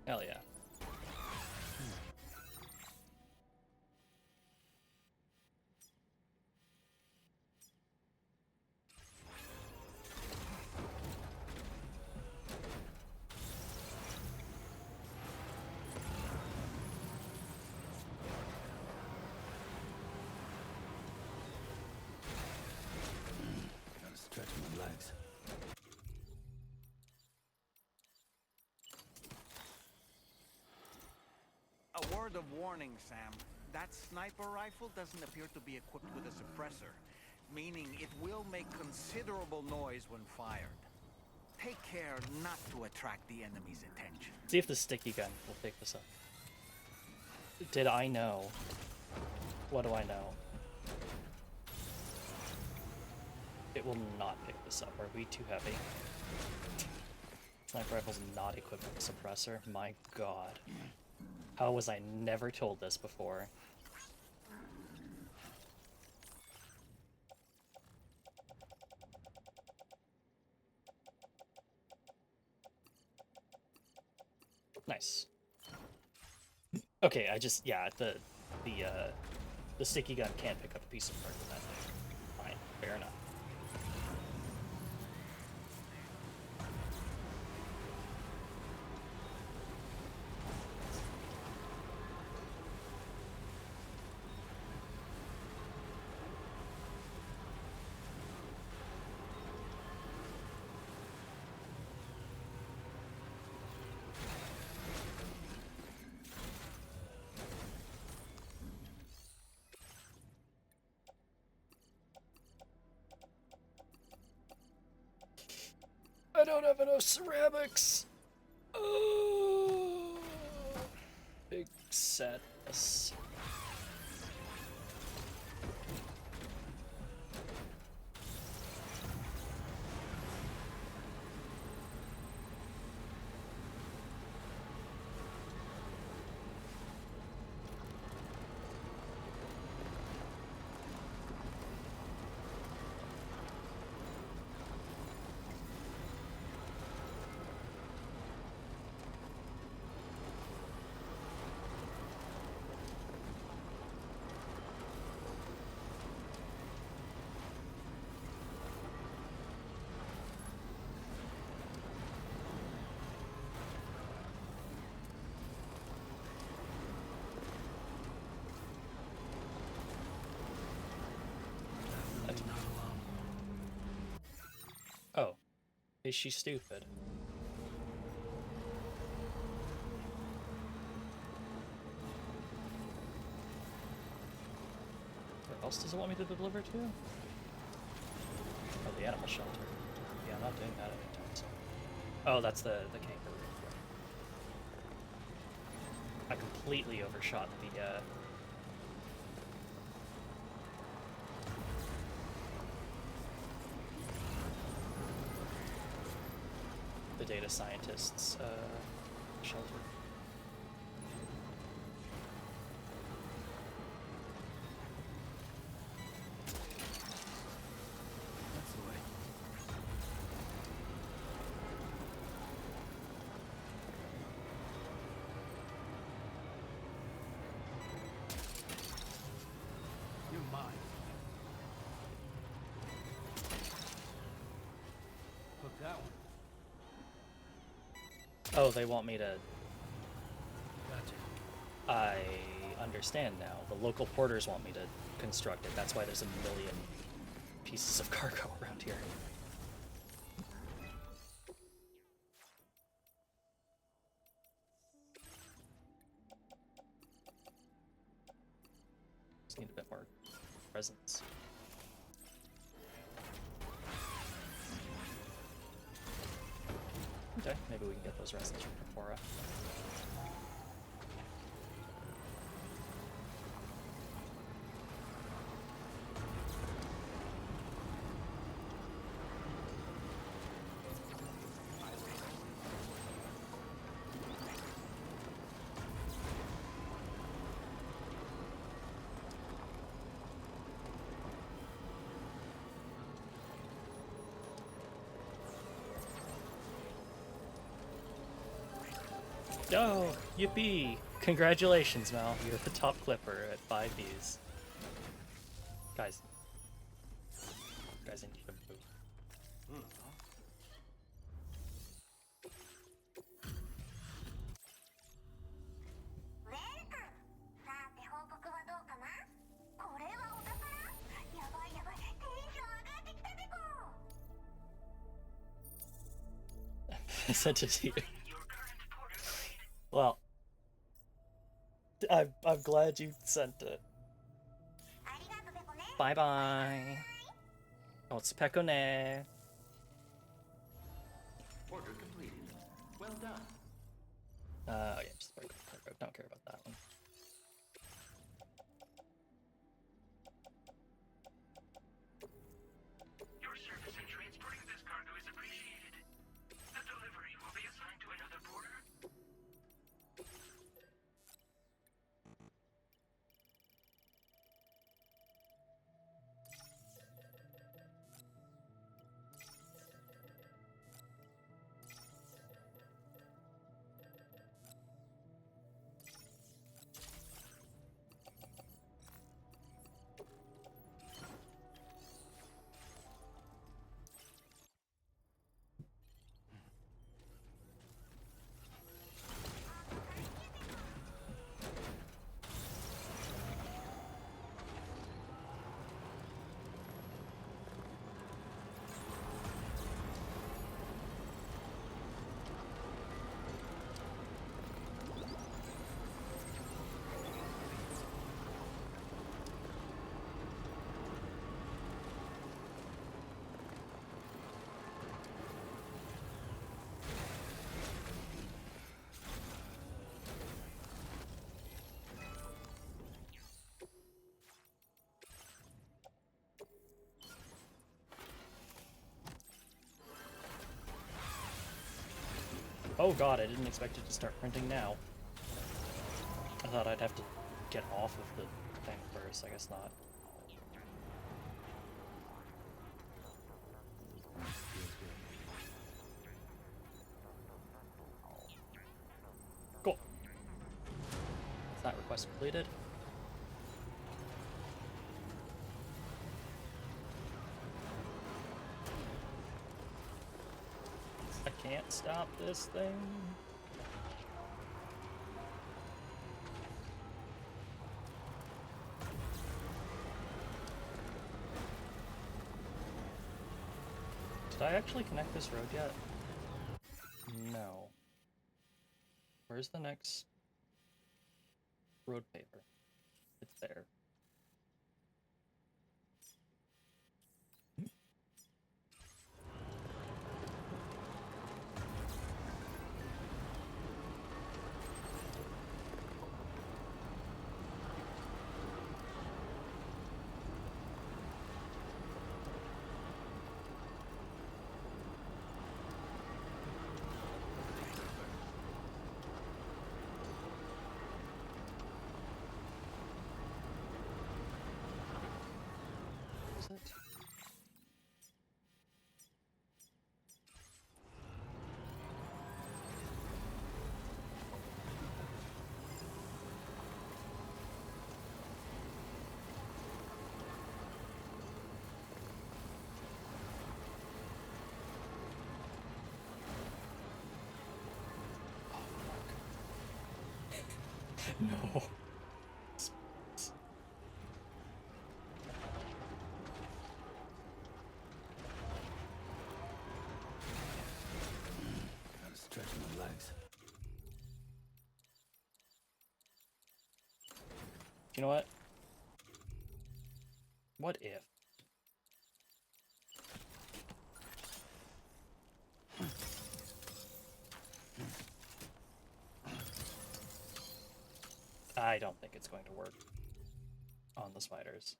Hell yeah. Gotta stretch my legs. A word of warning, Sam. That sniper rifle doesn't appear to be equipped with a suppressor, meaning it will make considerable noise when fired. Take care not to attract the enemy's attention. See if the sticky gun will pick this up. Did I know? What do I know? It will not pick this up. Are we too heavy? Sniper rifle's not equipped with a suppressor? My god. How was I never told this before? Nice. Okay, yeah, the sticky gun can't pick up a piece of work with that thing. Fine, fair enough. I don't have enough ceramics. Oh, big sadness. Is she stupid? Where else does it want me to deliver to? Oh, the animal shelter. Yeah, I'm not doing that anytime soon. Oh, that's the kangaroo. I completely overshot the data scientists' shelter. That's the way. You're mine. Hook that one. Oh, they want me to... Gotcha. I understand now. The local porters want me to construct it. That's why there's a million pieces of cargo around here. Just need a bit more presence. Okay, maybe we can get those resins from Tempora. Oh, yippee! Congratulations, Mal. You're the top clipper at 5 views. Guys, I need to move. I sent it to you. Well, I'm glad you sent it. Bye bye. Oh, it's Pekone. Order completed. Well done. Oh yeah, just break cargo. Don't care about that one. Your service in transporting this cargo is appreciated. The delivery will be assigned to another porter. Oh god, I didn't expect it to start printing now. I thought I'd have to get off of the thing first. I guess not. Cool. Is that request completed? I can't stop this thing. Did I actually connect this road yet? No. Where's the next road paper? It's there. Is it? No. Gotta stretch my legs. You know what? What if? I don't think it's going to work on the spiders.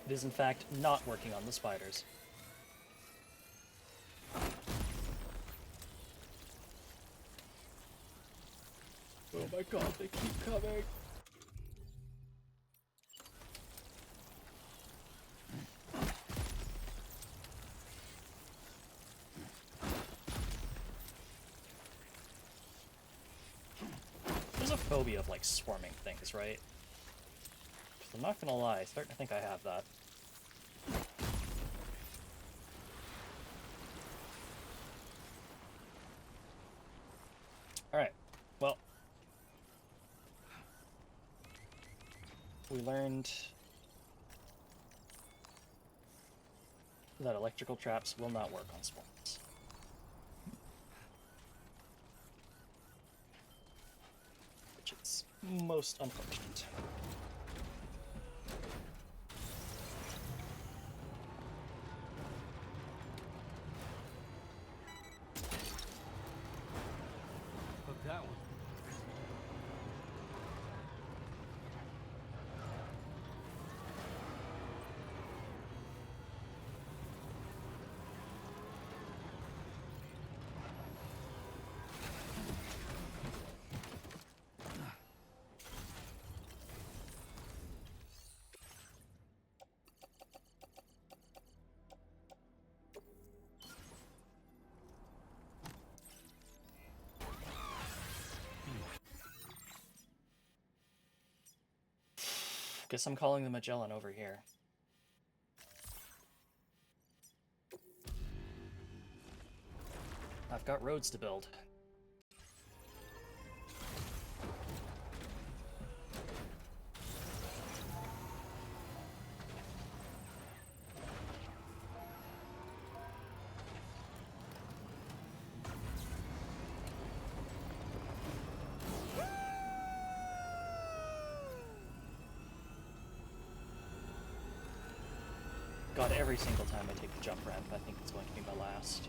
It is in fact not working on the spiders. Oh my god, they keep coming! There's a phobia of, like, swarming things, right? I'm not gonna lie, I start to think I have that. Alright, well. We learned that electrical traps will not work on spawns. Which is most unfortunate. Hook that one. Guess I'm calling the Magellan over here. I've got roads to build. God, every single time I take the jump ramp, I think it's going to be my last.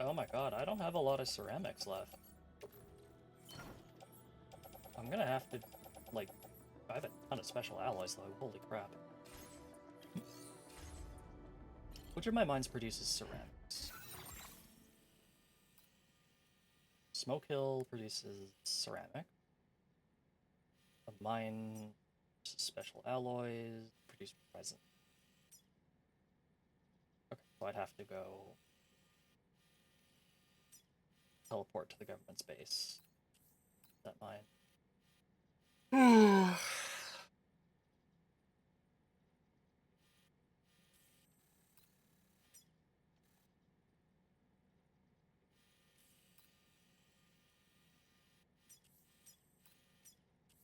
Oh my god, I don't have a lot of ceramics left. I'm gonna have to, like, I have a ton of special alloys though, holy crap. Which of my mines produces ceramics? Smoke Hill produces ceramic. A mine special alloys produce resin. Okay, so I'd have to go teleport to the government's base. That mine.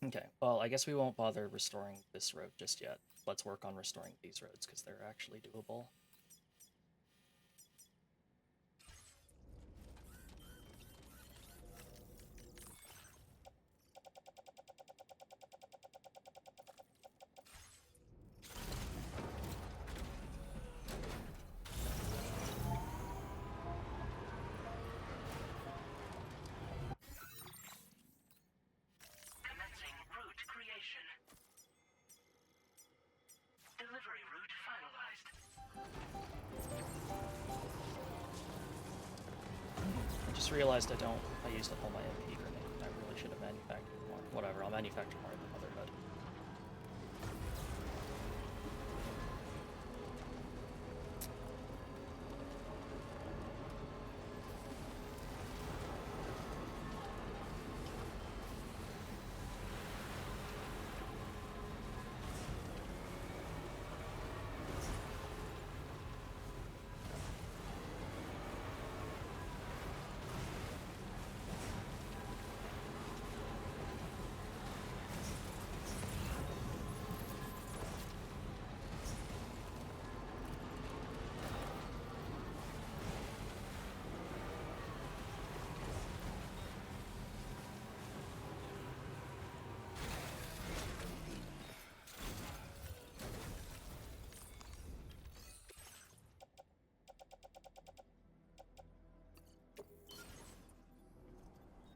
Okay, well, I guess we won't bother restoring this road just yet. Let's work on restoring these roads, because they're actually doable. Commencing route creation. Delivery route finalized. I just realized I used up all my MP grenade. I really should have manufactured more. Whatever, I'll manufacture more in the Motherhood.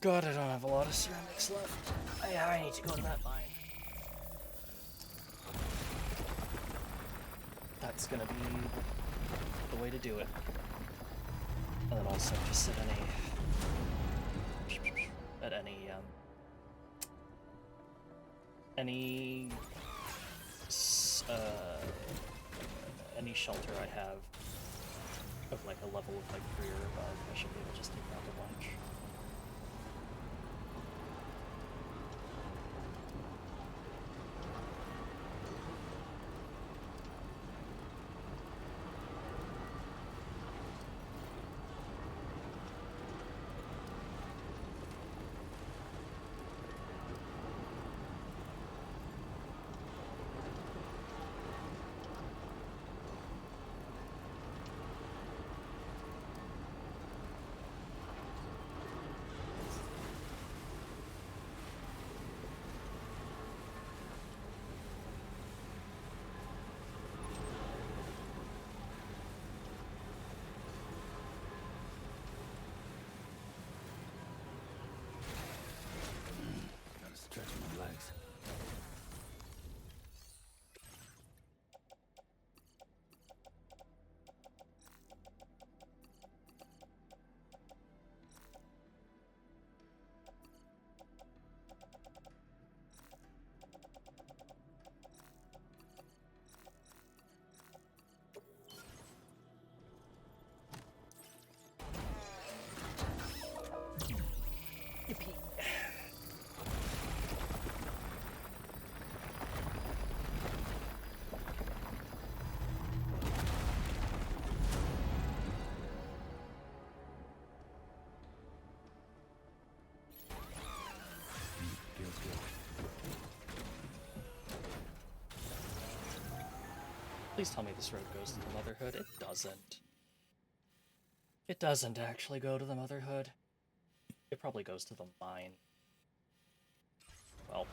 God, I don't have a lot of ceramics left. Yeah, I need to go to that mine. That's gonna be the way to do it. And then also just at any shelter I have of like a level of like 3 or above, I should be able to just take out a bunch. Gotta stretch my legs. Yippee. Feels good. Please tell me this road goes to the Motherhood. It doesn't. It doesn't actually go to the Motherhood. It probably goes to the mine. Well.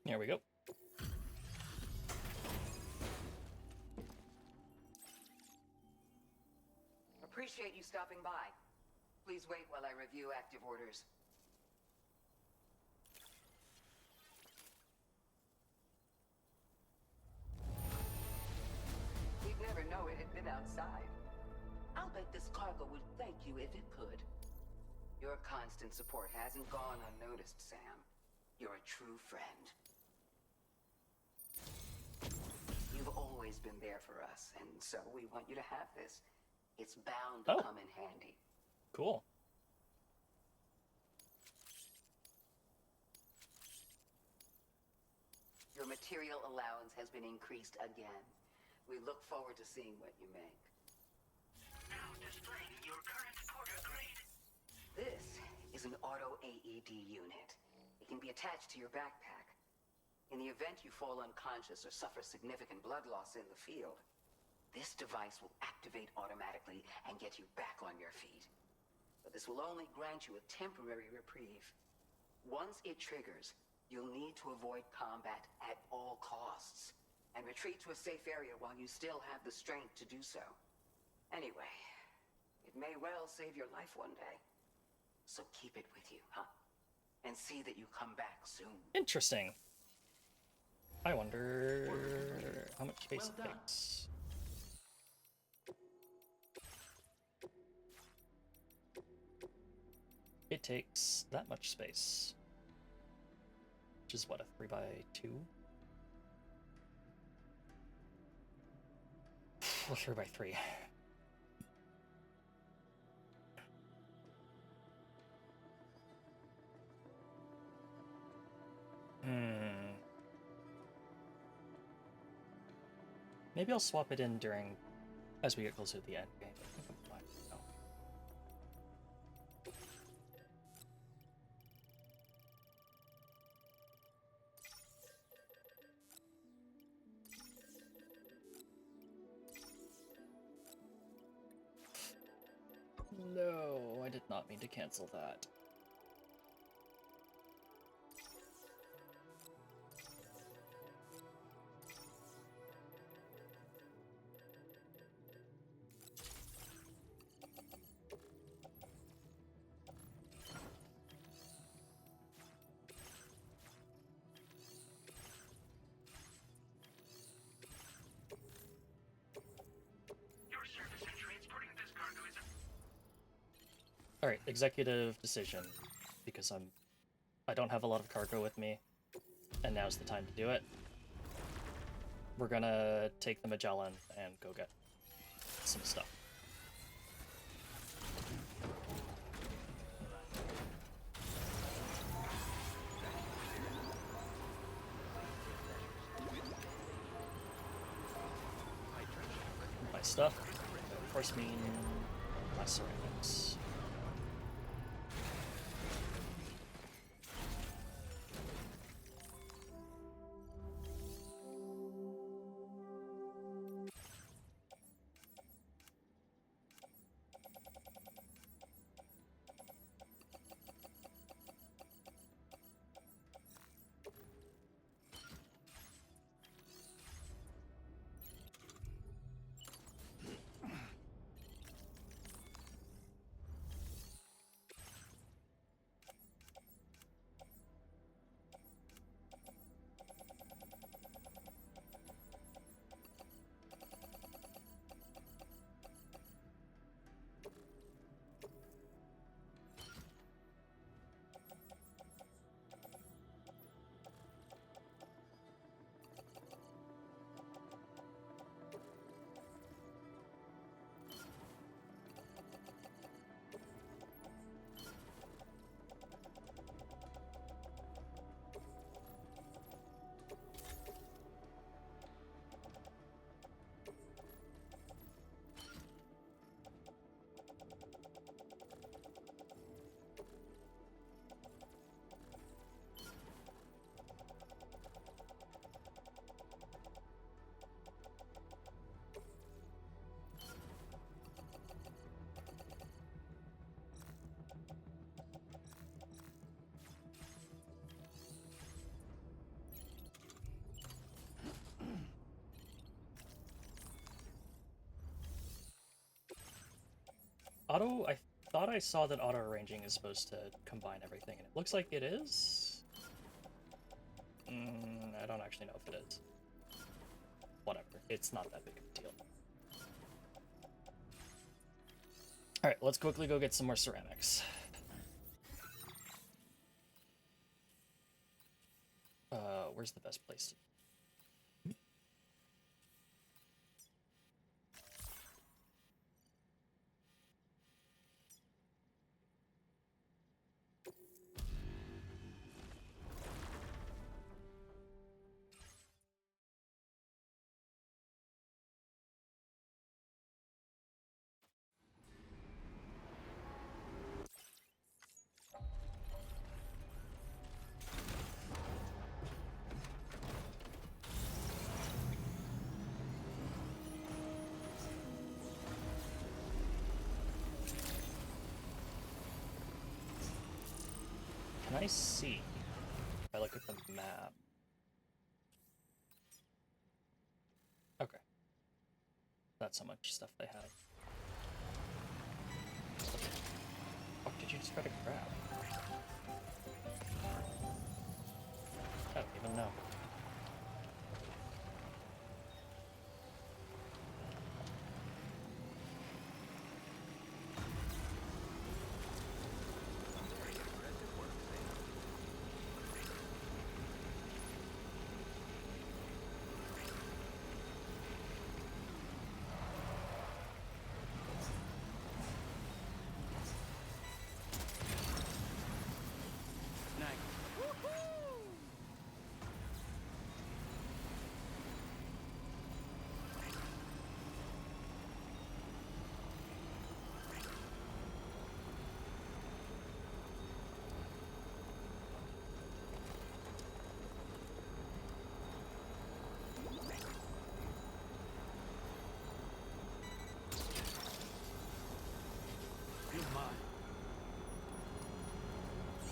There we go. Appreciate you stopping by. Please wait while I review active orders. You'd never know it had been outside. I'll bet this cargo would thank you if it could. Your constant support hasn't gone unnoticed, Sam. You're a true friend. You've always been there for us, and so we want you to have this. It's bound to come in handy. Cool. Your material allowance has been increased again. We look forward to seeing what you make. Now displaying your current Porter grade. This is an auto AED unit. It can be attached to your backpack. In the event you fall unconscious or suffer significant blood loss in the field, this device will activate automatically and get you back on your feet. But this will only grant you a temporary reprieve. Once it triggers, you'll need to avoid combat at all costs and retreat to a safe area while you still have the strength to do so. Anyway, it may well save your life one day. So keep it with you, huh? And see that you come back soon. Interesting. I wonder how much space it takes. It takes that much space. Which is what, a 3x2? Or 3x3. Maybe I'll swap it in during, as we get closer to the end game. I think I'm fine now. No, I did not mean to cancel that. Your service in transporting this cargo is Alright, executive decision. Because I don't have a lot of cargo with me, and now's the time to do it. We're gonna take the Magellan and go get some stuff. My stuff, of course, mean my ceramics. I thought I saw that auto arranging is supposed to combine everything, and it looks like it is. I don't actually know if it is. Whatever, it's not that big of a deal. Alright, let's quickly go get some more ceramics. Where's the best place to... Can I see, if I look at the map? Okay. That's how much stuff they have. What did you just try to grab? I don't even know.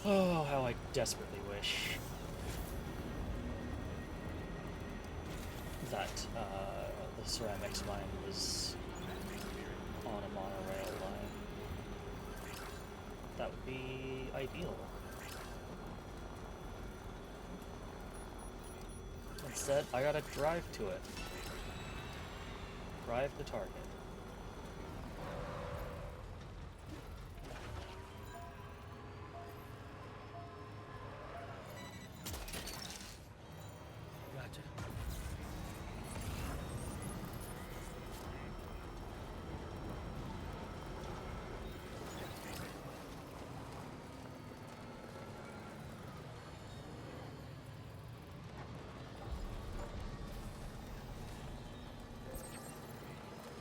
Oh, how I desperately wish that the ceramics mine was on a monorail line. That would be ideal. Instead, I gotta drive to it. Drive to Target. Gotcha.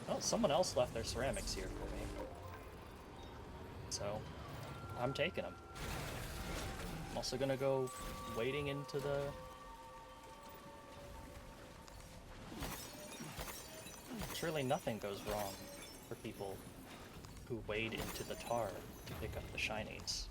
Well, someone else left their ceramics here for me. So, I'm taking them. I'm also gonna go wading into the... Surely nothing goes wrong for people who wade into the tar to pick up the shinies.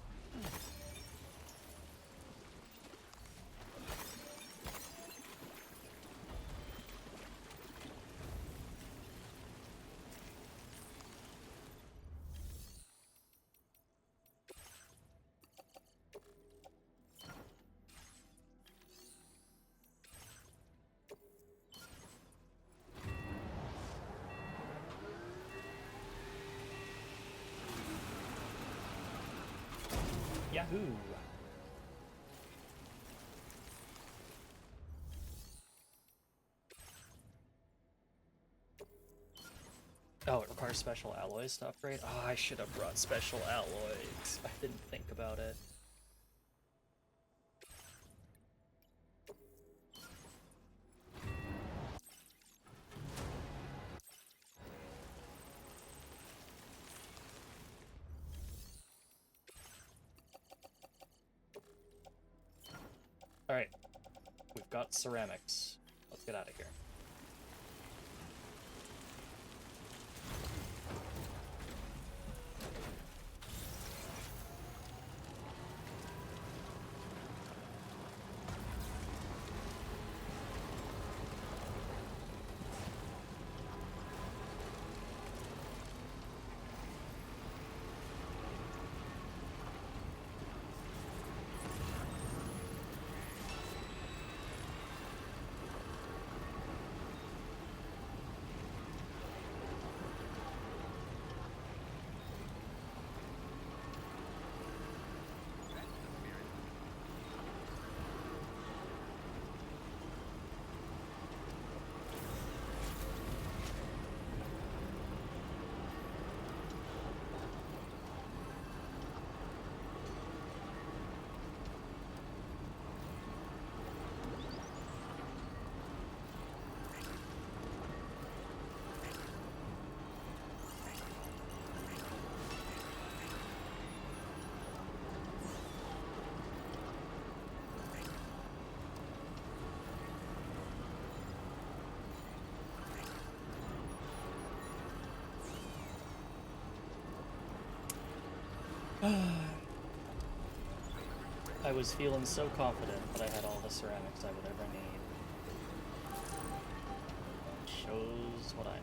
Yahoo! Oh, it requires special alloys to upgrade? Oh, I should have brought special alloys. I didn't think about it. Alright. We've got ceramics. Let's get out of here. I was feeling so confident that I had all the ceramics I would ever need. Shows what I know.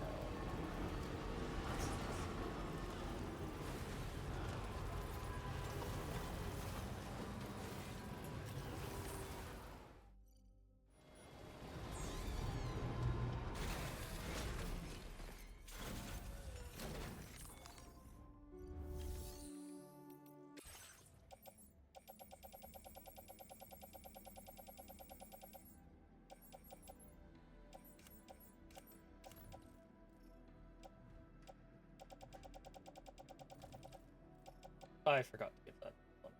I forgot to give that one.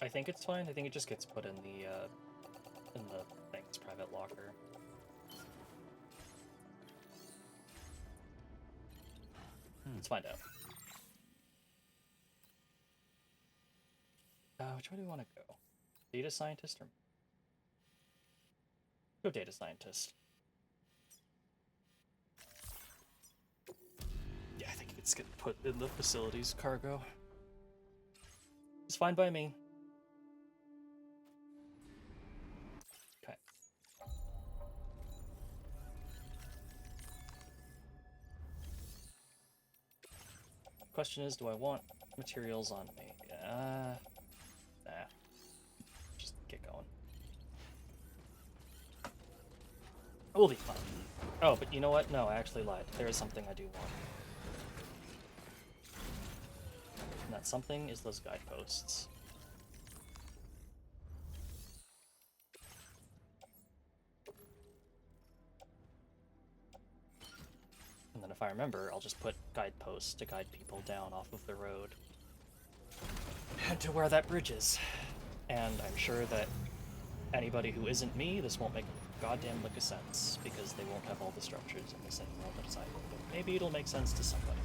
I think it's fine. I think it just gets put in the thing's private locker. Let's find out. Which way do we want to go? Data scientist or... Go data scientist. Yeah, I think it's getting put in the facilities cargo. It's fine by me. Okay. Question is, do I want materials on me? Nah. Just get going. We'll be fine. Oh, but you know what? No, I actually lied. There is something I do want. And that something is those guideposts. And then if I remember, I'll just put guideposts to guide people down off of the road. And to where that bridge is. And I'm sure that anybody who isn't me, this won't make a goddamn lick of sense, because they won't have all the structures in the same moment as I do. But maybe it'll make sense to somebody.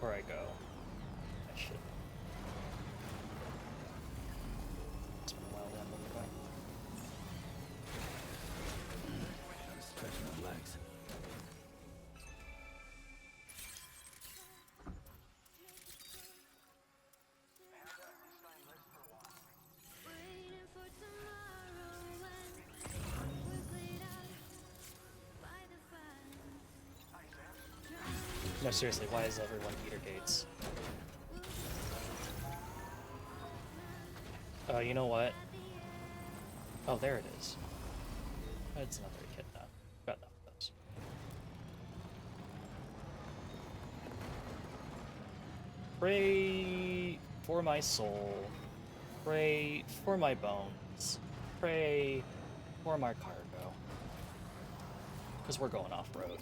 Before I go, I should. It's been a while then, anyway. Stretch my legs. No, seriously, why is everyone Peter Gates? You know what? Oh, there it is. It's another kid now. Got enough of those. Pray for my soul. Pray for my bones. Pray for my cargo. Because we're going off-road.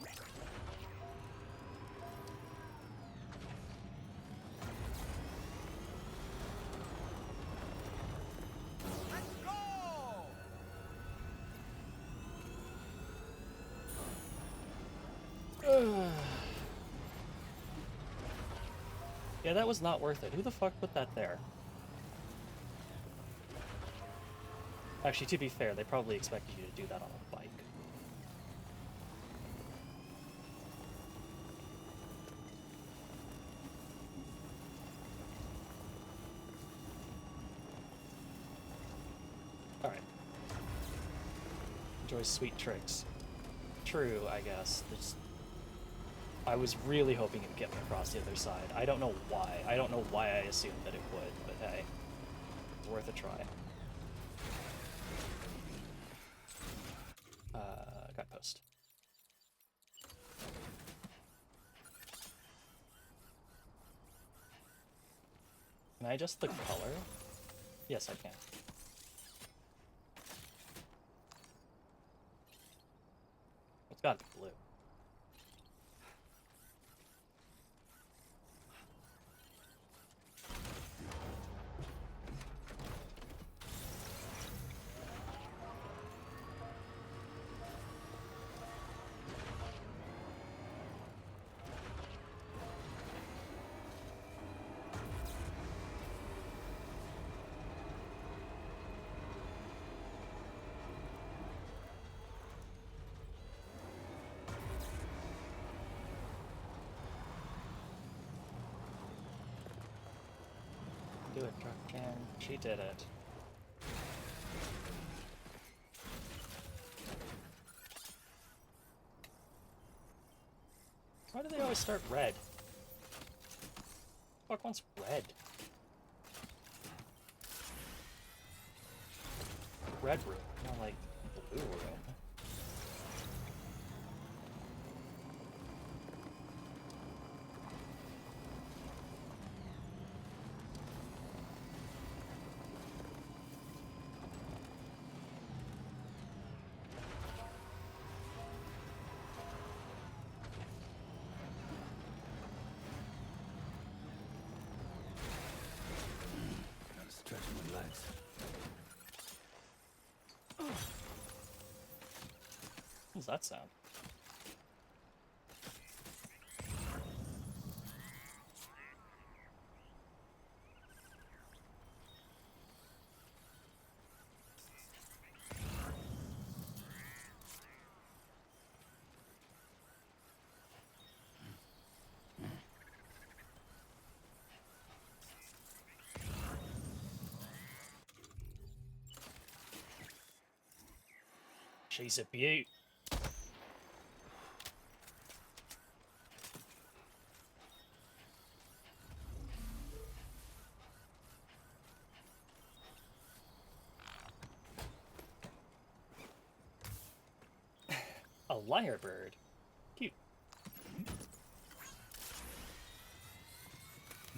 Yeah, that was not worth it. Who the fuck put that there? Actually, to be fair, they probably expected you to do that on a bike. Alright. Enjoy sweet tricks. True, I guess. I was really hoping it would get me across the other side. I don't know why. I don't know why I assumed that it would, but hey. It's worth a try. Guidepost. Can I adjust the color? Yes, I can. It's gotta be blue. And she did it. Why do they always start red? Fuck wants red? Red room, not like blue room. Gotta stretch my legs. What does that sound? She's a beaut. A lyrebird. Cute.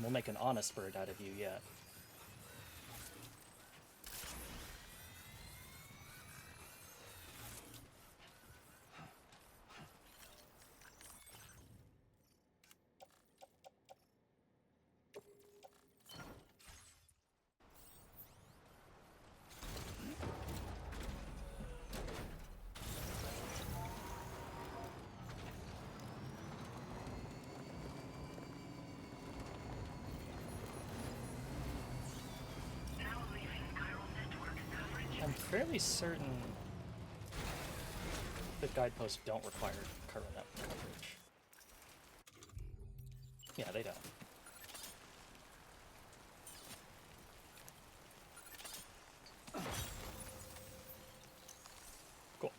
We'll make an honest bird out of you yet. I'm fairly certain the guideposts don't require current network coverage. Yeah, they don't. Cool.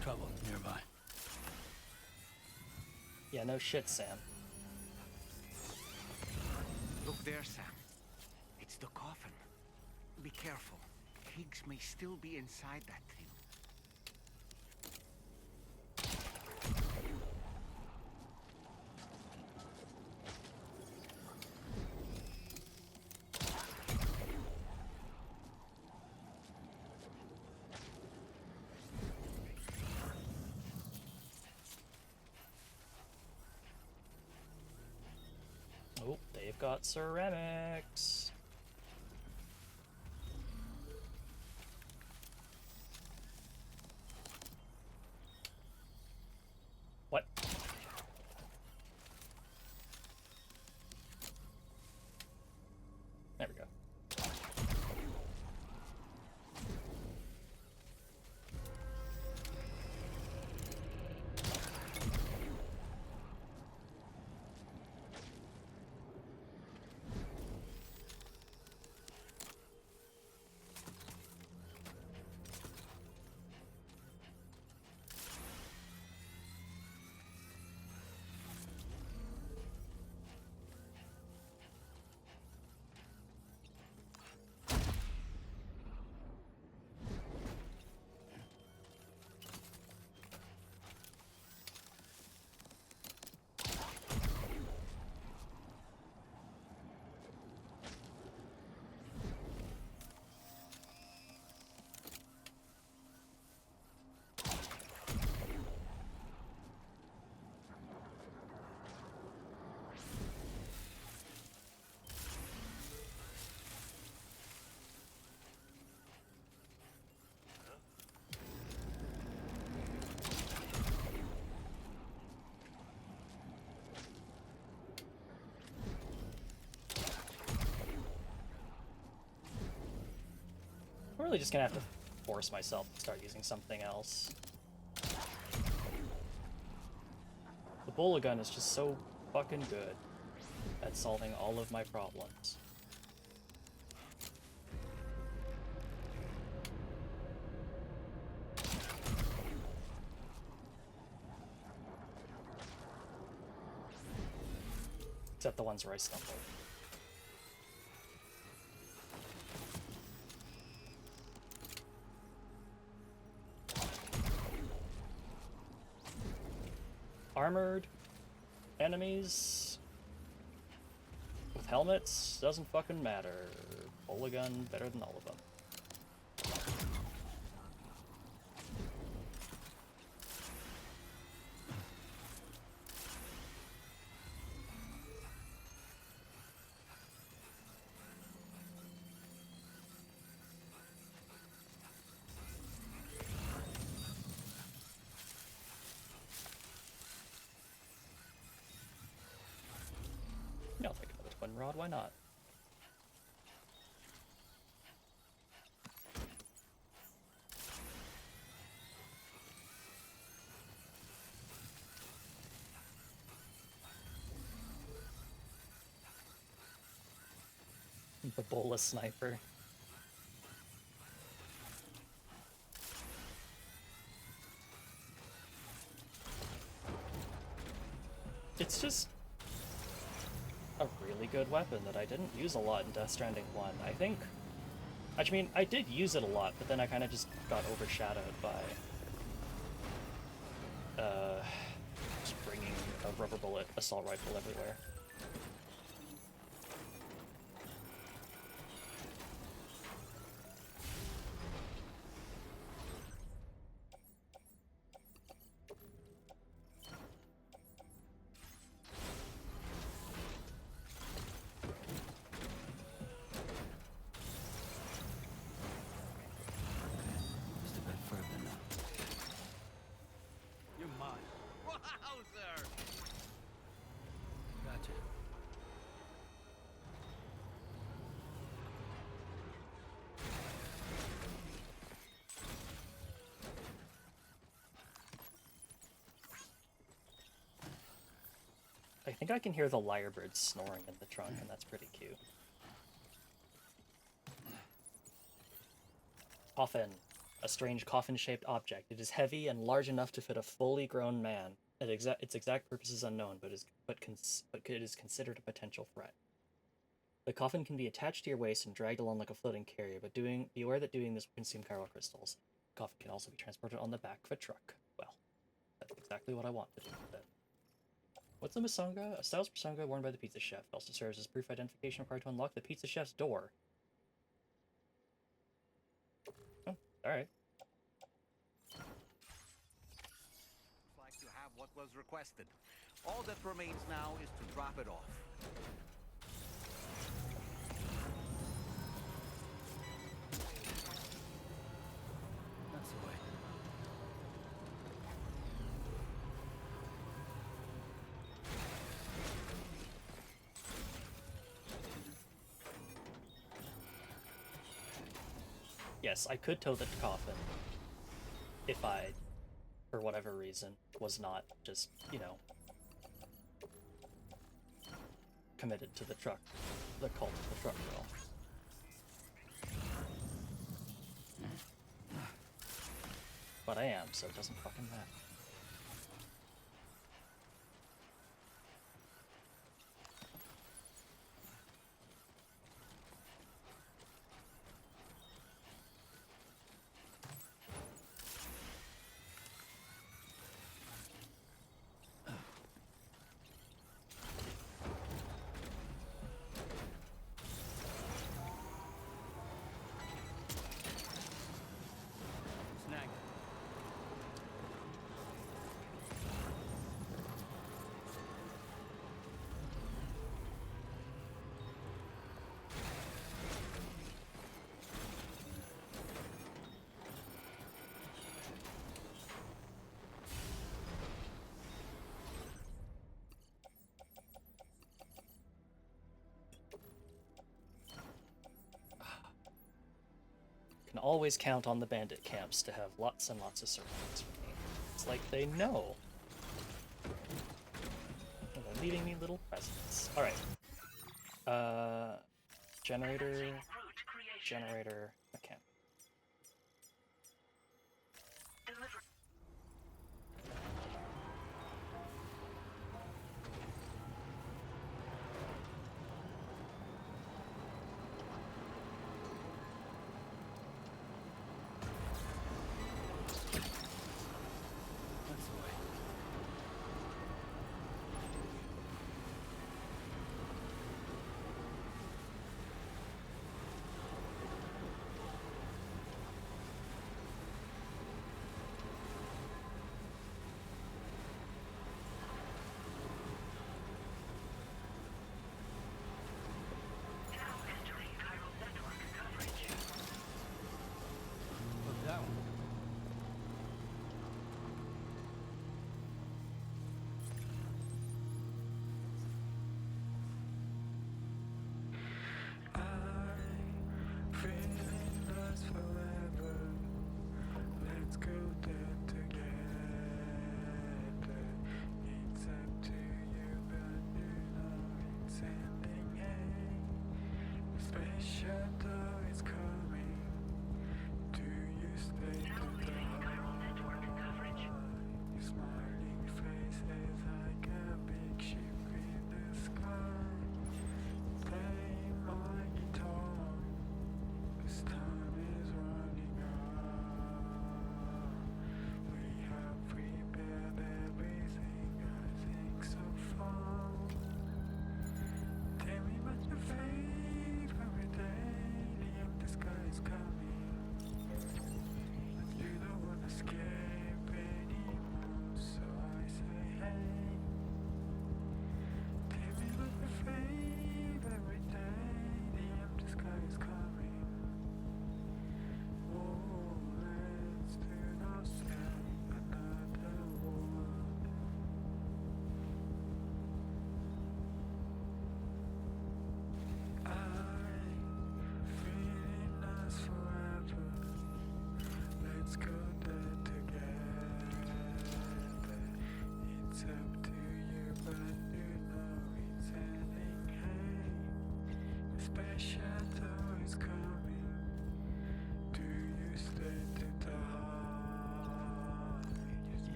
Trouble nearby. Yeah, no shit, Sam. Look there, Sam. It's the coffin. Be careful. Higgs may still be inside that thing. Oh, they've got ceramics. What? There we go. really just gonna have to force myself to start using something else. The bola gun is just so fucking good at solving all of my problems. Except the ones where I stumble. Armored enemies with helmets doesn't fucking matter. Bola gun better than all of them. I'll take another twin rod, why not? The bola sniper. It's just a really good weapon that I didn't use a lot in Death Stranding 1. I think... I mean, I did use it a lot, but then I kind of just got overshadowed by... just bringing a rubber bullet assault rifle everywhere. You're mine. Wowzer! Gotcha. I think I can hear the lyrebirds snoring in the trunk, and that's pretty cute. Coffin. A strange coffin-shaped object. It is heavy and large enough to fit a fully grown man. Its exact purpose is unknown, but it is considered a potential threat. The coffin can be attached to your waist and dragged along like a floating carrier, but be aware that doing this will consume chiral crystals. The coffin can also be transported on the back of a truck. Well, that's exactly what I want to do with it. What's a misanga? A stylish misanga worn by the pizza chef. It also serves as proof identification required to unlock the pizza chef's door. Oh, alright. Like you have what was requested. All that remains now is to drop it off. That's the way. Yes, I could tow the coffin if I, for whatever reason, was not just, you know, committed to the cult of the truck girl. But I am, so it doesn't fucking matter. Snag. can always count on the bandit camps to have lots and lots of surprises for me. It's like they know. And they're leaving me little presents. Alright. Generator. Generator. Mechanic.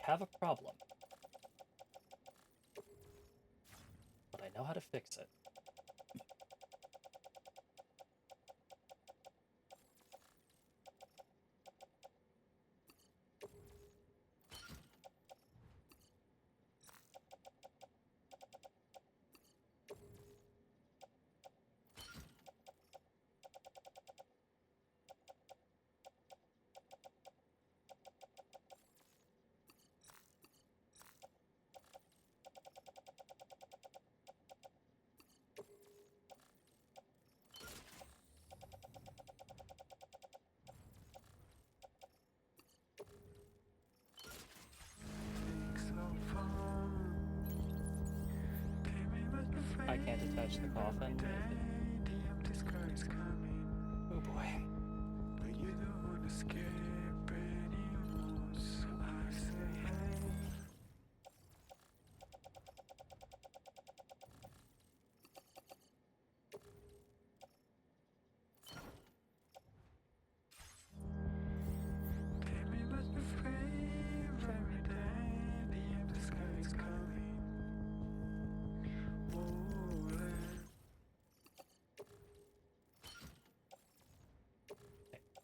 Have a problem, but I know how to fix it. I can't attach the coffin. Oh boy.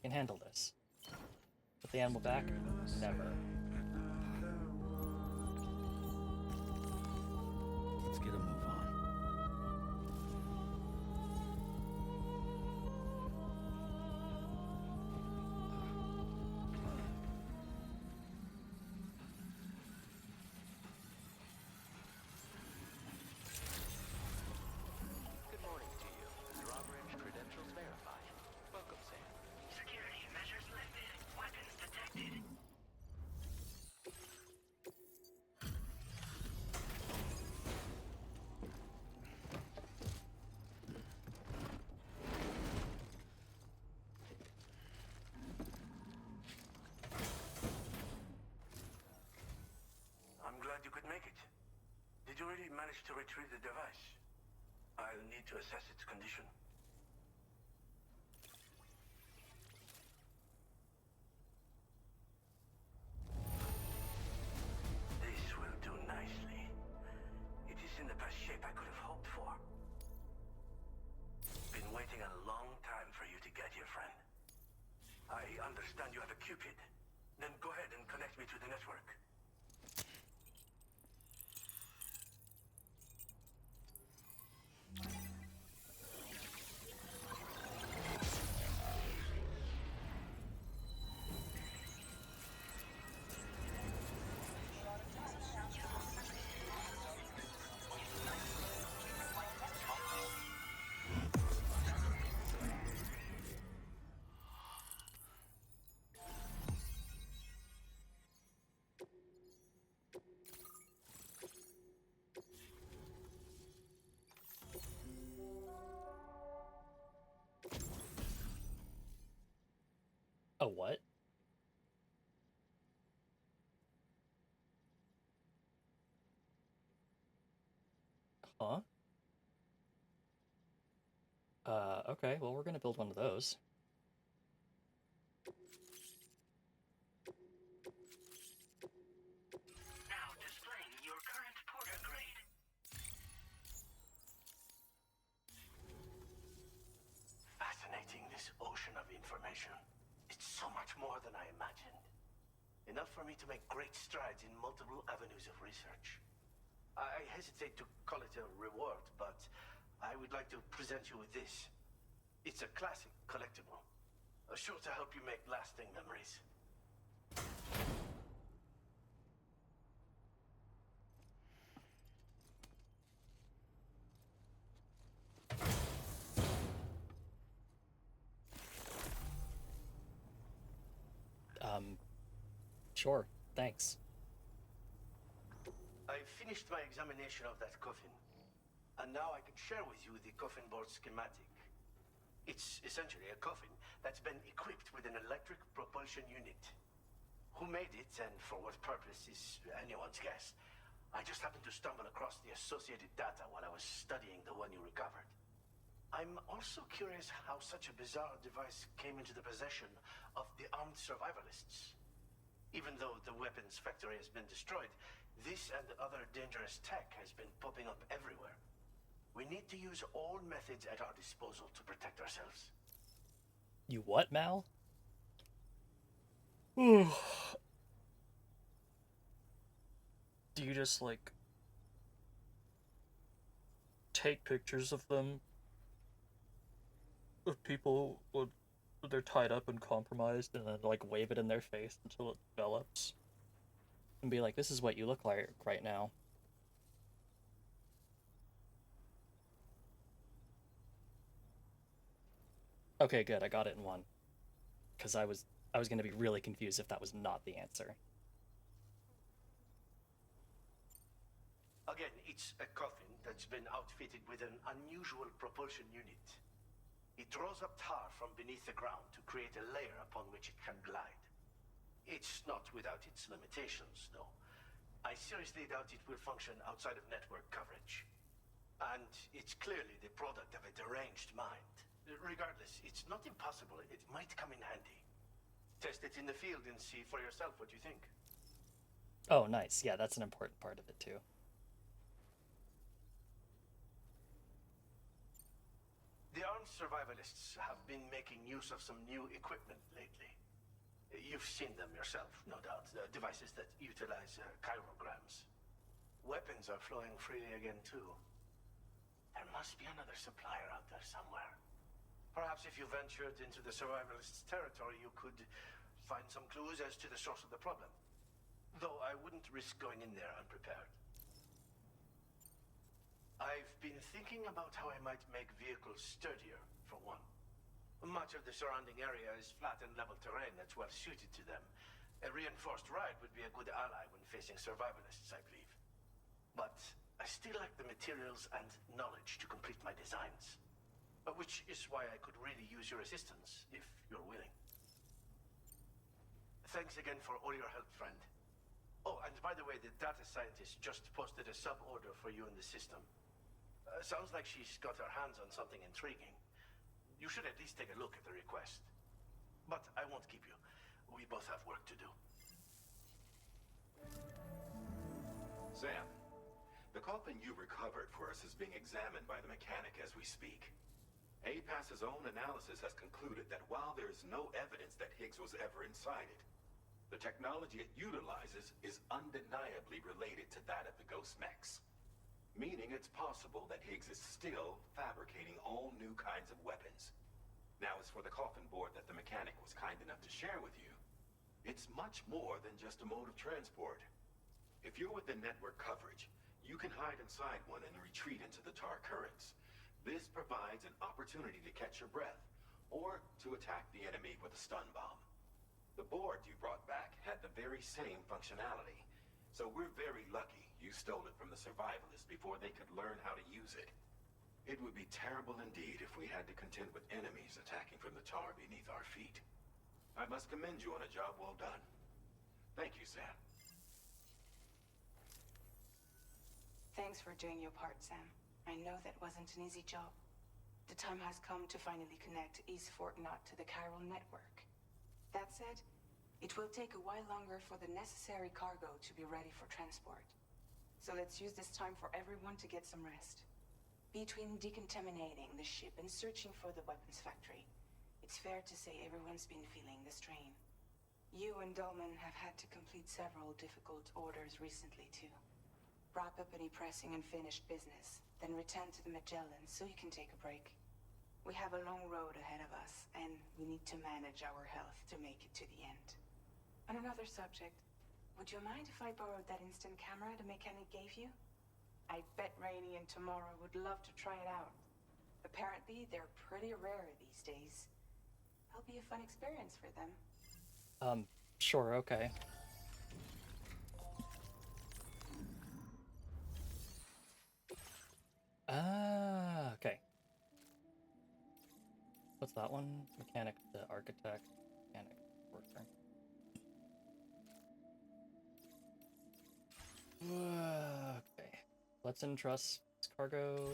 Can handle this. Put the animal back? Never. Let's get a move on. Good morning to you. managed to retrieve the device. I'll need to assess its condition. This will do nicely. It is in the best shape I could have hoped for. Been waiting a long time for you to get here, friend. I understand you have a Cupid. Then go ahead and connect me to the network. A what? Huh? Okay, well, we're gonna build one of those. Now displaying your current porter grade. Fascinating, this ocean of information. It's so much more than I imagined. Enough for me to make great strides in multiple avenues of research. I hesitate to call it a reward, but I would like to present you with this. It's a classic collectible, sure to help you make lasting memories. Sure, thanks. I finished my examination of that coffin, and now I can share with you the coffin board schematic. It's essentially a coffin that's been equipped with an electric propulsion unit. Who made it and for what purpose is anyone's guess. I just happened to stumble across the associated data while I was studying the one you recovered. I'm also curious how such a bizarre device came into the possession of the armed survivalists. Even though the weapons factory has been destroyed, this and other dangerous tech has been popping up everywhere. We need to use all methods at our disposal to protect ourselves. You what, Mal? Do you just, like, take pictures of them? Of people when they're tied up and compromised and then, like, wave it in their face until it develops? And be like, this is what you look like right now. Okay, good, I got it in one. Because I was gonna be really confused if that was not the answer. Again, it's a coffin that's been outfitted with an unusual propulsion unit. It draws up tar from beneath the ground to create a layer upon which it can glide. It's not without its limitations, though. I seriously doubt it will function outside of network coverage. And it's clearly the product of a deranged mind. Regardless, it's not impossible. It might come in handy. Test it in the field and see for yourself what you think. Oh, nice. Yeah, that's an important part of it, too. The armed survivalists have been making use of some new equipment lately. You've seen them yourself, no doubt. Devices that utilize chirograms. Weapons are flowing freely again, too. There must be another supplier out there somewhere. Perhaps if you ventured into the survivalists' territory, you could find some clues as to the source of the problem. Though I wouldn't risk going in there unprepared. I've been thinking about how I might make vehicles sturdier, for one. Much of the surrounding area is flat and level terrain that's well suited to them. A reinforced ride would be a good ally when facing survivalists, I believe. But I still lack the materials and knowledge to complete my designs. Which is why I could really use your assistance, if you're willing. Thanks again for all your help, friend. Oh, and by the way, the data scientist just posted a sub-order for you in the system. Sounds like she's got her hands on something intriguing. You should at least take a look at the request. But I won't keep you. We both have work to do. Sam, the coffin you recovered for us is being examined by the mechanic as we speak. APAS's own analysis has concluded that while there is no evidence that Higgs was ever inside it, the technology it utilizes is undeniably related to that of the Ghost Mechs. Meaning it's possible that Higgs is still fabricating all new kinds of weapons. Now, as for the coffin board that the mechanic was kind enough to share with you, it's much more than just a mode of transport. If you're within network coverage, you can hide inside one and retreat into the tar currents. This provides an opportunity to catch your breath, or to attack the enemy with a stun bomb. The board you brought back had the very same functionality, so we're very lucky you stole it from the survivalists before they could learn how to use it. It would be terrible indeed if we had to contend with enemies attacking from the tar beneath our feet. I must commend you on a job well done. Thank you, Sam. Thanks for doing your part, Sam. I know that wasn't an easy job. The time has come to finally connect East Fort Knot to the chiral network. That said, it will take a while longer for the necessary cargo to be ready for transport. So let's use this time for everyone to get some rest. Between decontaminating the ship and searching for the weapons factory, it's fair to say everyone's been feeling the strain. You and Dolman have had to complete several difficult orders recently too. Wrap up any pressing and finished business, then return to the Magellan so you can take a break. We have a long road ahead of us, and we need to manage our health to make it to the end. On another subject, would you mind if I borrowed that instant camera the mechanic gave you? I bet Rainey and Tamara would love to try it out. Apparently, they're pretty rare these days. It'll be a fun experience for them. Sure, okay. Okay. What's that one? Mechanic to architect, mechanic worker. Okay. Let's entrust this cargo.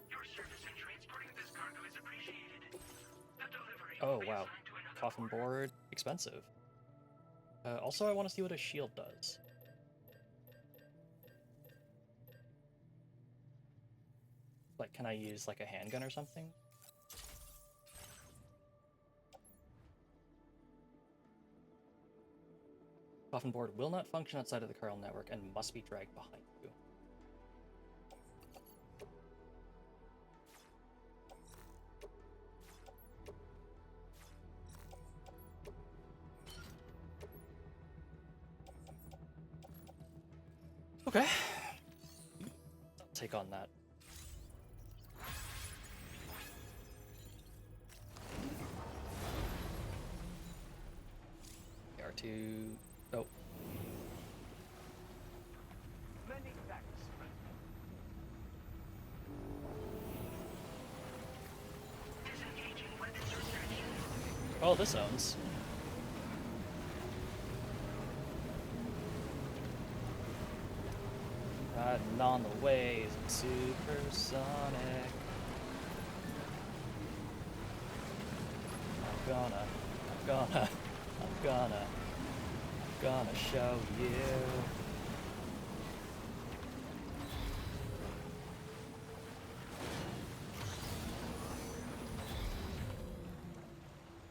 Your service in transporting this cargo is appreciated. The delivery Oh, will be wow. assigned to another Coffin board. Expensive. Also, I want to see what a shield does. Like, can I use, like, a handgun or something? Coffin board will not function outside of the chiral network and must be dragged behind you. Okay. I'll take on that. R2. Oh. Many thanks, friend. Disengaging weapons restriction. Oh, this owns. Riding on the waves of supersonic. I'm gonna show you.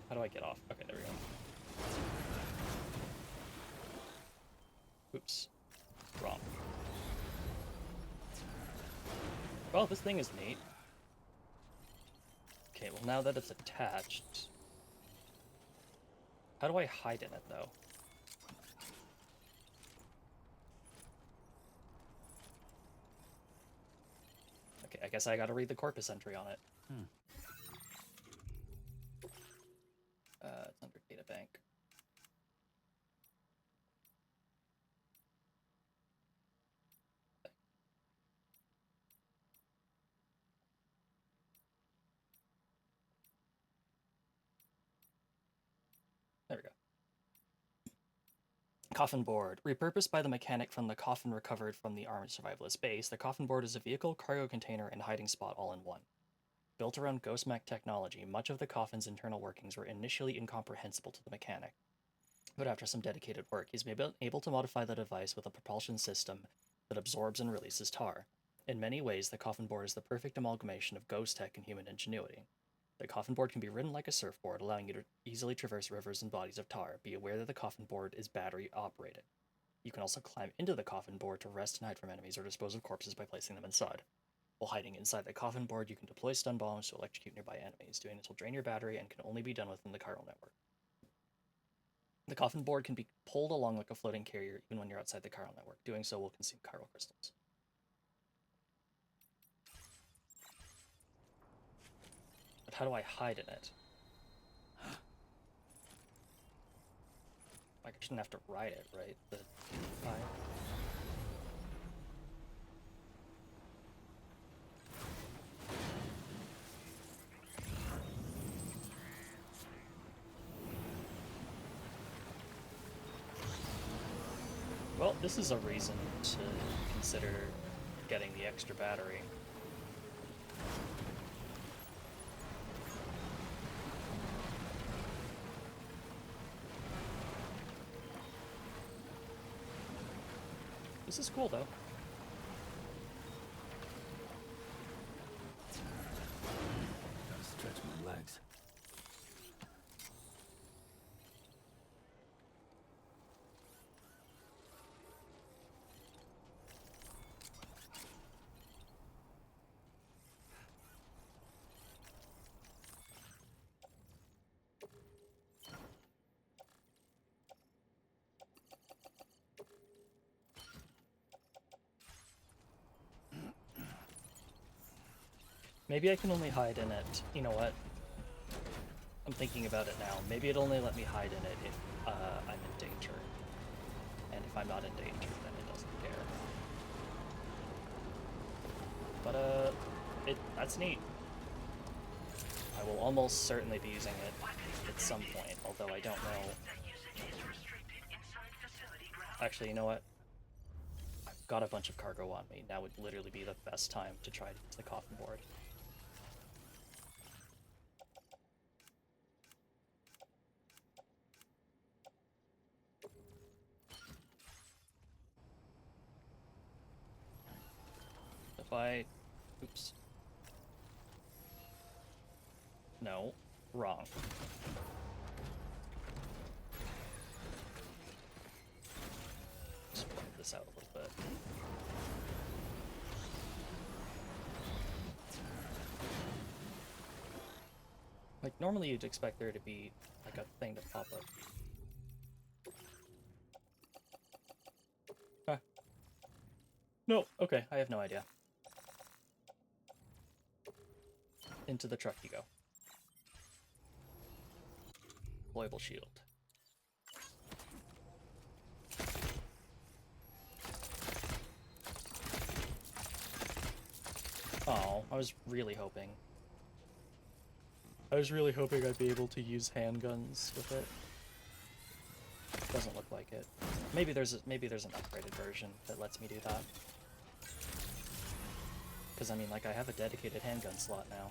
How do I get off? Okay, there we go. Oops. Wrong. Well, this thing is neat. Okay, well now that it's attached... How do I hide in it, though? Okay, I guess I gotta read the corpus entry on it. It's under data bank. There we go. Coffin board. Repurposed by the mechanic from the coffin recovered from the armored survivalist base, the coffin board is a vehicle, cargo container, and hiding spot all in one. Built around ghost mech technology, much of the coffin's internal workings were initially incomprehensible to the mechanic. But after some dedicated work, he's been able to modify the device with a propulsion system that absorbs and releases tar. In many ways, the coffin board is the perfect amalgamation of ghost tech and human ingenuity. The coffin board can be ridden like a surfboard, allowing you to easily traverse rivers and bodies of tar. Be aware that the coffin board is battery operated. You can also climb into the coffin board to rest and hide from enemies or dispose of corpses by placing them inside. While hiding inside the coffin board, you can deploy stun bombs to electrocute nearby enemies. Doing this will drain your battery and can only be done within the chiral network. The coffin board can be pulled along like a floating carrier even when you're outside the chiral network. Doing so will consume chiral crystals. But how do I hide in it? Like, I shouldn't have to ride it, right? Well, this is a reason to consider getting the extra battery. This is cool, though. Gotta stretch my legs. Maybe I can only hide in it. You know what? I'm thinking about it now. Maybe it'll only let me hide in it if I'm in danger. And if I'm not in danger, then it doesn't care. But, that's neat. I will almost certainly be using it at some point, although I don't know. Actually, you know what? I've got a bunch of cargo on me. Now would literally be the best time to try to use the coffin board. If I... Oops. No. Wrong. Just blend this out a little bit. Like, normally you'd expect there to be, like, a thing to pop up. Huh. No, okay, I have no idea. Into the truck you go. Deployable shield. Oh, I was really hoping. I'd be able to use handguns with it. Doesn't look like it. Maybe there's an upgraded version that lets me do that. Because I mean, like, I have a dedicated handgun slot now.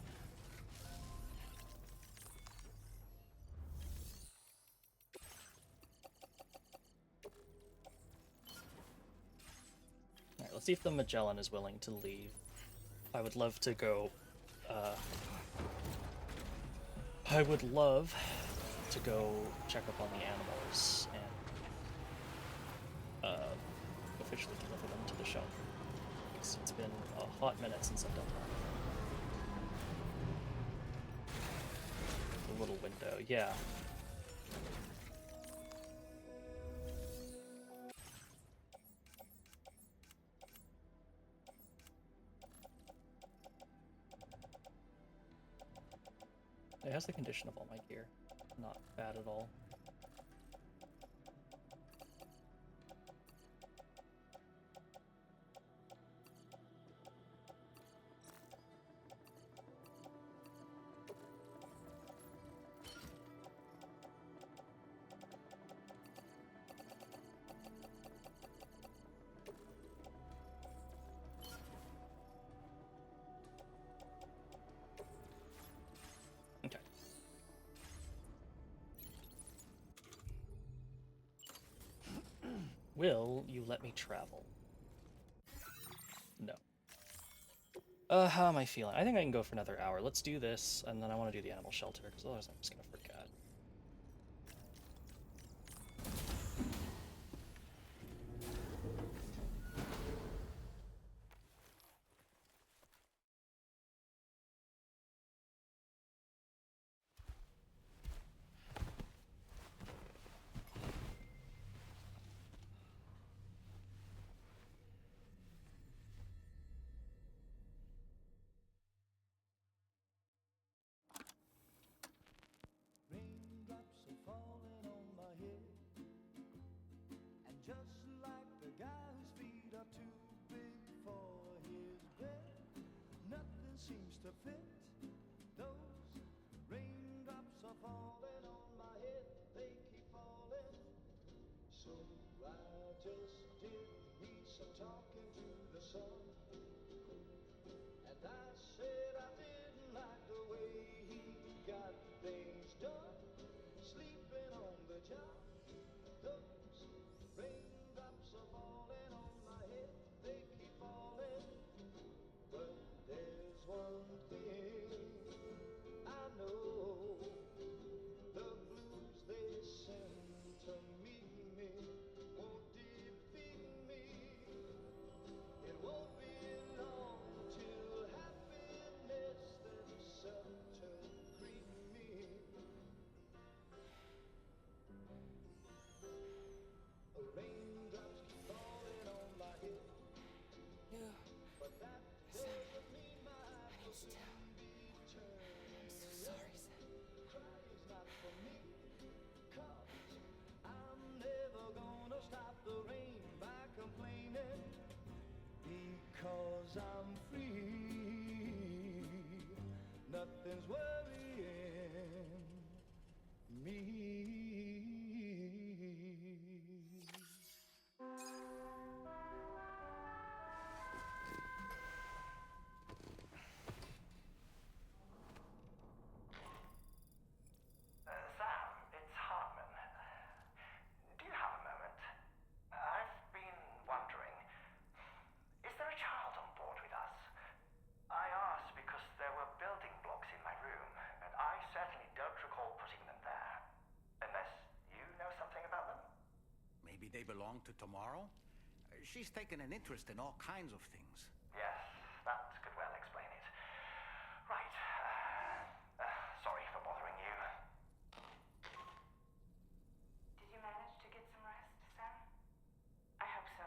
Alright, let's see if the Magellan is willing to leave. I would love to go, I would love to go check up on the animals and officially deliver them to the shelter. Because it's been a hot minute since I've done that. The little window, yeah. It has the condition of all my gear. Not bad at all. will you let me travel? No. How am I feeling? I think I can go for another hour. Let's do this, and then I want to do the animal shelter, because otherwise I'm just gonna forget. Raindrops are falling on my head, and just like the guy whose feet are too big for his bed, nothing seems to fit. Those raindrops are falling on my head, they keep falling. So I just did me some talking to the sun, and I said I didn't like the way he got things done, sleeping on the job. Those raindrops are falling on my head, they keep falling. But there's one thing I know, the blues they send to meet me won't defeat me. It won't be long till happiness themselves to greet me. Raindrops keep falling on my head, but that doesn't mean my eyes will soon be turning red. Crying's not for me, 'cause I'm never gonna stop the rain by complaining, because I'm free. Nothing's worrying me. Sam, it's Hartman. Do you have a moment? I've been wondering, is there a child on board with us? I asked because there were building blocks in my room, and I certainly don't recall putting them there. Unless you know something about them? Maybe they belong to Tomorrow? She's taken an interest in all kinds of things. Yes, that could well explain it. Right. Sorry for bothering you. Did you manage to get some rest, Sam? I hope so.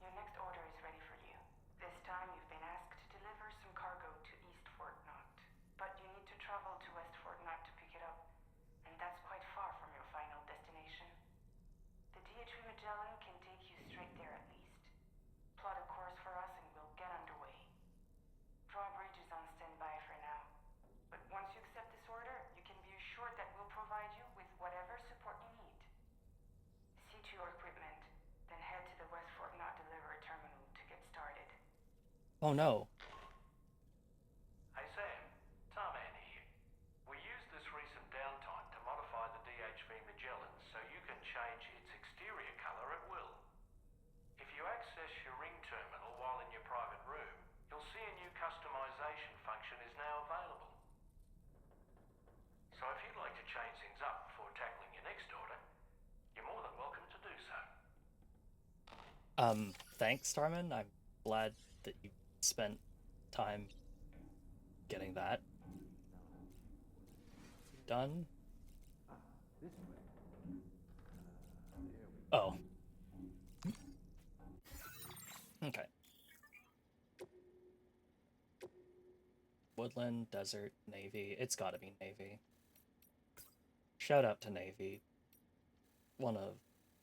Your next order is ready for you. This time you've been asked to deliver some cargo to East Fort Knott. But you need to travel to West Fort Knott to pick it up, and that's quite far from your final destination. The DHV Magellan can take you straight there at least. Plot a course for us and we'll get underway. Drawbridge is on standby for now. But once you accept this order, you can be assured that we'll provide you with whatever support you need. See to your equipment, then head to the West Fort Knott delivery terminal to get started. Oh no. Hey Sam, Tarman here. We used this recent downtime to modify the DHV Magellan so you can change its exterior colour at will. If you access your ring terminal while in your private room, you'll see a new customization function is now available. So if you'd like to change things up before tackling your next order, you're more than welcome to do so. Thanks, Tarman. I'm glad that you spent time getting that done. Oh. Okay. Woodland, desert, navy. It's gotta be navy. Shout out to navy. One of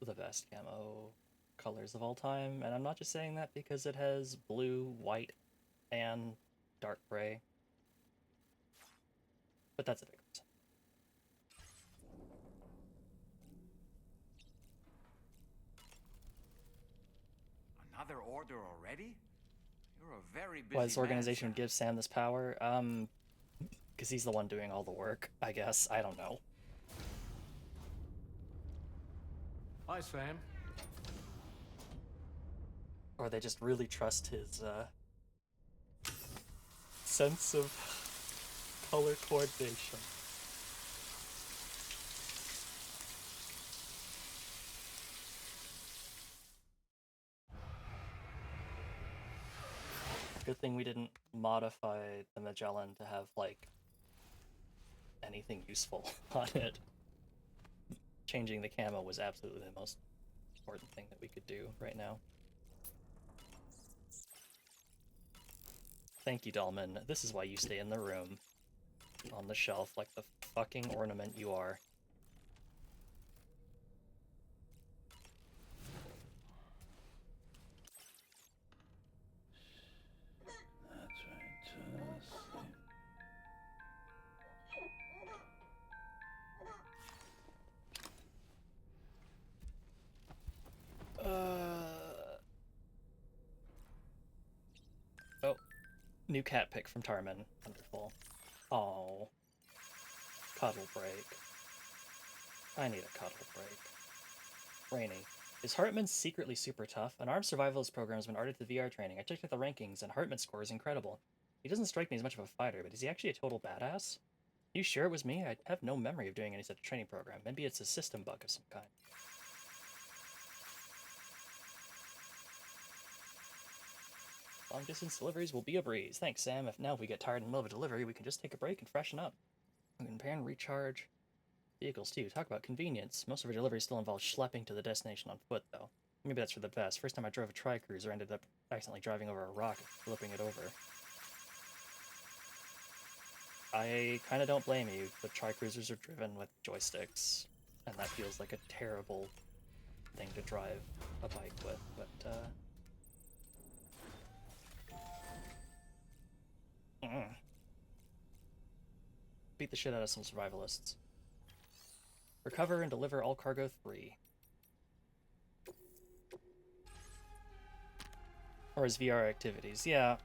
the best camo colors of all time, and I'm not just saying that because it has blue, white, and dark gray. But that's a big reason. Another order already? You're a very busy Why this organization man, would give Sam this power? Because he's the one doing all the work, I guess. I don't know. Hi Sam. Or they just really trust his sense of color coordination. Good thing we didn't modify the Magellan to have, like, anything useful on it. Changing the camo was absolutely the most important thing that we could do right now. Thank you, Dalman. This is why you stay in the room. On the shelf like the fucking ornament you are. That's right. Just sleep. Oh. New cat pick from Tarman. Wonderful. Oh. Cuddle break. I need a cuddle break. Rainy. Is Hartman secretly super tough? An armed survivalist program has been added to the VR training. I checked out the rankings, and Hartman's score is incredible. He doesn't strike me as much of a fighter, but is he actually a total badass? You sure it was me? I have no memory of doing any such training program. Maybe it's a system bug of some kind. Long distance deliveries will be a breeze. Thanks, Sam. If we get tired in the middle of a delivery, we can just take a break and freshen up. We can repair and recharge vehicles too. Talk about convenience. Most of our deliveries still involve schlepping to the destination on foot, though. Maybe that's for the best. First time I drove a tri-cruiser, I ended up accidentally driving over a rock and flipping it over. I kind of don't blame you, but tri-cruisers are driven with joysticks, and that feels like a terrible thing to drive a bike with, but, beat the shit out of some survivalists. Recover and deliver all cargo 3. Or his VR activities, yeah.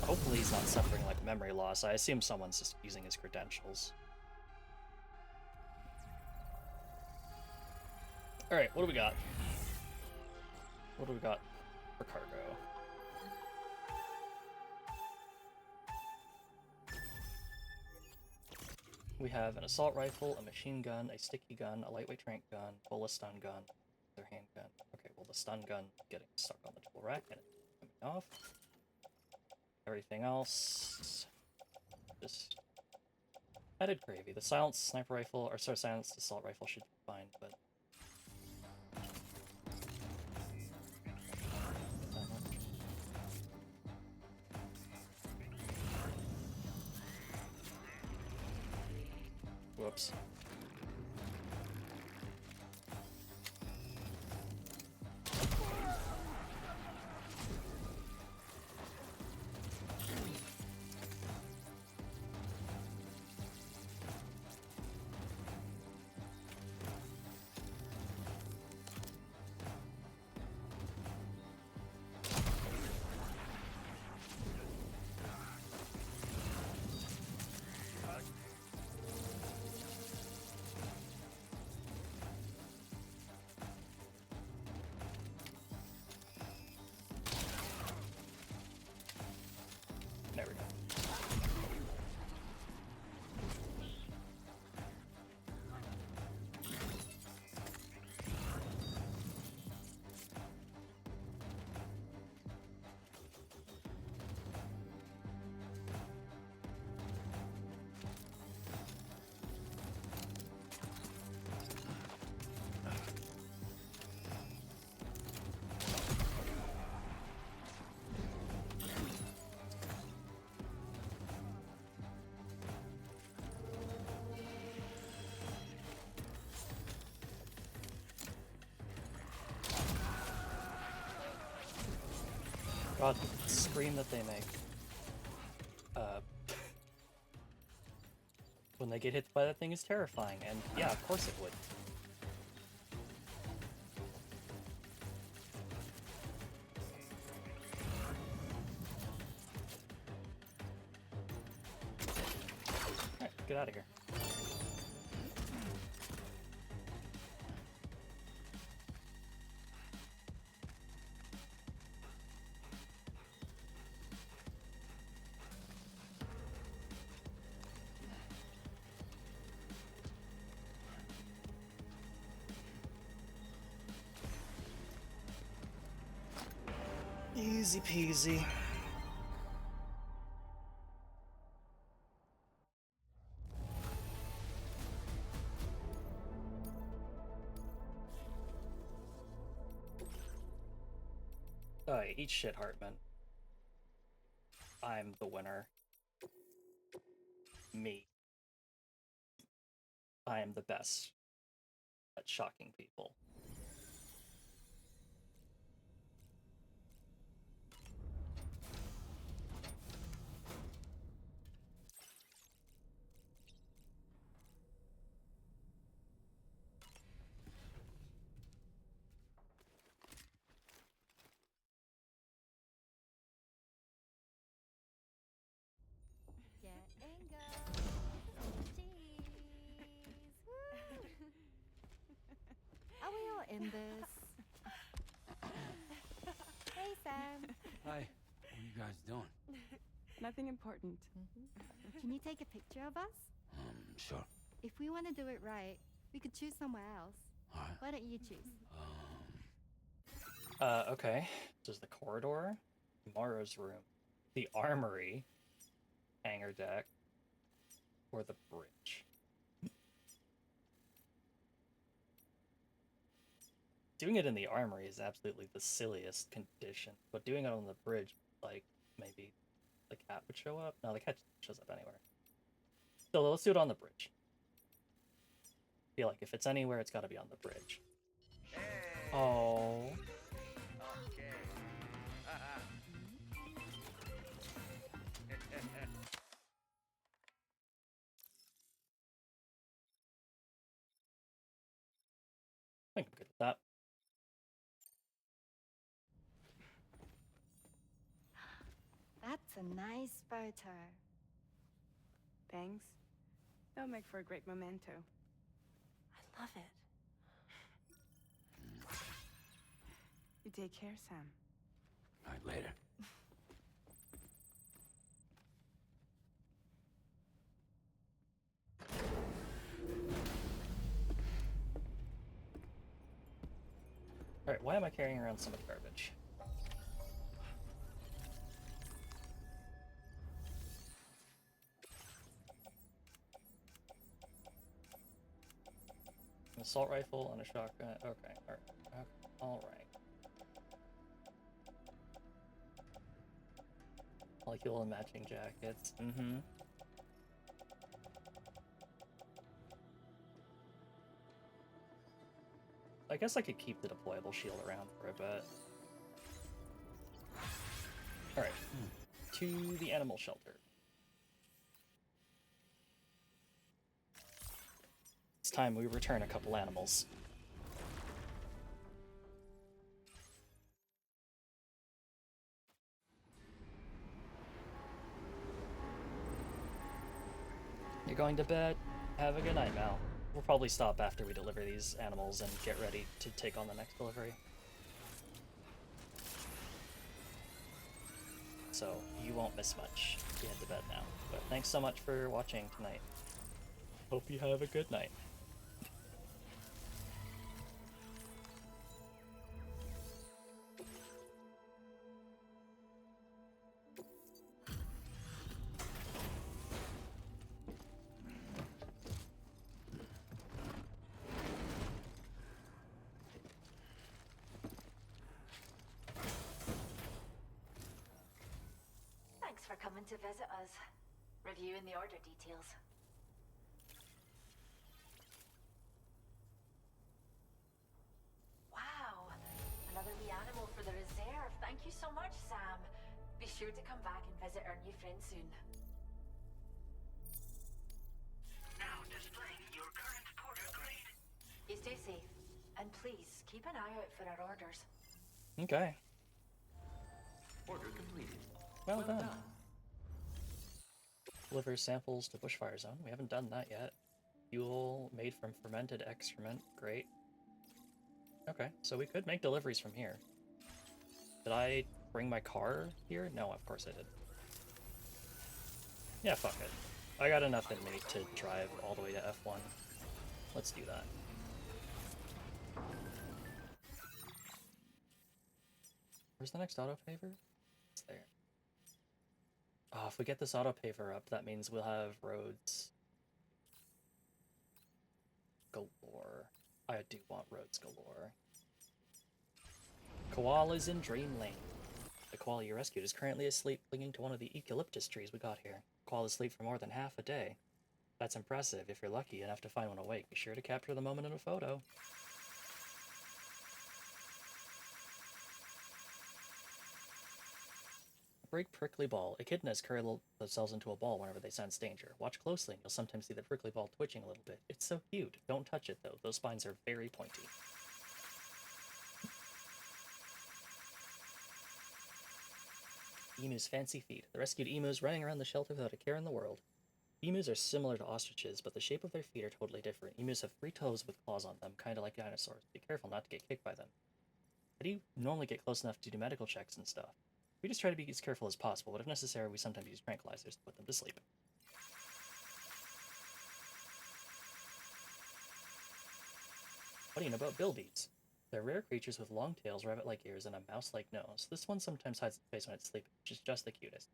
Hopefully he's not suffering like memory loss. I assume someone's just using his credentials. Alright, what do we got? What do we got for cargo? We have an assault rifle, a machine gun, a sticky gun, a lightweight trank gun, full stun gun, their handgun. Okay, well the stun gun getting stuck on the tool rack and it's coming off. Everything else just added gravy. The silenced sniper rifle, or sorry, silenced assault rifle should be fine, but whoops. There we go. God, the scream that they make. When they get hit by that thing is terrifying, and yeah, of course it would. Alright, get out of here. Easy peasy. Alright, eat shit, Hartman. I'm the winner. Me. I am the best at shocking people. Getting go. Cheese. Woo. Are we all in this? Hey, Sam. Hi. What are you guys doing? Nothing important. Can you take a picture of us? Sure. If we want to do it right, we could choose somewhere else. Alright. Why don't you choose? Okay. This is the corridor, Mara's room, the armory, hangar deck, or the bridge. Doing it in the armory is absolutely the silliest condition, but doing it on the bridge, like, maybe the cat would show up? No, the cat shows up anywhere. So let's do it on the bridge. I feel like if it's anywhere, it's gotta be on the bridge. Oh. Okay. I think I'm good with that. That's a nice photo. Thanks. They'll make for a great memento. I love it. You take care, Sam. All right, later. Alright, why am I carrying around so much garbage? An assault rifle and a shotgun. Okay, alright. Molecule and matching jackets. Mm-hmm. I guess I could keep the deployable shield around for a bit. Alright. To the animal shelter. It's time we return a couple animals. You're going to bed? Have a good night, Mal. We'll probably stop after we deliver these animals and get ready to take on the next delivery. So, you won't miss much. You head to bed now. But thanks so much for watching tonight. Hope you have a good night. Thanks for coming to visit us. Reviewing the order details. Wow, another wee animal for the reserve. Thank you so much, Sam. Be sure to come back and visit our new friend soon. Now displaying your current porter grade. You stay safe, and please keep an eye out for our orders. Okay. Order completed. Well done. Deliver samples to Bushfire Zone. We haven't done that yet. Fuel made from fermented excrement. Great. Okay, so we could make deliveries from here. Did I bring my car here? No, of course I did. Yeah, fuck it. I got enough in me to drive all the way to F1. Let's do that. Where's the next autopaver? roads there. Oh, if we get this auto paver up, that means we'll have roads galore. I do want roads galore. Koala's in Dreamland. The koala you rescued is currently asleep clinging to one of the eucalyptus trees we got here. Koalas sleep for more than half a day. That's impressive. If you're lucky enough to find one awake, be sure to capture the moment in a photo. Break prickly ball. Echidnas curl themselves into a ball whenever they sense danger. Watch closely and you'll sometimes see the prickly ball twitching a little bit. It's so cute. Don't touch it though. Those spines are very pointy. Emu's fancy feet. The rescued emus running around the shelter without a care in the world. Emus are similar to ostriches, but the shape of their feet are totally different. Emus have 3 toes with claws on them, kind of like dinosaurs. Be careful not to get kicked by them. How do you normally get close enough to do medical checks and stuff? We just try to be as careful as possible, but if necessary, we sometimes use tranquilizers to put them to sleep. What do you know about bilbies? They're rare creatures with long tails, rabbit-like ears, and a mouse-like nose. This one sometimes hides its face when it's sleeping, which is just the cutest.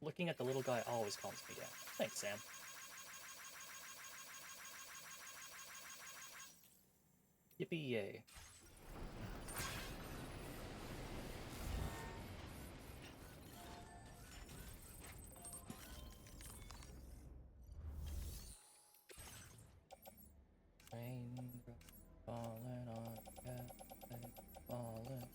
Looking at the little guy always calms me down. Thanks, Sam. Yippee-yay. Raindrop falling on a cafe, falling.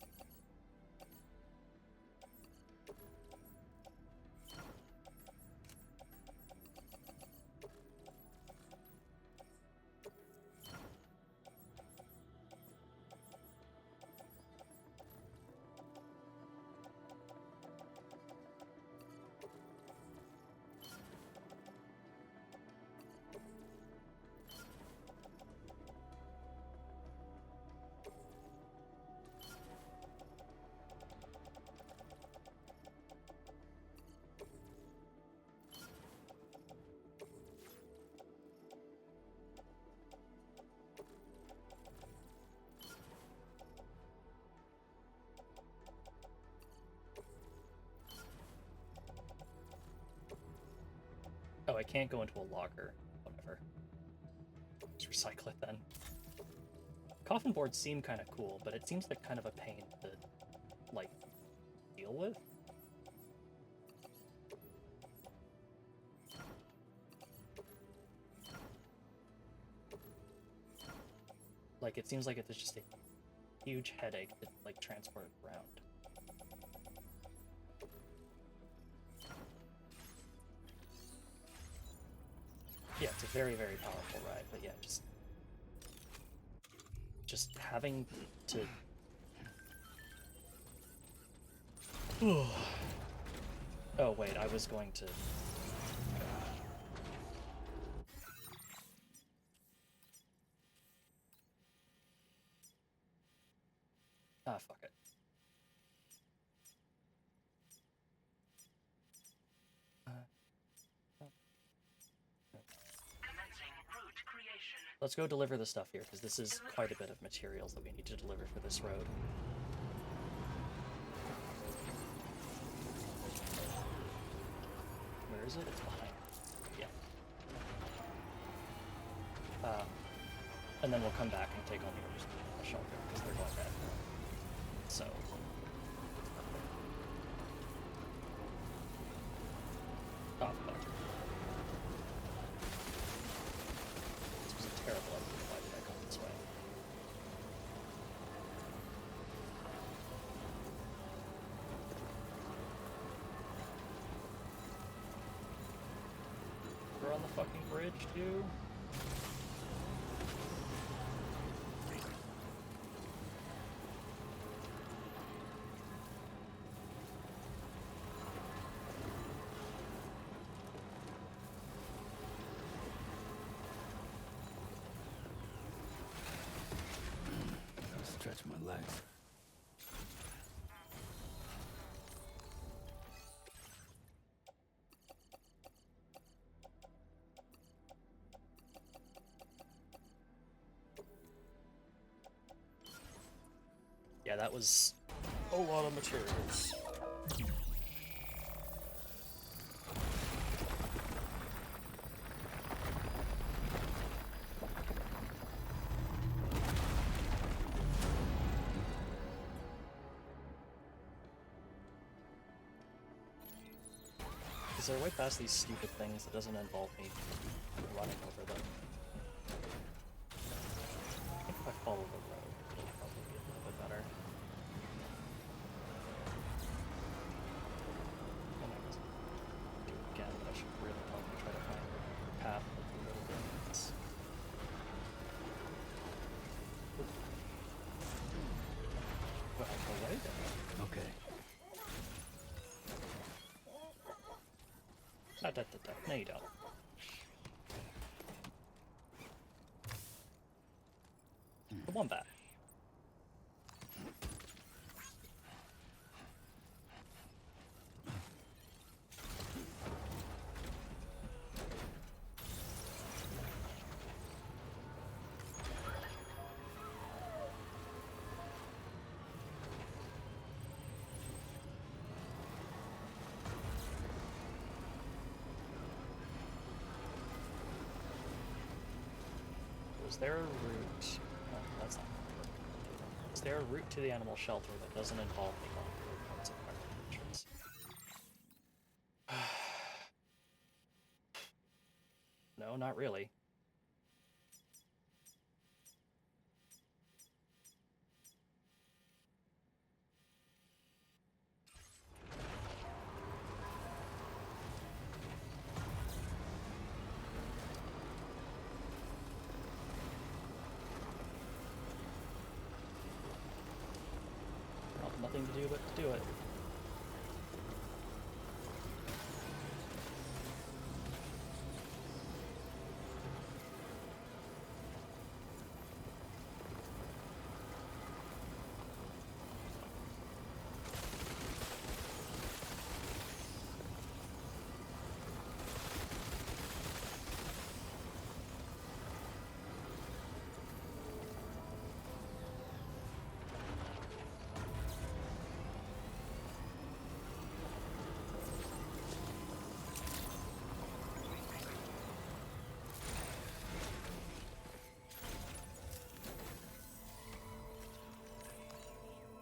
Oh, I can't go into a locker. Whatever. Just recycle it then. Coffin boards seem kind of cool, but it seems like kind of a pain to, like, deal with. Like, it seems like it's just a huge headache to, like, transport it around. Yeah, it's a very, very powerful ride, but yeah, just having to... Oh, wait, I was going to... Ah, fuck it. Let's go deliver the stuff here, because this is quite a bit of materials that we need to deliver for this road. Where is it? It's behind. Yeah. And then we'll come back and take on the others in the shelter, because they're going bad. So... Oh, fuck. This was a terrible idea. Why did I come this way? We're on the fucking bridge, too? Stretch my legs. Yeah, that was a lot of materials. there a way past these stupid things that doesn't involve me running over them? I think if I follow the road, it'll probably be a little bit better. And I guess I'll do it again, but I should really probably try to find a path with the little grenades. Well, go away then. Okay. No, you don't. The one back. Is there a route? No, that's not. Is there a route to the animal shelter that doesn't involve me going through points of fire entrance? No, not really. Nothing to do but to do it.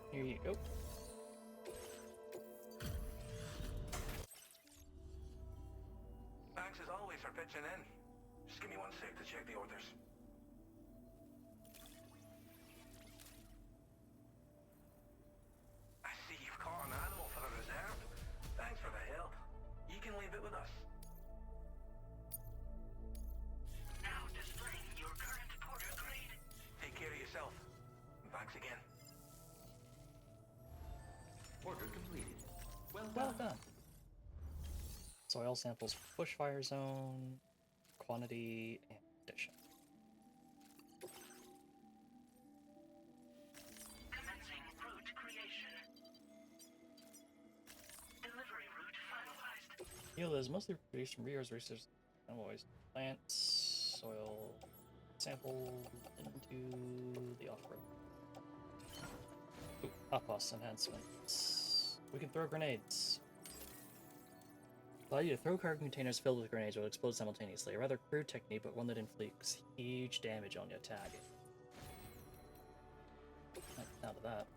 Here you go. Thanks as always for pitching in. Just give me one sec to check the orders. I see you've caught an animal for the reserve. Thanks for the help. You can leave it with us. Now displaying your current porter grade. Take care of yourself. Thanks again. Order completed. Well done. Soil samples for bushfire zone, quantity, and condition. Commencing route creation. Delivery route finalized. Yield is mostly produced from resources, always plants, soil sample into the off-road. Ooh, outpost enhancements. We can throw grenades. Allow you to throw cargo containers filled with grenades will explode simultaneously. A rather crude technique, but one that inflicts huge damage on your target. Out of that.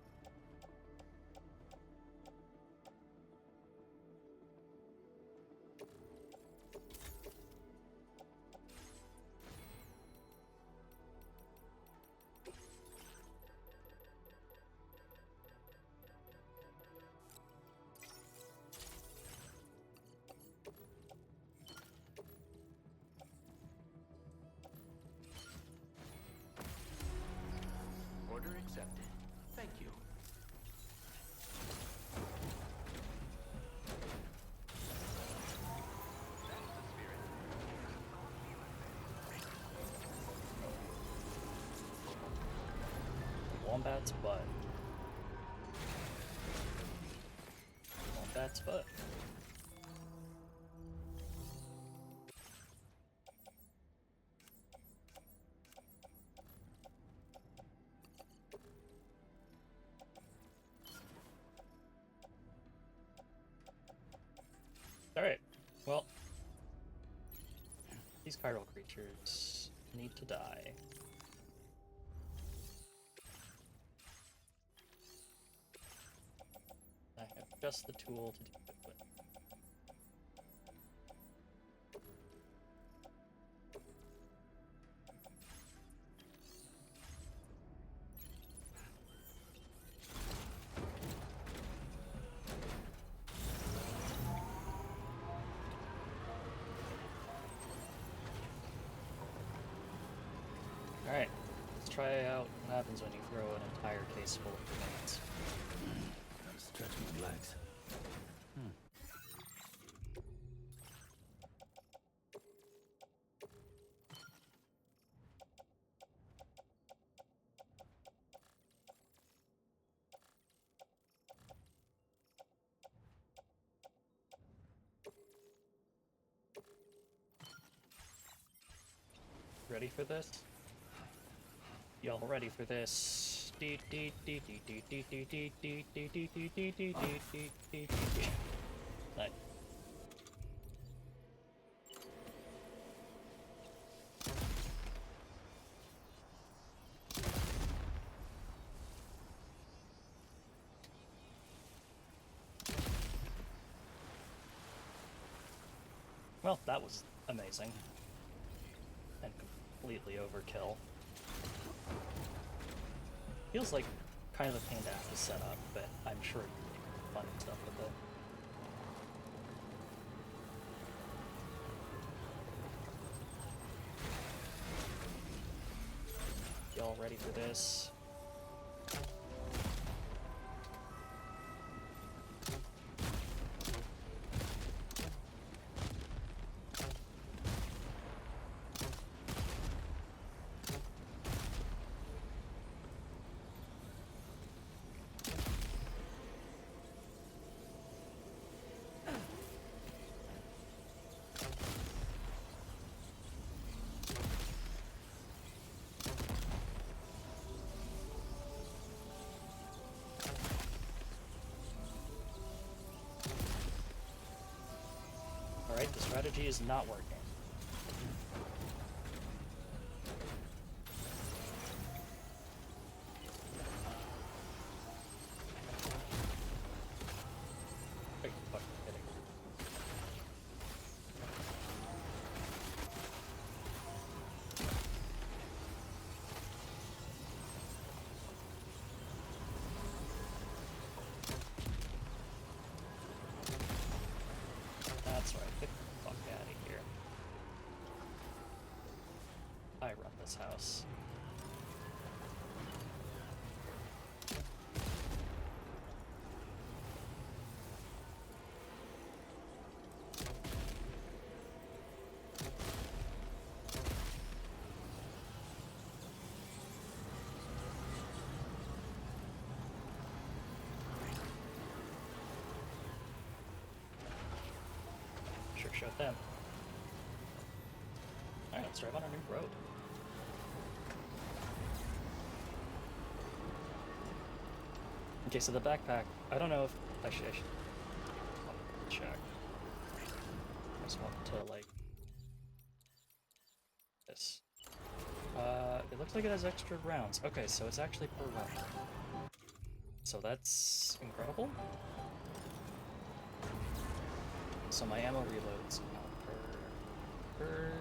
Order accepted. Thank you. That's the spirit. Wombat's butt. Wombat's butt. Alright, well, these chiral creatures need to die. I have just the tool to do it with. Alright, let's try out what happens when you throw an entire case full of grenades. Gotta stretch my legs. Ready for this? Y'all ready for this? Like. Well, that was amazing. And completely overkill. Feels like kind of a pain to have to set up, but I'm sure you can do fun stuff with it. Y'all ready for this? Alright, the strategy is not working. Are you fucking kidding? That's right, get the fuck out of here. I run this house. Sure showed them. Alright, let's drive on a new road. Okay, so the backpack, I don't know if I should check. I just want to like this. It looks like it has extra rounds. Okay, so it's actually per round. So that's incredible. So my ammo reloads count per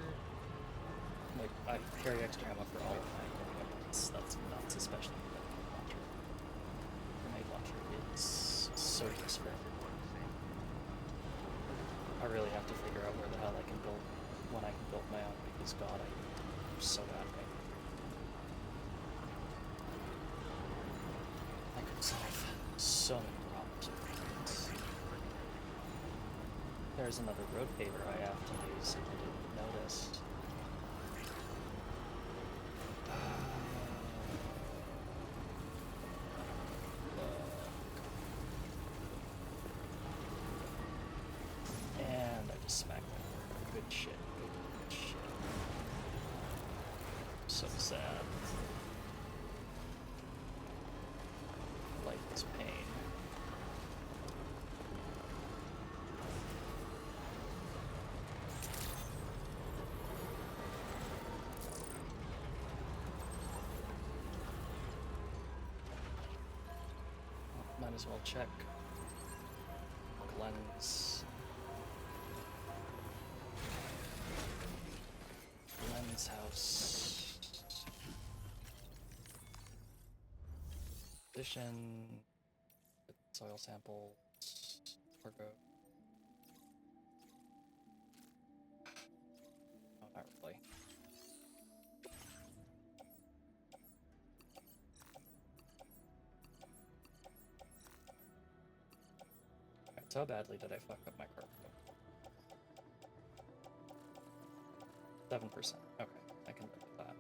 like I carry extra ammo for all of my weapons. That's nuts, especially with the grenade launcher. Grenade launcher is so useful. I really have to figure out where the hell I can build when I can build my own, because God, I'm so bad at it. I could solve so many problems with this. There's another road paver I have to use if I didn't notice. And I just smacked that. Good shit. Good shit. So sad. Life is pain. Might as well check. Glenn's house. Addition. Soil sample. Cargo. No, not really. So badly did I fuck up my cargo. 7%. Okay, I can live with that.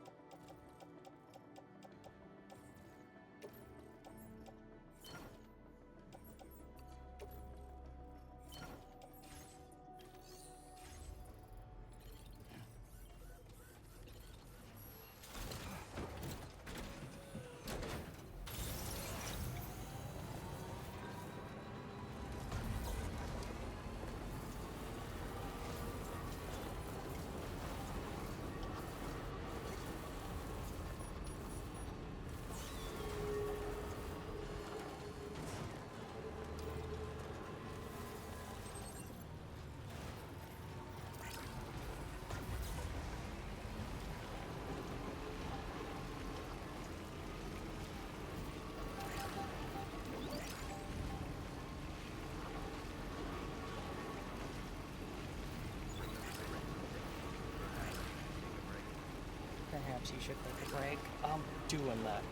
Perhaps you should take a break. I'm doing that.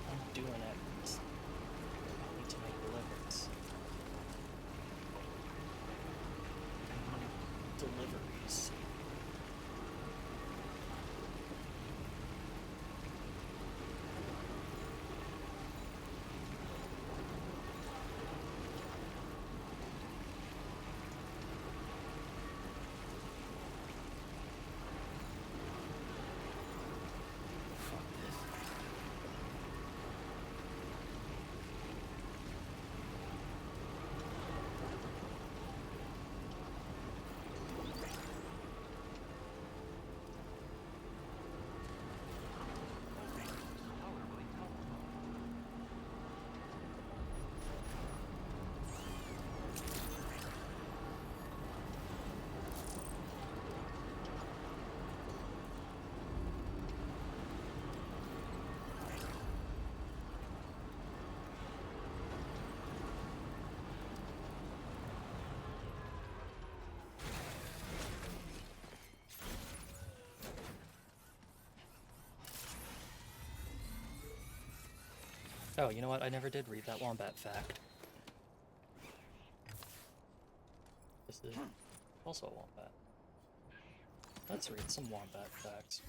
I'm doing it. I need to make deliveries. Deliveries. Oh, you know what? I never did read that wombat fact. This is also a wombat. Let's read some wombat facts.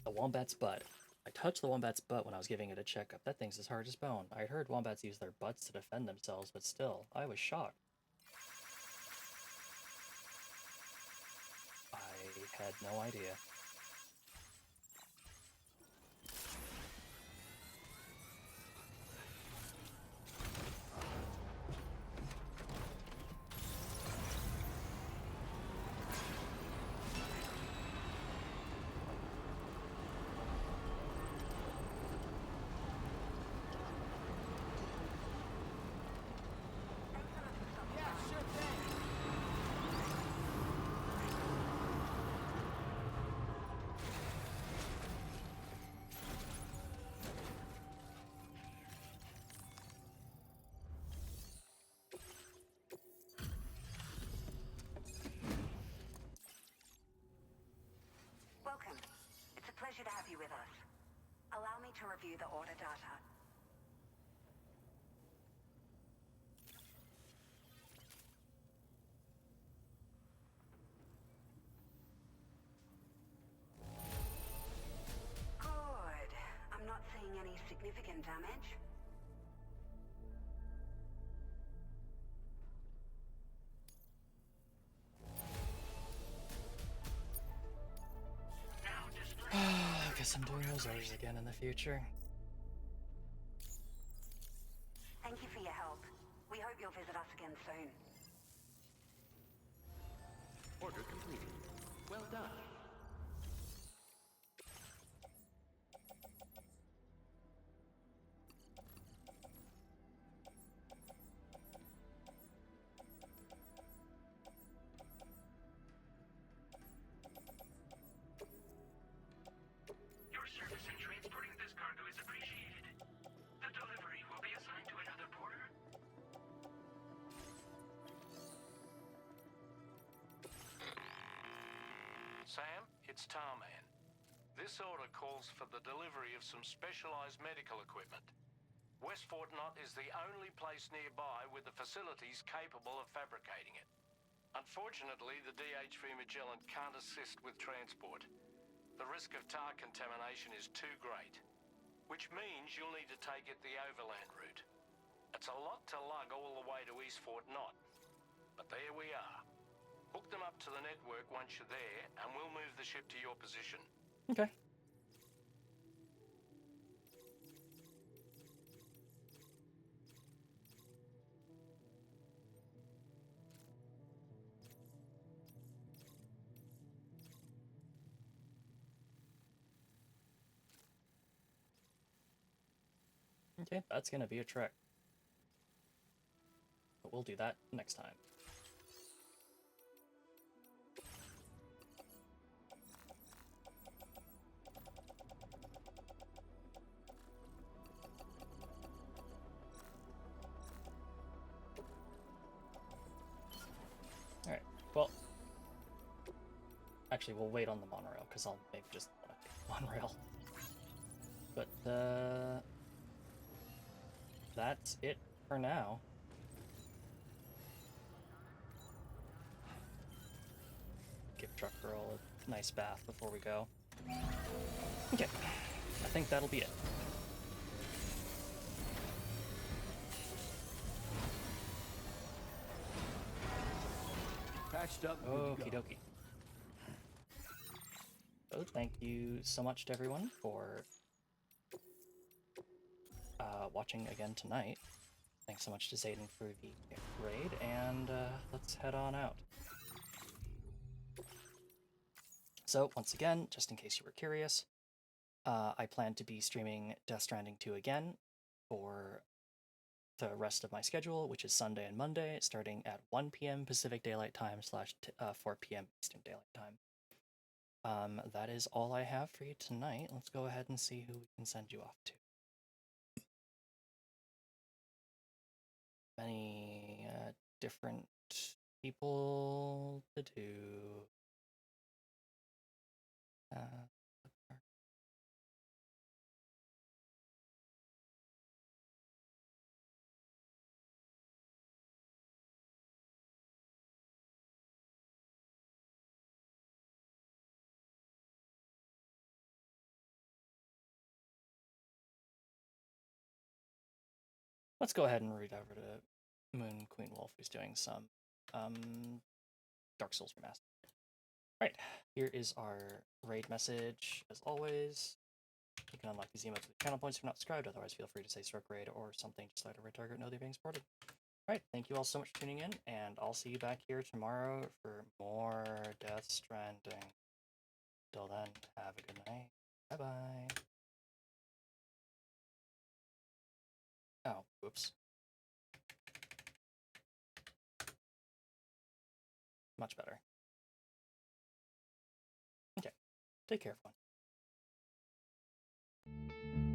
The wombat's butt. I touched the wombat's butt when I was giving it a checkup. That thing's as hard as bone. I heard wombats use their butts to defend themselves, but still, I was shocked. I had no idea. Welcome. It's a pleasure to have you with us. Allow me to review the order data. Good. I'm not seeing any significant damage. I guess I'm doing those orders again in the future. Thank you for your help. We hope you'll visit us again soon. Order completed. Well done. Your service in transporting this cargo is appreciated. The delivery will be assigned to another porter. Sam, it's Tarman. This order calls for the delivery of some specialized medical equipment. West Fort Knott is the only place nearby with the facilities capable of fabricating it. Unfortunately, the DHV Magellan can't assist with transport. The risk of tar contamination is too great, which means you'll need to take it the overland route. It's a lot to lug all the way to East Fort Knott, but there we are. Hook them up to the network once you're there, and we'll move the ship to your position. Okay. Okay, that's gonna be a trek. But we'll do that next time. Alright, well... Actually, we'll wait on the monorail, because I'll maybe just want to take the monorail. But, that's it for now. Give Truck Girl a nice bath before we go. Okay, I think that'll be it. Patched up. Okie dokie. So thank you so much to everyone for watching again tonight. Thanks so much to Zayden for the raid, and let's head on out. So once again, just in case you were curious, I plan to be streaming Death Stranding 2 again for the rest of my schedule, which is Sunday and Monday, starting at 1 p.m. Pacific Daylight Time / 4 p.m. Eastern Daylight Time. That is all I have for you tonight. Let's go ahead and see who we can send you off to. Many different people to do. Let's go ahead and read over to Moon Queen Wolf, who's doing some Dark Souls Remastered. Right, here is our raid message. As always, you can unlock these emotes with channel points if you're not subscribed. Otherwise, feel free to say stroke raid or something just let a raid target know they're being supported. Alright, thank you all so much for tuning in, and I'll see you back here tomorrow for more Death Stranding. Till then, have a good night. Bye-bye. Oh, whoops. Much better. Okay, take care, everyone.